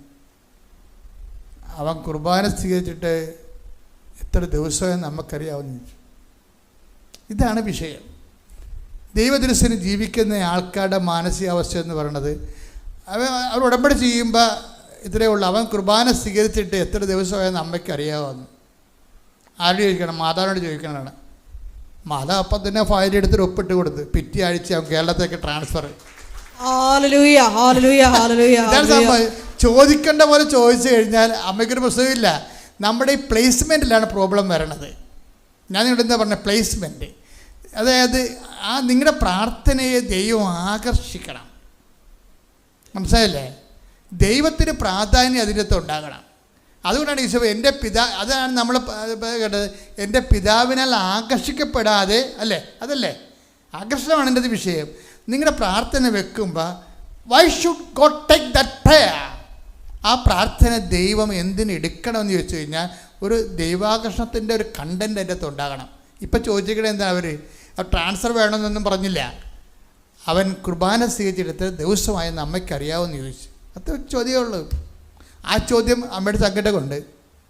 [SPEAKER 1] അവൻ കുർബാന സ്വീകരിച്ചിട്ട് എത്ര ദിവസമെന്ന് നമുക്കറിയാവുന്ന ചോദിച്ചു. ഇതാണ് വിഷയം. ദൈവദൃശ്യന് ജീവിക്കുന്ന ആൾക്കാരുടെ മാനസികാവസ്ഥ എന്ന് പറയുന്നത്, അവർ ഉടമ്പടി ചെയ്യുമ്പോൾ ഇത്രയേ ഉള്ളൂ. അവൻ കുർബാന സ്വീകരിച്ചിട്ട് എത്ര ദിവസമായെന്ന് അമ്മയ്ക്ക് അറിയാവുന്നു. ആരോട് ചോദിക്കണം? മാതാവിനോട് ചോദിക്കണതാണ്. മാതാവ് അപ്പം തന്നെ ഫയൽ എടുത്തിട്ട് ഒപ്പിട്ട് കൊടുത്ത് പിറ്റേ ആഴ്ച അവൻ കേരളത്തിലേക്ക് ട്രാൻസ്ഫർ. ഇതാണ് സംഭവം. ചോദിക്കേണ്ട പോലെ ചോദിച്ചു കഴിഞ്ഞാൽ അമ്മയ്ക്കൊരു പ്രശ്നമില്ല. നമ്മുടെ ഈ പ്ലേസ്മെൻറ്റിലാണ് പ്രോബ്ലം വരണത്. ഞാൻ നിങ്ങളുടെ എന്താ പറഞ്ഞത്? പ്ലേസ്മെൻറ്റ്. അതായത് നിങ്ങളുടെ പ്രാർത്ഥനയെ ദൈവം ആകർഷിക്കണം. മനസ്സിലായില്ലേ? ദൈവത്തിന് പ്രാധാന്യം അതിനകത്ത് ഉണ്ടാകണം. അതുകൊണ്ടാണ് ഈശോ അതാണ് നമ്മൾ കേട്ടത്, എൻ്റെ പിതാവിനാൽ ആകർഷിക്കപ്പെടാതെ, അല്ലേ? അതല്ലേ ആകർഷണമാണ് എൻ്റെ വിഷയം. നിങ്ങളുടെ പ്രാർത്ഥന വെക്കുമ്പോൾ why should God take that prayer? ആ പ്രാർത്ഥന ദൈവം എന്തിന് എടുക്കണമെന്ന് ചോദിച്ചു കഴിഞ്ഞാൽ ഒരു ദൈവാകർഷണത്തിൻ്റെ ഒരു കണ്ടൻറ്റ് അതിൻ്റെ അകത്ത് ഉണ്ടാകണം. ഇപ്പം ചോദിച്ചിട്ട് എന്താ അവർ ട്രാൻസ്ഫർ വേണമെന്നൊന്നും പറഞ്ഞില്ല. അവൻ കുർബാന സ്വീകരിച്ചെടുത്ത് ദിവസമായെന്ന് അമ്മയ്ക്കറിയാവുമെന്ന് ചോദിച്ചു. അത്ര ചോദ്യമേ ഉള്ളൂ. ആ ചോദ്യം അമ്മയുടെ സങ്കടം കൊണ്ട്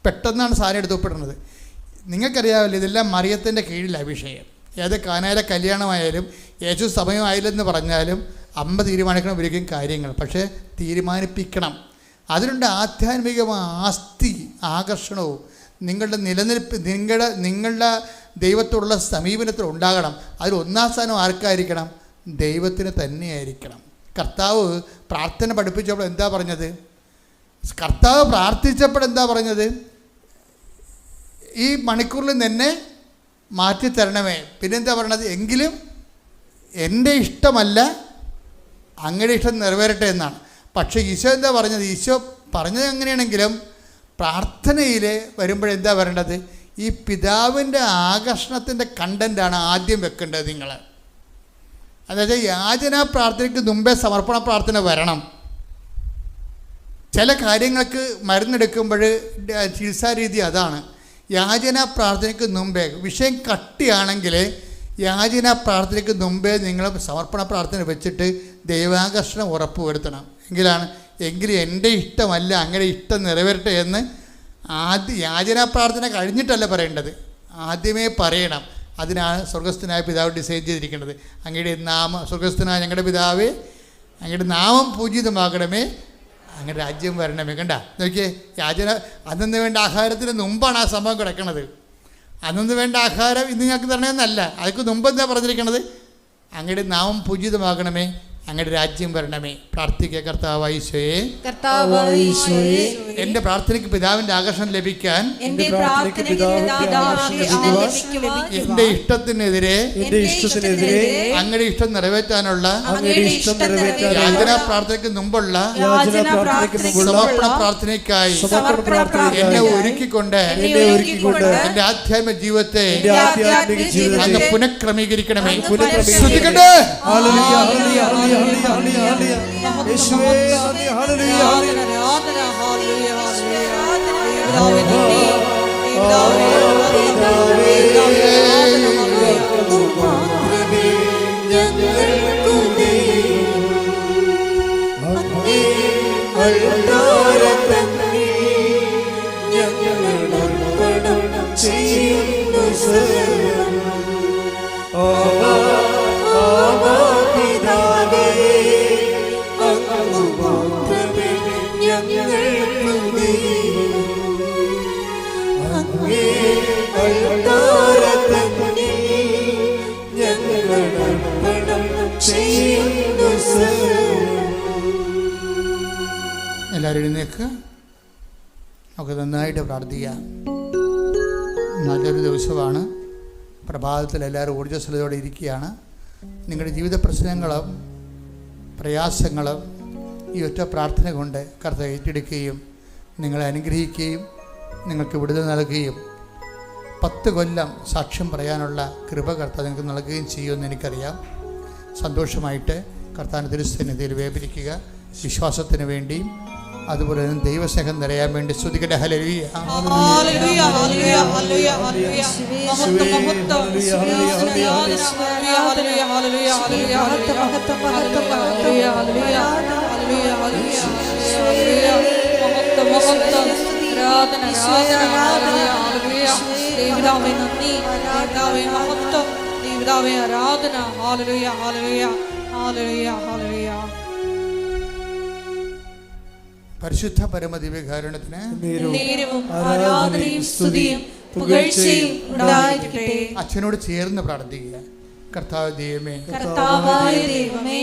[SPEAKER 1] പെട്ടെന്നാണ് സാധനം എടുത്ത് ഒപ്പിടുന്നത്. നിങ്ങൾക്കറിയാമല്ലോ, ഇതെല്ലാം മറിയത്തിൻ്റെ കീഴിലാണ് വിഷയം. ഏത് കാനായിലെ കല്യാണമായാലും യേശു സമയമായില്ലെന്ന് പറഞ്ഞാലും അമ്മ തീരുമാനിക്കണം ഒരിക്കലും കാര്യങ്ങൾ. പക്ഷേ തീരുമാനിപ്പിക്കണം. അതിനുണ്ട് ആധ്യാത്മികമായ ആസ്തി, ആകർഷണവും നിങ്ങളുടെ നിലനിൽപ്പ്, നിങ്ങളുടെ ദൈവത്തോടുള്ള സമീപനത്തിൽ ഉണ്ടാകണം. അതിൽ ഒന്നാം സ്ഥാനം ആർക്കായിരിക്കണം? ദൈവത്തിന് തന്നെയായിരിക്കണം. കർത്താവ് പ്രാർത്ഥന പഠിപ്പിച്ചപ്പോൾ എന്താ പറഞ്ഞത്? കർത്താവ് പ്രാർത്ഥിച്ചപ്പോൾ എന്താ പറഞ്ഞത്? ഈ മണിക്കൂറിൽ നിന്നെ മാറ്റിത്തരണമേ. പിന്നെന്താ പറയണത്? എങ്കിലും എൻ്റെ ഇഷ്ടമല്ല അങ്ങയുടെ ഇഷ്ടം നിറവേറട്ടെ എന്നാണ്. പക്ഷേ ഈശോ എന്താ പറഞ്ഞത്? ഈശോ പറഞ്ഞത് എങ്ങനെയാണെങ്കിലും പ്രാർത്ഥനയിൽ വരുമ്പോഴെന്താ വരേണ്ടത്? ഈ പിതാവിൻ്റെ ആകർഷണത്തിൻ്റെ കണ്ടൻ്റാണ് ആദ്യം വെക്കേണ്ടത് നിങ്ങൾ. അതായത് യാചനാ പ്രാർത്ഥനയ്ക്ക് മുമ്പേ സമർപ്പണ പ്രാർത്ഥന വരണം. ചില കാര്യങ്ങൾക്ക് മരുന്നെടുക്കുമ്പോൾ ചികിത്സാരീതി അതാണ്. യാചനാ പ്രാർത്ഥനയ്ക്ക് മുമ്പേ, വിഷയം കട്ടിയാണെങ്കിൽ യാചനാ പ്രാർത്ഥനയ്ക്ക് മുമ്പേ നിങ്ങൾ സമർപ്പണ പ്രാർത്ഥന വെച്ചിട്ട് ദൈവാകർഷണം ഉറപ്പുവരുത്തണം. എങ്കിലും എൻ്റെ ഇഷ്ടമല്ല അങ്ങനെ ഇഷ്ടം നിറവേറട്ടെ എന്ന് യാചനാ പ്രാർത്ഥന കഴിഞ്ഞിട്ടല്ല പറയേണ്ടത്, ആദ്യമേ പറയണം. അതിനാണ് സ്വർഗസ്ഥനായ പിതാവ് ഡിസൈൻ ചെയ്തിരിക്കുന്നത്. അങ്ങയുടെ നാമം, സ്വർഗസ്ഥനായ ഞങ്ങളുടെ പിതാവേ, അങ്ങയുടെ നാമം പൂജിതമാകണമേ, അങ്ങയുടെ രാജ്യം വരണമേ. കണ്ട നോക്കിയേ, യാചന അന്നു വേണ്ട ആഹാരത്തിന് മുമ്പാണ് ആ സംഭവം കിടക്കുന്നത്. അന്നു വേണ്ട ആഹാരം ഇന്ന് ഞങ്ങൾക്ക് തരണമെന്നല്ല, അതൊക്കെ മുമ്പ് എന്താ പറഞ്ഞിരിക്കണത്? അങ്ങയുടെ നാമം പൂജിതമാകണമേ, അങ്ങയുടെ രാജ്യം വരണമേ. പ്രാർത്ഥിക്കുക. കർത്താവായ ഈശോയെ,
[SPEAKER 2] കർത്താവായ ഈശോയെ,
[SPEAKER 1] എൻ്റെ പ്രാർത്ഥനയ്ക്ക് പിതാവിൻ്റെ ആകർഷണം ലഭിക്കാൻ
[SPEAKER 2] എൻ്റെ പ്രാർത്ഥനയ്ക്ക് പിതാവിന്റെ ആകർഷണം ലഭിക്കുവാൻ
[SPEAKER 1] എൻ്റെ ഇഷ്ടത്തിനെതിരെ അങ്ങയുടെ ഇഷ്ടം നിറവേറ്റാനുള്ള യാചനാ പ്രാർത്ഥനയ്ക്ക് മുമ്പുള്ള സമർപ്പണ പ്രാർത്ഥനയ്ക്കായി എന്നെ ഒരുക്കിക്കൊണ്ട് എൻ്റെ ആധ്യാത്മിക ജീവിതത്തെ അങ്ങ് പുനഃക്രമീകരിക്കണമേ. ശ്രദ്ധിക്കട്ടെ. എല്ലാവരും എഴുന്നേൽക്കുക. നമുക്ക് നന്നായിട്ട് പ്രാർത്ഥിക്കാം. നല്ലൊരു ദിവസമാണ്. പ്രഭാതത്തിൽ എല്ലാവരും ഊർജ്ജസ്വലതയോടെ ഇരിക്കുകയാണ്. നിങ്ങളുടെ ജീവിത പ്രശ്നങ്ങളും പ്രയാസങ്ങളും ഈ ഒറ്റ പ്രാർത്ഥന കൊണ്ട് കർത്താവ് ഏറ്റെടുക്കുകയും നിങ്ങളെ അനുഗ്രഹിക്കുകയും നിങ്ങൾക്ക് വിടുതൽ നൽകുകയും 10 കൊല്ലം സാക്ഷ്യം പറയാനുള്ള കൃപ കർത്താവ് നിങ്ങൾക്ക് നൽകുകയും ചെയ്യുമെന്ന് എനിക്കറിയാം. സന്തോഷമായിട്ട് കർത്താവിൻ്റെ തിരുസന്നിധിയിൽ വ്യാപരിക്കുക. വിശ്വാസത്തിന് വേണ്ടിയും അതുപോലെ തന്നെ ദൈവസ്നേഹം നിറയാൻ വേണ്ടി സ്തുതിക്കട്ടെ. Hallelujah,
[SPEAKER 2] hallelujah, hallelujah, hallelujah, hallelujah. മഹത്വം, മഹത്വം, hallelujah, hallelujah, hallelujah, hallelujah, hallelujah, മഹത്വം, മഹത്വം, ഹല്ലേലൂയ, ഹല്ലേലൂയ, ഹല്ലേലൂയ, ഹല്ലേലൂയ, മഹത്വം, മഹത്വം, ആരാധന, ആരാധന, ഹല്ലേലൂയ. ദൈവമേ നന്ദി, ദൈവമേ മഹത്വം, ദൈവമേ ആരാധന, ഹല്ലേലൂയ, ഹല്ലേലൂയ, ഹല്ലേലൂയ, ഹല്ലേലൂയ.
[SPEAKER 1] പരിശുദ്ധ പരമദിവ്യകാരുണ്യത്തിന്
[SPEAKER 2] നേരവും ആരാധനയും സ്തുതിയും പുകഴ്ചയും ഉണ്ടായിരിക്കട്ടെ.
[SPEAKER 1] അച്ഛനോട് ചേർന്ന് പ്രാർത്ഥിക്കുക. കർത്താവ് ദൈവമേ,
[SPEAKER 2] കർത്താവായ ദൈവമേ,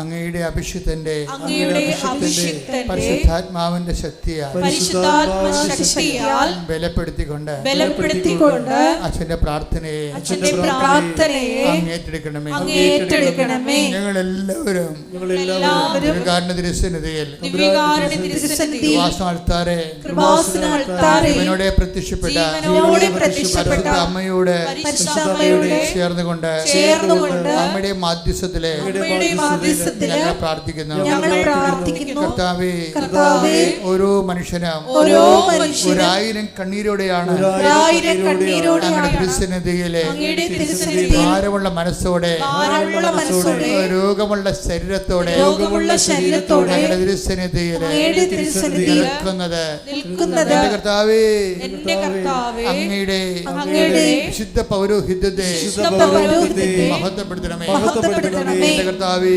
[SPEAKER 1] അങ്ങയുടെ അഭിഷിക്തന്റെ
[SPEAKER 2] പരിശുദ്ധാത്മാവിന്റെ ശക്തിയാൽ
[SPEAKER 1] ബലപ്പെടുത്തിക്കൊണ്ട് അച്ഛന്റെ പ്രാർത്ഥനയെ അങ്ങേറ്റെടുക്കണമേ. ഞങ്ങളെല്ലാവരും ഇവനോടെ പ്രത്യക്ഷപ്പെട്ട അമ്മയോട് ചേർന്നുകൊണ്ട് അമ്മയുടെ മാധ്യസ്ഥത്തിലെ ഞങ്ങൾ പ്രാർത്ഥിക്കുന്നു. കർത്താവേ, ഓരോ മനുഷ്യനും 1000 കണ്ണീരോടെയാണ് അങ്ങയുടെ തിരുസന്നിധിയിലെ ഭാരമുള്ള മനസ്സോടെ രോഗമുള്ള ശരീരത്തോടെ ഞങ്ങളുടെ തിരുസന്നിധിയിലെ നിൽക്കുന്നത്. എന്റെ കർത്താവേ, അങ്ങയുടെ വിശുദ്ധ പൗരോഹിത്യത്തെ മഹത്വപ്പെടുത്തണമേ. എന്റെ കർത്താവേ,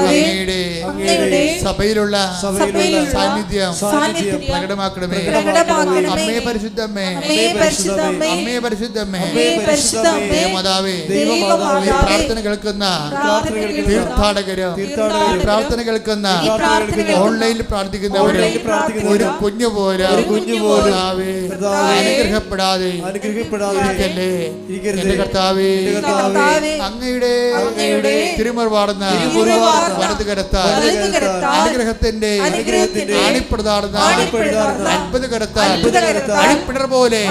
[SPEAKER 1] അങ്ങയുടെ സഭയിലുള്ള സാന്നിധ്യം പ്രകടമാക്കണമേ. അമ്മേ പരിശുദ്ധമ്മേ, അമ്മേ പരിശുദ്ധമ്മേ, മാതാവേ, പ്രാർത്ഥന കേൾക്കുന്ന തീർത്ഥാടകരും പ്രാർത്ഥന കേൾക്കുന്ന ഓൺലൈനിൽ പ്രാർത്ഥിക്കുന്നവരും ഒരു കുഞ്ഞു പോലെ അനുഗ്രഹപ്പെടാതെ എന്റെ കർത്താവേ, അങ്ങയുടെ തിരുമുറവാടുന്ന വലത് കരത്താൽ അനുഗ്രഹത്തിന്റെ ആണിപ്രതാടുന്ന അത്ഭുത കരത്താൽ അടിപ്പിണർ പോലെ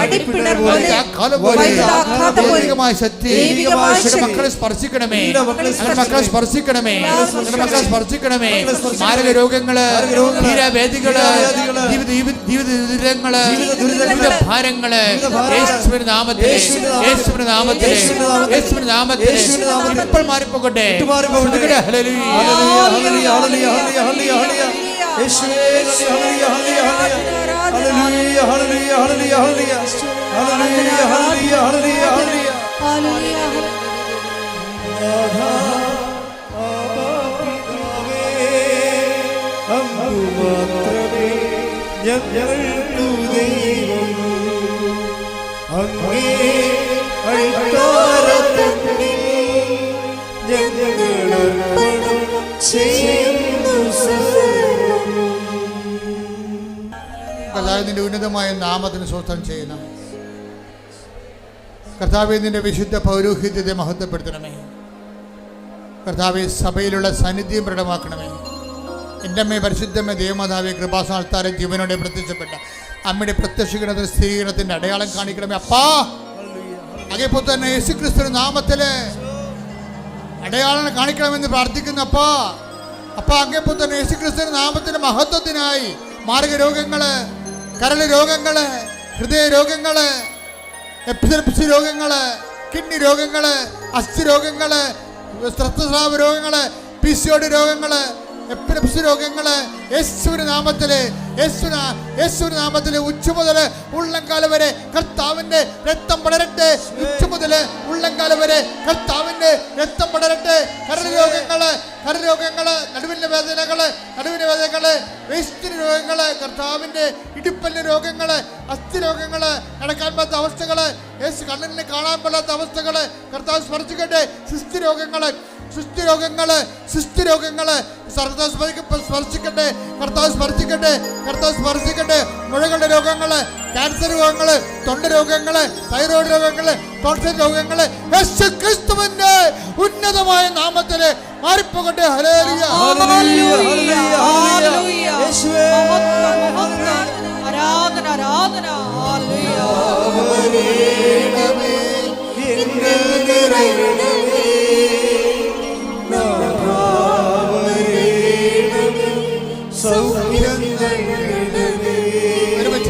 [SPEAKER 1] ദൈവികമായ ശക്തി മക്കളെ സ്പർശിക്കണമേ. മക്കളെ സ്പർശിക്കണമേ. മക്കളെ സ്പർശിക്കണമേ. മാരക രോഗങ്ങള്, ധീരവേദികള്, ജീവിത ദുരിതങ്ങള്, ജീവിത ഭാരങ്ങള് യേശുവിന്റെ നാമത്തിൽ, യേശുവിന്റെ നാമത്തിൽ, യേശുവിന്റെ നാമത്തിൽ ഇപ്പോൾ മാറിപ്പോകട്ടെ.
[SPEAKER 4] ഞങ്ങൾക്കു ദൈവം അങ്ങേ അൾത്താരത്തിൽ ഞങ്ങളർപ്പണം
[SPEAKER 1] കർത്താവ് നിന്റെ ഉന്നതമായ നാമത്തിന് സ്വസ്ഥം ചെയ്യണം. കർത്താവെ നിന്റെ വിശുദ്ധ പൗരോഹിത്യത്തെ മഹത്വപ്പെടുത്തണമേ. കർത്താവെ സഭയിലുള്ള സാന്നിധ്യം പ്രകടമാക്കണമേ. എൻ്റെ അമ്മയെ പരിശുദ്ധമേ ദേവമാതാവെ കൃപാസ്ഥാനത്താരെ ജീവനോടെ പ്രത്യക്ഷപ്പെട്ട അമ്മയുടെ പ്രത്യക്ഷീകരണത്തിന് സ്ഥിരീകരണത്തിൻ്റെ അടയാളം കാണിക്കണമേ. അപ്പാ അതേപോലെ തന്നെ യേശുക്രിസ്തുവിന്റെ നാമത്തില് അടയാളം കാണിക്കണമെന്ന് പ്രാർത്ഥിക്കുന്നു. അപ്പാ അങ്ങേപ്പോൾ തന്നെ യേശുക്രിസ്തുവിന്റെ നാമത്തിന്റെ മഹത്വത്തിനായി മാർഗരോഗങ്ങള്, കരള് രോഗങ്ങള്, ഹൃദയ രോഗങ്ങള്, എപ്പിലെപ്സി രോഗങ്ങള്, കിഡ്നി രോഗങ്ങള്, അസ്ഥി രോഗങ്ങള്, രക്തസ്രാവ രോഗങ്ങള്, PCOD രോഗങ്ങള്, എപ്പിലെപ്സി രോഗങ്ങള് യേശുവിന്റെ നാമത്തില് ഉച്ച മുതല് ഉള്ളംകാല വരെ കർത്താവിന്റെ രക്തം പടരട്ടെ. ഉച്ച മുതല് ഉള്ളംകാല വരെ കർത്താവിന്റെ രക്തം പടരട്ടെ. കരരോഗങ്ങള്, നടുവിന്റെ വേദനകള്, വേസ്റ്റിന് രോഗങ്ങള്, കർത്താവിന്റെ ഇടുപ്പല്ലിന് രോഗങ്ങള്, അസ്ഥി രോഗങ്ങള്, നടക്കാൻ പറ്റാത്ത അവസ്ഥകള്, യേശു കണ്ണിന് കാണാൻ പറ്റാത്ത അവസ്ഥകള് കർത്താവ് സ്പർശിക്കട്ടെ. സിസ്റ്റി രോഗങ്ങള് സ്പർശിക്കട്ടെ. കർത്താവ് സ്പർശിക്കട്ടെ. മുഴകളുടെ രോഗങ്ങള്, ക്യാൻസർ രോഗങ്ങള്, തൊണ്ട രോഗങ്ങള്, തൈറോയ്ഡ് രോഗങ്ങള്, ടോൺസിൽ രോഗങ്ങള് യേശുക്രിസ്തുവിന്റെ ഉന്നതമായ നാമത്തില് മാറിപ്പോകട്ടെ. Hallelujah,
[SPEAKER 2] hallelujah, hallelujah. ആരാധന, ആരാധന.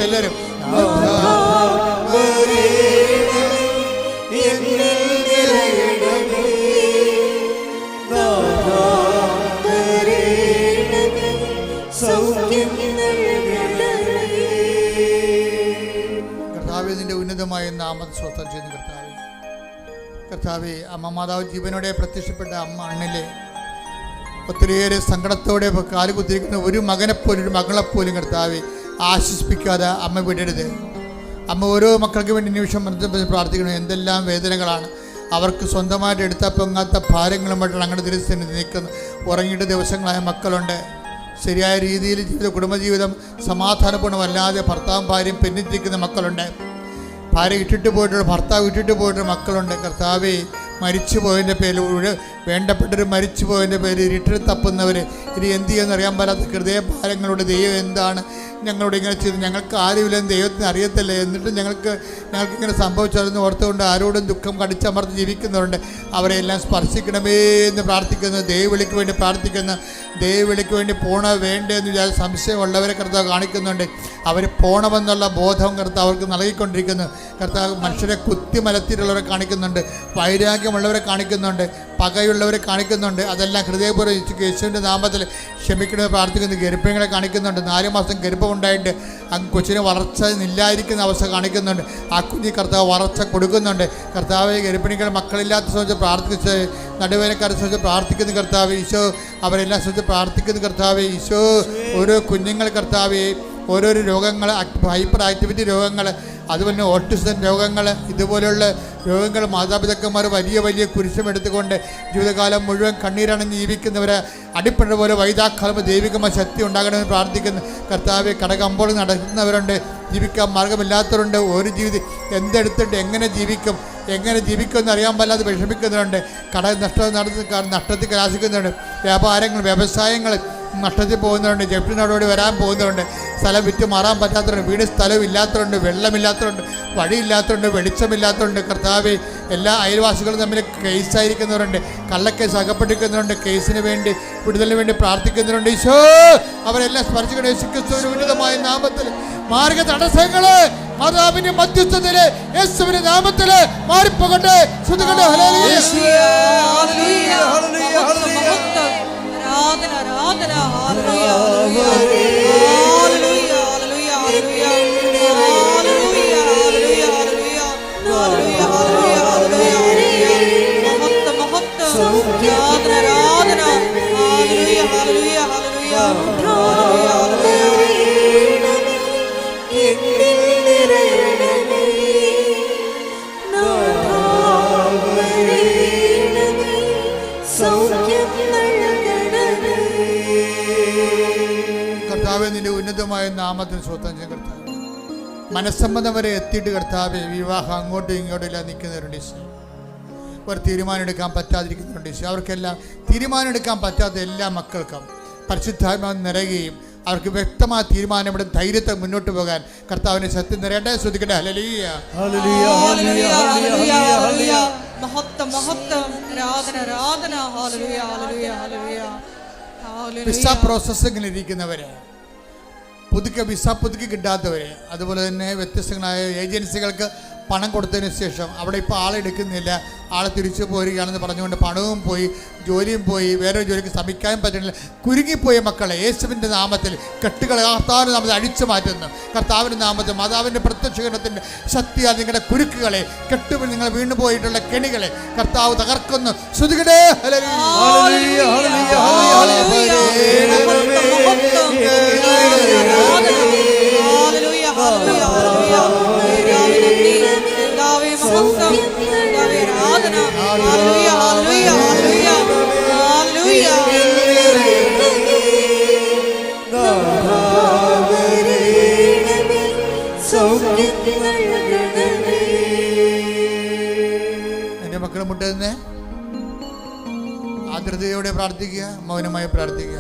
[SPEAKER 1] എല്ലാവരും കർത്താവേ നിന്റെ ഉന്നതമായ നാമത്തെ സ്വസ്ഥം ചെയ്യുന്നു. കർത്താവേ അമ്മ മാതാവ് ജീവനോടെ പ്രത്യക്ഷപ്പെട്ട അമ്മ അണ്ണിലെ ഒത്തിരിയേറെ സങ്കടത്തോടെ കാലുകുത്തിരിക്കുന്ന ഒരു മകനെപ്പോലും ഒരു മകളെപ്പോലും കർത്താവെ ആശ്വസിപ്പിക്കാതെ അമ്മ വിടരുത്. അമ്മ ഓരോ മക്കൾക്ക് വേണ്ടി നിമിഷം പ്രാർത്ഥിക്കണം. എന്തെല്ലാം വേദനകളാണ് അവർക്ക് സ്വന്തമായിട്ട് എടുത്താൽ പൊങ്ങാത്ത ഭാരങ്ങളുമായിട്ടാണ് അങ്ങനെ ദിവസം നിൽക്കുന്ന ഉറങ്ങിയിട്ട് ദിവസങ്ങളായ മക്കളുണ്ട്. ശരിയായ രീതിയിൽ കുടുംബജീവിതം സമാധാനപൂർണ്ണമല്ലാതെ ഭർത്താവും ഭാര്യയും പിന്നിട്ടിരിക്കുന്ന മക്കളുണ്ട്. ഭാര്യ ഇട്ടിട്ട് പോയിട്ടുള്ള ഭർത്താവ് ഇട്ടിട്ട് പോയിട്ടുള്ള മക്കളുണ്ട്. കർത്താവെ മരിച്ചു പോയതിൻ്റെ പേരിൽ വേണ്ടപ്പെട്ടവർ മരിച്ചു പോയതിൻ്റെ പേരിൽ ഇരുട്ടിൽ തപ്പുന്നവർ ഇനി എന്ത് ചെയ്യുമെന്ന് അറിയാൻ പാടാത്ത ഹൃദയഭാരങ്ങളുടെ ദൈവം എന്താണ് ഞങ്ങളോട് ഇങ്ങനെ ചെയ്ത്, ഞങ്ങൾക്ക് ആരുമില്ലെന്ന് ദൈവത്തിന് അറിയത്തില്ല, എന്നിട്ട് ഞങ്ങൾക്കിങ്ങനെ സംഭവിച്ചതെന്ന് ഓർത്തുകൊണ്ട് ആരോടും ദുഃഖം കടിച്ചമർത്ത് ജീവിക്കുന്നവരുണ്ട്. അവരെല്ലാം സ്പർശിക്കണമേ എന്ന് പ്രാർത്ഥിക്കുന്നു. ദൈവവിളിക്ക് വേണ്ടി പ്രാർത്ഥിക്കുന്നു. ദൈവവിളിക്ക് വേണ്ടി പോണോ വേണ്ടേ എന്ന് വിചാരിച്ച് സംശയമുള്ളവരെ കർത്താവ് കാണിക്കുന്നുണ്ട്. അവർ പോണമെന്നുള്ള ബോധം കർത്താവ് അവർക്ക് നൽകിക്കൊണ്ടിരിക്കുന്നു. കർത്താവ് മനുഷ്യരെ കുത്തിമലത്തിയിട്ടുള്ളവരെ കാണിക്കുന്നുണ്ട്, വൈരാഗ്യമുള്ളവരെ കാണിക്കുന്നുണ്ട്, പകയുള്ളവരെ കാണിക്കുന്നുണ്ട്. അതെല്ലാം ഹൃദയപൂർവ്വം യേശുവിൻ്റെ നാമത്തിൽ ക്ഷമിക്കണമെന്ന് പ്രാർത്ഥിക്കുന്നു. ഗർഭിണികളെ കാണിക്കുന്നുണ്ട്. 4 മാസം ഗർഭമുണ്ടായിട്ട് ആ കൊച്ചിന് വളർച്ച ഇല്ലാതിരിക്കുന്ന അവസ്ഥ കാണിക്കുന്നുണ്ട്. ആ കുഞ്ഞ് കർത്താവ് വളർച്ച കൊടുക്കുന്നുണ്ട്. കർത്താവ് ഗർഭിണികൾ മക്കളില്ലാത്ത സംബന്ധിച്ച് പ്രാർത്ഥിച്ച് നടുവേനക്കാരെ സംബന്ധിച്ച് പ്രാർത്ഥിക്കുന്ന കർത്താവ് ഈശോ അവരെല്ലാം സംബന്ധിച്ച് പ്രാർത്ഥിക്കുന്ന കർത്താവ് ഈശോ ഓരോ കുഞ്ഞുങ്ങൾ കർത്താവ് ഓരോരോ രോഗങ്ങൾ, ഹൈപ്പർ ആക്ടിവിറ്റി രോഗങ്ങൾ, അതുപോലെ ഓട്ടിസം രോഗങ്ങൾ, ഇതുപോലെയുള്ള രോഗങ്ങൾ മാതാപിതാക്കന്മാർ വലിയ കുരിശമെടുത്തുകൊണ്ട് ജീവിതകാലം മുഴുവൻ കണ്ണീരണിഞ്ഞ് ജീവിക്കുന്നവരെ അടിപ്പഴ പോലെ വൈതാക്കാലം ദൈവികമായ ശക്തി ഉണ്ടാകണമെന്ന് പ്രാർത്ഥിക്കുന്നു. കർത്താവ് കടകമ്പോൾ നടക്കുന്നവരുണ്ട്, ജീവിക്കാൻ മാർഗമില്ലാത്തവരുണ്ട്. ഒരു ജീവിതം എന്തെടുത്തിട്ട് എങ്ങനെ ജീവിക്കുമെന്ന് അറിയാൻ പാടില്ലാതെ വിഷമിക്കുന്നവരുണ്ട്. നഷ്ടത്തിൽ കലാശിക്കുന്നവരുണ്ട്. വ്യാപാരങ്ങൾ, വ്യവസായങ്ങൾ നഷ്ടത്തിൽ പോകുന്നവരുണ്ട്. ജപ്തിനോടുകൂടി വരാൻ പോകുന്നവരുണ്ട്. സ്ഥലം വിറ്റ് മാറാൻ പറ്റാത്തവരുണ്ട്. വീട് സ്ഥലം ഇല്ലാത്തവരുണ്ട്, വെള്ളമില്ലാത്തവരുണ്ട്, വഴിയില്ലാത്തവരുണ്ട്, വെളിച്ചമില്ലാത്തവരുണ്ട്. കർത്താവ് എല്ലാ അയൽവാസികളും തമ്മിൽ കേസായിരിക്കുന്നവരുണ്ട്, കള്ളക്കേസ് അകപ്പെട്ടിരിക്കുന്നവരുണ്ട്. കേസിന് വേണ്ടി വിടുതലിന് വേണ്ടി പ്രാർത്ഥിക്കുന്നവരുണ്ട്. ഈശോ അവരെല്ലാം സ്പർശിക്കണം. യേശുക്രിസ്തുവിന്റെ ഉന്നതമായ നാമത്തിൽ മാർഗ തടസ്സങ്ങള് മാതാവിന്റെ മധ്യസ്ഥത്തില് യേശുവിന്റെ നാമത്തില് മാറിപ്പോകട്ടെ.
[SPEAKER 2] ആരാധന, ആരാധന. Hallelujah, hallelujah, hallelujah, hallelujah, hallelujah, hallelujah, hallelujah, hallelujah. മഹത്വം, മഹത്വം. ആരാധന, ആരാധന. Hallelujah, hallelujah, hallelujah, hallelujah, hallelujah.
[SPEAKER 1] കർത്താവേ നിന്റെ ഉന്നതമായ നാമത്തിന് സ്വന്തം ചെയ്യും. കർത്താവ് മനസ്സമ്മതം വരെ എത്തിയിട്ട് കർത്താവെ വിവാഹം അങ്ങോട്ടും ഇങ്ങോട്ടും എല്ലാം നിൽക്കുന്നവരുണ്ട് ഈശോ. ഒരു തീരുമാനം എടുക്കാൻ പറ്റാതിരിക്കുന്നുണ്ട് ഈശോ. അവർക്കെല്ലാം തീരുമാനം എടുക്കാൻ പറ്റാത്ത എല്ലാ മക്കൾക്കും പരിശുദ്ധാത്മാവ് നിറയുകയും അവർക്ക് വ്യക്തമായ തീരുമാനമെടുത്ത് ധൈര്യത്തെ മുന്നോട്ട് പോകാൻ കർത്താവിനെ സത്യം നിറയട്ടെ. ശ്രദ്ധിക്കട്ടെ. Hallelujah,
[SPEAKER 3] hallelujah, hallelujah, hallelujah, hallelujah.
[SPEAKER 2] മഹത്വം മഹത്വം, ആരാധന ആരാധന. Hallelujah, hallelujah, hallelujah, hallelujah.
[SPEAKER 1] Visa പ്രോസസ്സിങ്ങിൽ ഇരിക്കുന്നവരെ, വിസ പുതുക്കി കിട്ടാത്തവരെ, അതുപോലെ തന്നെ വ്യത്യസ്തങ്ങളായ ഏജൻസികൾക്ക് പണം കൊടുത്തതിന് ശേഷം അവിടെ ഇപ്പോൾ ആളെടുക്കുന്നില്ല, ആളെ തിരിച്ചു പോരുകയാണെന്ന് പറഞ്ഞുകൊണ്ട് പണവും പോയി, ജോലിയും പോയി, വേറൊരു ജോലിക്ക് ശ്രമിക്കാൻ പറ്റുന്നില്ല, കുരുങ്ങിപ്പോയ മക്കളെ യേശുവിൻ്റെ നാമത്തിൽ കെട്ടുകളെ കർത്താവിൻ്റെ നാമത്തിൽ അഴിച്ചു മാറ്റുന്നു. കർത്താവിൻ്റെ നാമത്തിൽ മാതാവിൻ്റെ പ്രത്യക്ഷീകരണത്തിൻ്റെ ശക്തിയാൽ നിങ്ങളുടെ കുരുക്കുകളെ, കെട്ടുവിൽ നിങ്ങൾ വീണു പോയിട്ടുള്ള കെണികളെ കർത്താവ് തകർക്കുന്നു. ശ്രുതികടേ.
[SPEAKER 3] Hallelujah, hallelujah, hallelujah.
[SPEAKER 1] എൻ്റെ മക്കളെ മുട്ടുന്നേ ആർദ്രതയോടെ പ്രാർത്ഥിക്കുക, മൗനമായി പ്രാർത്ഥിക്കുക.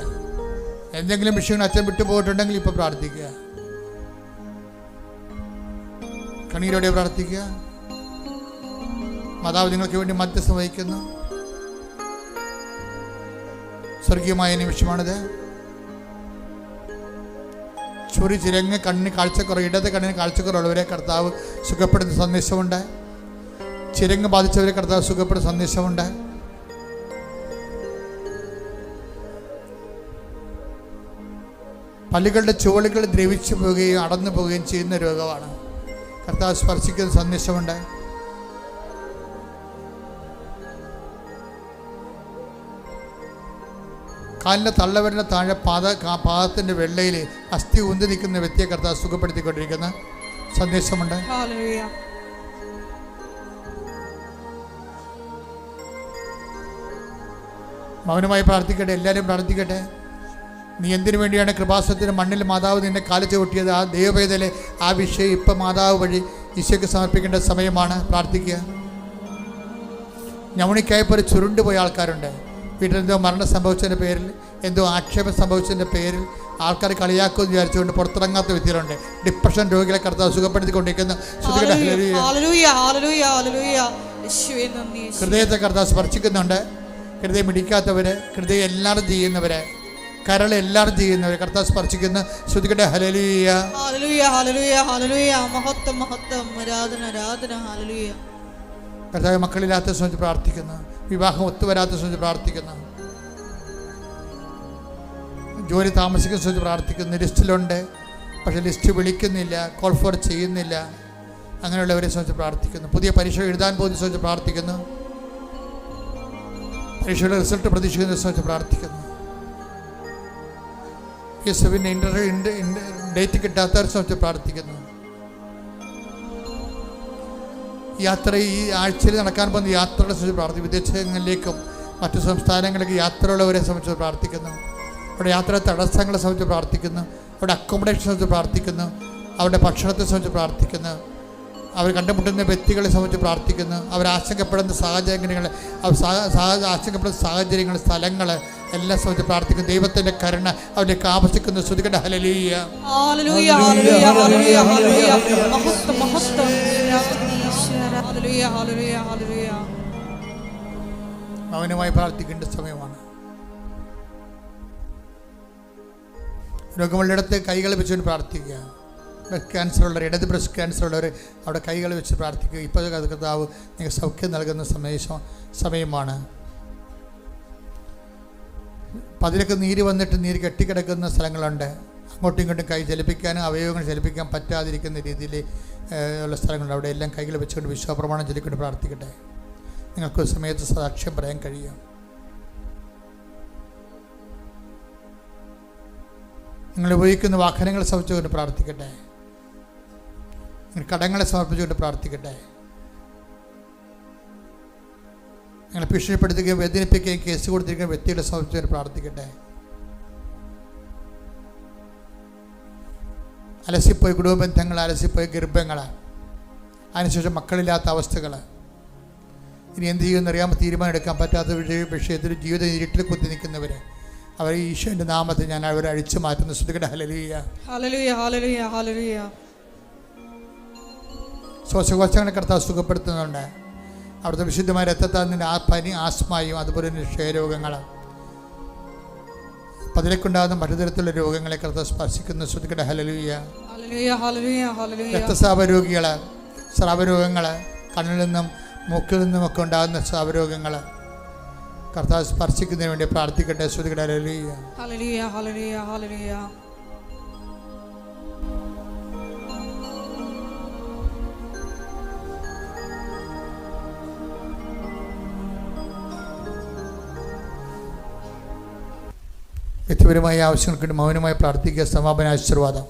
[SPEAKER 1] എന്തെങ്കിലും വിഷയങ്ങൾ അച്ഛൻ വിട്ടു പോയിട്ടുണ്ടെങ്കിൽ ഇപ്പൊ പ്രാർത്ഥിക്കുക, കണ്ണീരോടെ പ്രാർത്ഥിക്കുക. മാതാവ് നിങ്ങൾക്ക് വേണ്ടി മധ്യസ്ഥം വഹിക്കുന്നു. സ്വർഗീയമായ നിമിഷമാണിത്. ചൊറി ചിരങ്ങ് കണ്ണിന് കാഴ്ചക്കുറവ്, ഇടത് കണ്ണിന് കാഴ്ചക്കുറവുള്ളവരെ കർത്താവ് സുഖപ്പെടുന്ന സന്ദേശമുണ്ട്. ചിരങ്ങ് ബാധിച്ചവരെ കർത്താവ് സുഖപ്പെടുന്ന സന്ദേശമുണ്ട്. പല്ലുകളുടെ ചുവടുകൾ ദ്രവിച്ചു പോവുകയും അടന്നു പോവുകയും ചെയ്യുന്ന രോഗമാണ്. കർത്താവ് സ്പർശിക്കുന്ന സന്ദേശമുണ്ട്. കാലിൻ്റെ തള്ളവരിൻ്റെ താഴെ പാദത്തിൻ്റെ വെള്ളയിൽ അസ്ഥി ഉന്തി നിൽക്കുന്ന വ്യക്തിയെ കർത്താവ് സുഖപ്പെടുത്തിക്കൊണ്ടിരിക്കുന്ന സന്ദേശമുണ്ട്. മൗനമായി പ്രാർത്ഥിക്കട്ടെ, എല്ലാവരും പ്രാർത്ഥിക്കട്ടെ. നീ എന്തിനു വേണ്ടിയാണ് കൃപാസനത്തിന് മണ്ണിൽ മാതാവ് നിന്നെ കാല് ചവിട്ടിയത്? ആ ദൈവവേദലെ ആ വിഷയം ഇപ്പം മാതാവ് വഴി ഈശോയ്ക്ക് സമർപ്പിക്കേണ്ട സമയമാണ്. പ്രാർത്ഥിക്കുക. ഞവണിക്കായപ്പോൾ ഒരു ചുരുണ്ടുപോയ ആൾക്കാരുണ്ട്. വീട്ടിലെന്തോ മരണം സംഭവിച്ചതിൻ്റെ പേരിൽ, എന്തോ ആക്ഷേപം സംഭവിച്ചതിൻ്റെ പേരിൽ ആൾക്കാർ കളിയാക്കുമെന്ന് വിചാരിച്ചുകൊണ്ട് പുറത്തിറങ്ങാത്ത വ്യക്തികളുണ്ട്. ഡിപ്രഷൻ രോഗികളെ കർത്താവ് സുഖപ്പെടുത്തിക്കൊണ്ടിരിക്കുന്ന ഹൃദയത്തെ കർത്താവ് സ്പർശിക്കുന്നുണ്ട്. ഹൃദയം ഇടിക്കാത്തവര്, ഹൃദയം എല്ലാവരും ചെയ്യുന്നവരെ, കരൾ എല്ലാവരും ചെയ്യുന്നവരെ കർത്താവ് സ്പർശിക്കുന്ന. ശ്രുതികട്ടെ. Hallelujah,
[SPEAKER 2] hallelujah, hallelujah, hallelujah. മഹത്വം മഹത്വം, ആരാധന ആരാധന. ഹല്ലേലൂയ.
[SPEAKER 1] കർത്താവ് മക്കളില്ലാത്ത സംബന്ധിച്ച് പ്രാർത്ഥിക്കുന്നു. വിവാഹം ഒത്തുവരാത്ത സംബന്ധിച്ച് പ്രാർത്ഥിക്കുന്നു. ജോലി താമസിക്കുന്ന സംബന്ധിച്ച് പ്രാർത്ഥിക്കുന്നു. ലിസ്റ്റിലുണ്ട്, പക്ഷേ ലിസ്റ്റ് വിളിക്കുന്നില്ല, കോൾ ഫോർ ചെയ്യുന്നില്ല. അങ്ങനെയുള്ളവരെ സംബന്ധിച്ച് പ്രാർത്ഥിക്കുന്നു. പുതിയ പരീക്ഷ എഴുതാൻ പോകുന്ന സംബന്ധിച്ച് പ്രാർത്ഥിക്കുന്നു. പരീക്ഷയുടെ റിസൾട്ട് പ്രതീക്ഷിക്കുന്ന സംബന്ധിച്ച് പ്രാർത്ഥിക്കുന്നു. യേശുവിൻ്റെ ഇന്റർവ്യൂ ഡേറ്റ് കിട്ടാത്തവരെ സംബന്ധിച്ച് പ്രാർത്ഥിക്കുന്നു. യാത്ര ഈ ആഴ്ചയിൽ നടക്കാൻ പോകുന്ന യാത്രകളെ സംബന്ധിച്ച് പ്രാർത്ഥിക്കും. വിദേശങ്ങളിലേക്കും മറ്റു സംസ്ഥാനങ്ങളിലേക്ക് യാത്രയുള്ളവരെ സംബന്ധിച്ച് പ്രാർത്ഥിക്കുന്നു. അവിടെ യാത്ര തടസ്സങ്ങളെ സംബന്ധിച്ച് പ്രാർത്ഥിക്കുന്നു. അവിടെ അക്കോമഡേഷൻ സംബന്ധിച്ച് പ്രാർത്ഥിക്കുന്നു. അവരുടെ ഭക്ഷണത്തെ സംബന്ധിച്ച് പ്രാർത്ഥിക്കുന്നു. അവർ കണ്ടുമുട്ടുന്ന വ്യക്തികളെ സംബന്ധിച്ച് പ്രാർത്ഥിക്കുന്നു. അവർ ആശങ്കപ്പെടുന്ന സാഹചര്യങ്ങൾ, ആശങ്കപ്പെടുന്ന സാഹചര്യങ്ങൾ, സ്ഥലങ്ങൾ എല്ലാം സംബന്ധിച്ച് പ്രാർത്ഥിക്കുന്നു. ദൈവത്തിൻ്റെ കരുണ അവരിലേക്ക് ആവശ്യിക്കുന്നു. ശ്രുതികട്ടെ. Hallelujah,
[SPEAKER 2] hallelujah, hallelujah, hallelujah, hallelujah. മഹത്വം മഹത്വം, ഹല്ലേലൂയ, ഹല്ലേലൂയ, ഹല്ലേലൂയ.
[SPEAKER 1] മൗനമായി പ്രാർത്ഥിക്കേണ്ട സമയമാണ്. രോഗമുള്ളിടത്ത് കൈകൾ വെച്ചുകൊണ്ട് പ്രാർത്ഥിക്കുക. ബ്രസ്റ്റ് ക്യാൻസർ ഉള്ളവർ, ഇടത് ബ്രസ്റ്റ് ക്യാൻസർ ഉള്ളവർ അവിടെ കൈകൾ വെച്ച് പ്രാർത്ഥിക്കുക. ഇപ്പോൾ കർത്താവ് നിങ്ങൾക്ക് സൗഖ്യം നൽകുന്ന സമയമാണ്. പതിലൊക്കെ നീര് വന്നിട്ട് നീര് കെട്ടിക്കിടക്കുന്ന സ്ഥലങ്ങളുണ്ട്. അങ്ങോട്ടും ഇങ്ങോട്ടും കൈ ചലിപ്പിക്കാനും അവയവങ്ങൾ ചലിപ്പിക്കാൻ പറ്റാതിരിക്കുന്ന രീതിയിൽ ഉള്ള സ്ഥലങ്ങളുണ്ട്. അവിടെ എല്ലാം കൈകൾ വെച്ചുകൊണ്ട് വിശ്വാസപ്രമാണം ചൊല്ലിക്കൊണ്ട് പ്രാർത്ഥിക്കട്ടെ. നിങ്ങൾക്ക് സമയത്ത് സാക്ഷ്യം പറയാൻ കഴിയും. നിങ്ങൾ ഉപയോഗിക്കുന്ന വാഹനങ്ങളെ സമർപ്പിച്ചുകൊണ്ട് പ്രാർത്ഥിക്കട്ടെ. നിങ്ങൾ കടങ്ങളെ സമർപ്പിച്ചുകൊണ്ട് പ്രാർത്ഥിക്കട്ടെ. നിങ്ങൾ ഭീഷണിപ്പെടുത്തുകയും വേദനിപ്പിക്കുകയും കേസ് കൊടുത്തിരിക്കുന്ന വ്യക്തികളെ സമർപ്പിച്ചുകൊണ്ട് പ്രാർത്ഥിക്കട്ടെ. അലസിപ്പോയി കുടുംബ ബന്ധങ്ങൾ, അലസിപ്പോയി ഗർഭങ്ങൾ, അതിനുശേഷം മക്കളില്ലാത്ത അവസ്ഥകൾ. ഇനി എന്ത് ചെയ്യുമെന്നറിയാமல் തീരുമാനം എടുക്കാൻ പറ്റാത്ത വിഷയത്തിൽ ജീവിതം ഇരുട്ടിൽ കുത്തി നിൽക്കുന്നവർ, അവർ ഈശോൻ്റെ നാമത്തിൽ ഞാൻ അവരെ അഴിച്ചു മാറ്റുന്നു. ശ്രദ്ധിക്കട്ടെ. Hallelujah,
[SPEAKER 2] hallelujah, hallelujah, hallelujah.
[SPEAKER 1] ശ്വാസകോശങ്ങളെ കർത്താവ് സുഖപ്പെടുത്തുന്നുണ്ട്. അവിടുത്തെ വിശുദ്ധമായ രക്തത്താൽ നിന്ന് ആ പനി, ആസ്മയും അതുപോലെ തന്നെ ക്ഷയരോഗങ്ങൾ, പതിലേക്കുണ്ടാകുന്ന മറ്റു തരത്തിലുള്ള രോഗങ്ങളെ കർത്താവ് സ്പർശിക്കുന്നു. ശ്രദ്ധിക്കട്ടെ. Hallelujah,
[SPEAKER 2] hallelujah, hallelujah, hallelujah.
[SPEAKER 1] രക്തസ്രാവ രോഗികൾ, സ്രാവരോഗങ്ങൾ, കണ്ണിൽ നിന്നും മൂക്കിൽ നിന്നുമൊക്കെ ഉണ്ടാകുന്ന സ്രാവരോഗങ്ങൾ കർത്താവ് സ്പർശിക്കുന്നതിന് വേണ്ടി പ്രാർത്ഥിക്കട്ടെ. ശ്രദ്ധിക്കട്ടെ. Hallelujah,
[SPEAKER 2] hallelujah, hallelujah, hallelujah.
[SPEAKER 1] വ്യക്തിപരമായ ആവശ്യങ്ങൾക്ക് വേണ്ടി മൗനമായി പ്രാർത്ഥിക്കുക. സമാപന ആശീർവാദം.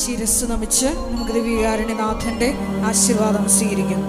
[SPEAKER 2] ശിരസ് നമിച്ച് നമുക്ക് ദിവ്യകാരുണ്യനാഥന്റെ ആശീർവാദം സ്വീകരിക്കും.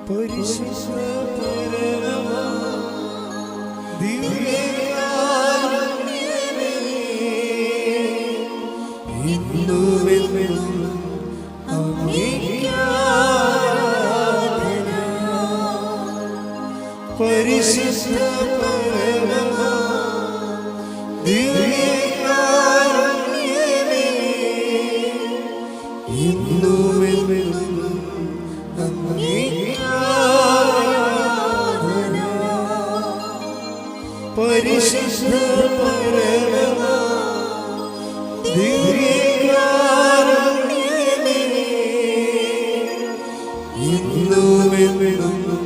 [SPEAKER 3] പരിശുദ്ധ പരമമാ ദിവ്യകാരുണ്യമേ, ഇന്നുമെന്നും അങ്ങേക്ക് ആരാധന. പരിശുദ്ധ പരമമാ ദിവ്യകാരുണ്യമേ, ഇന്നുമെന്നും പരിശുദ്ധ പരമമാ ദിവ്യകാരുണ്യമേ, ഇന്നുമെന്നും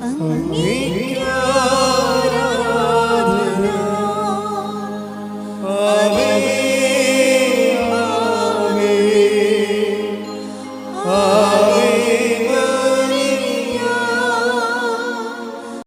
[SPEAKER 3] അങ്ങേക്ക് ആരാധന. ആവേ ആവേ ആവേ.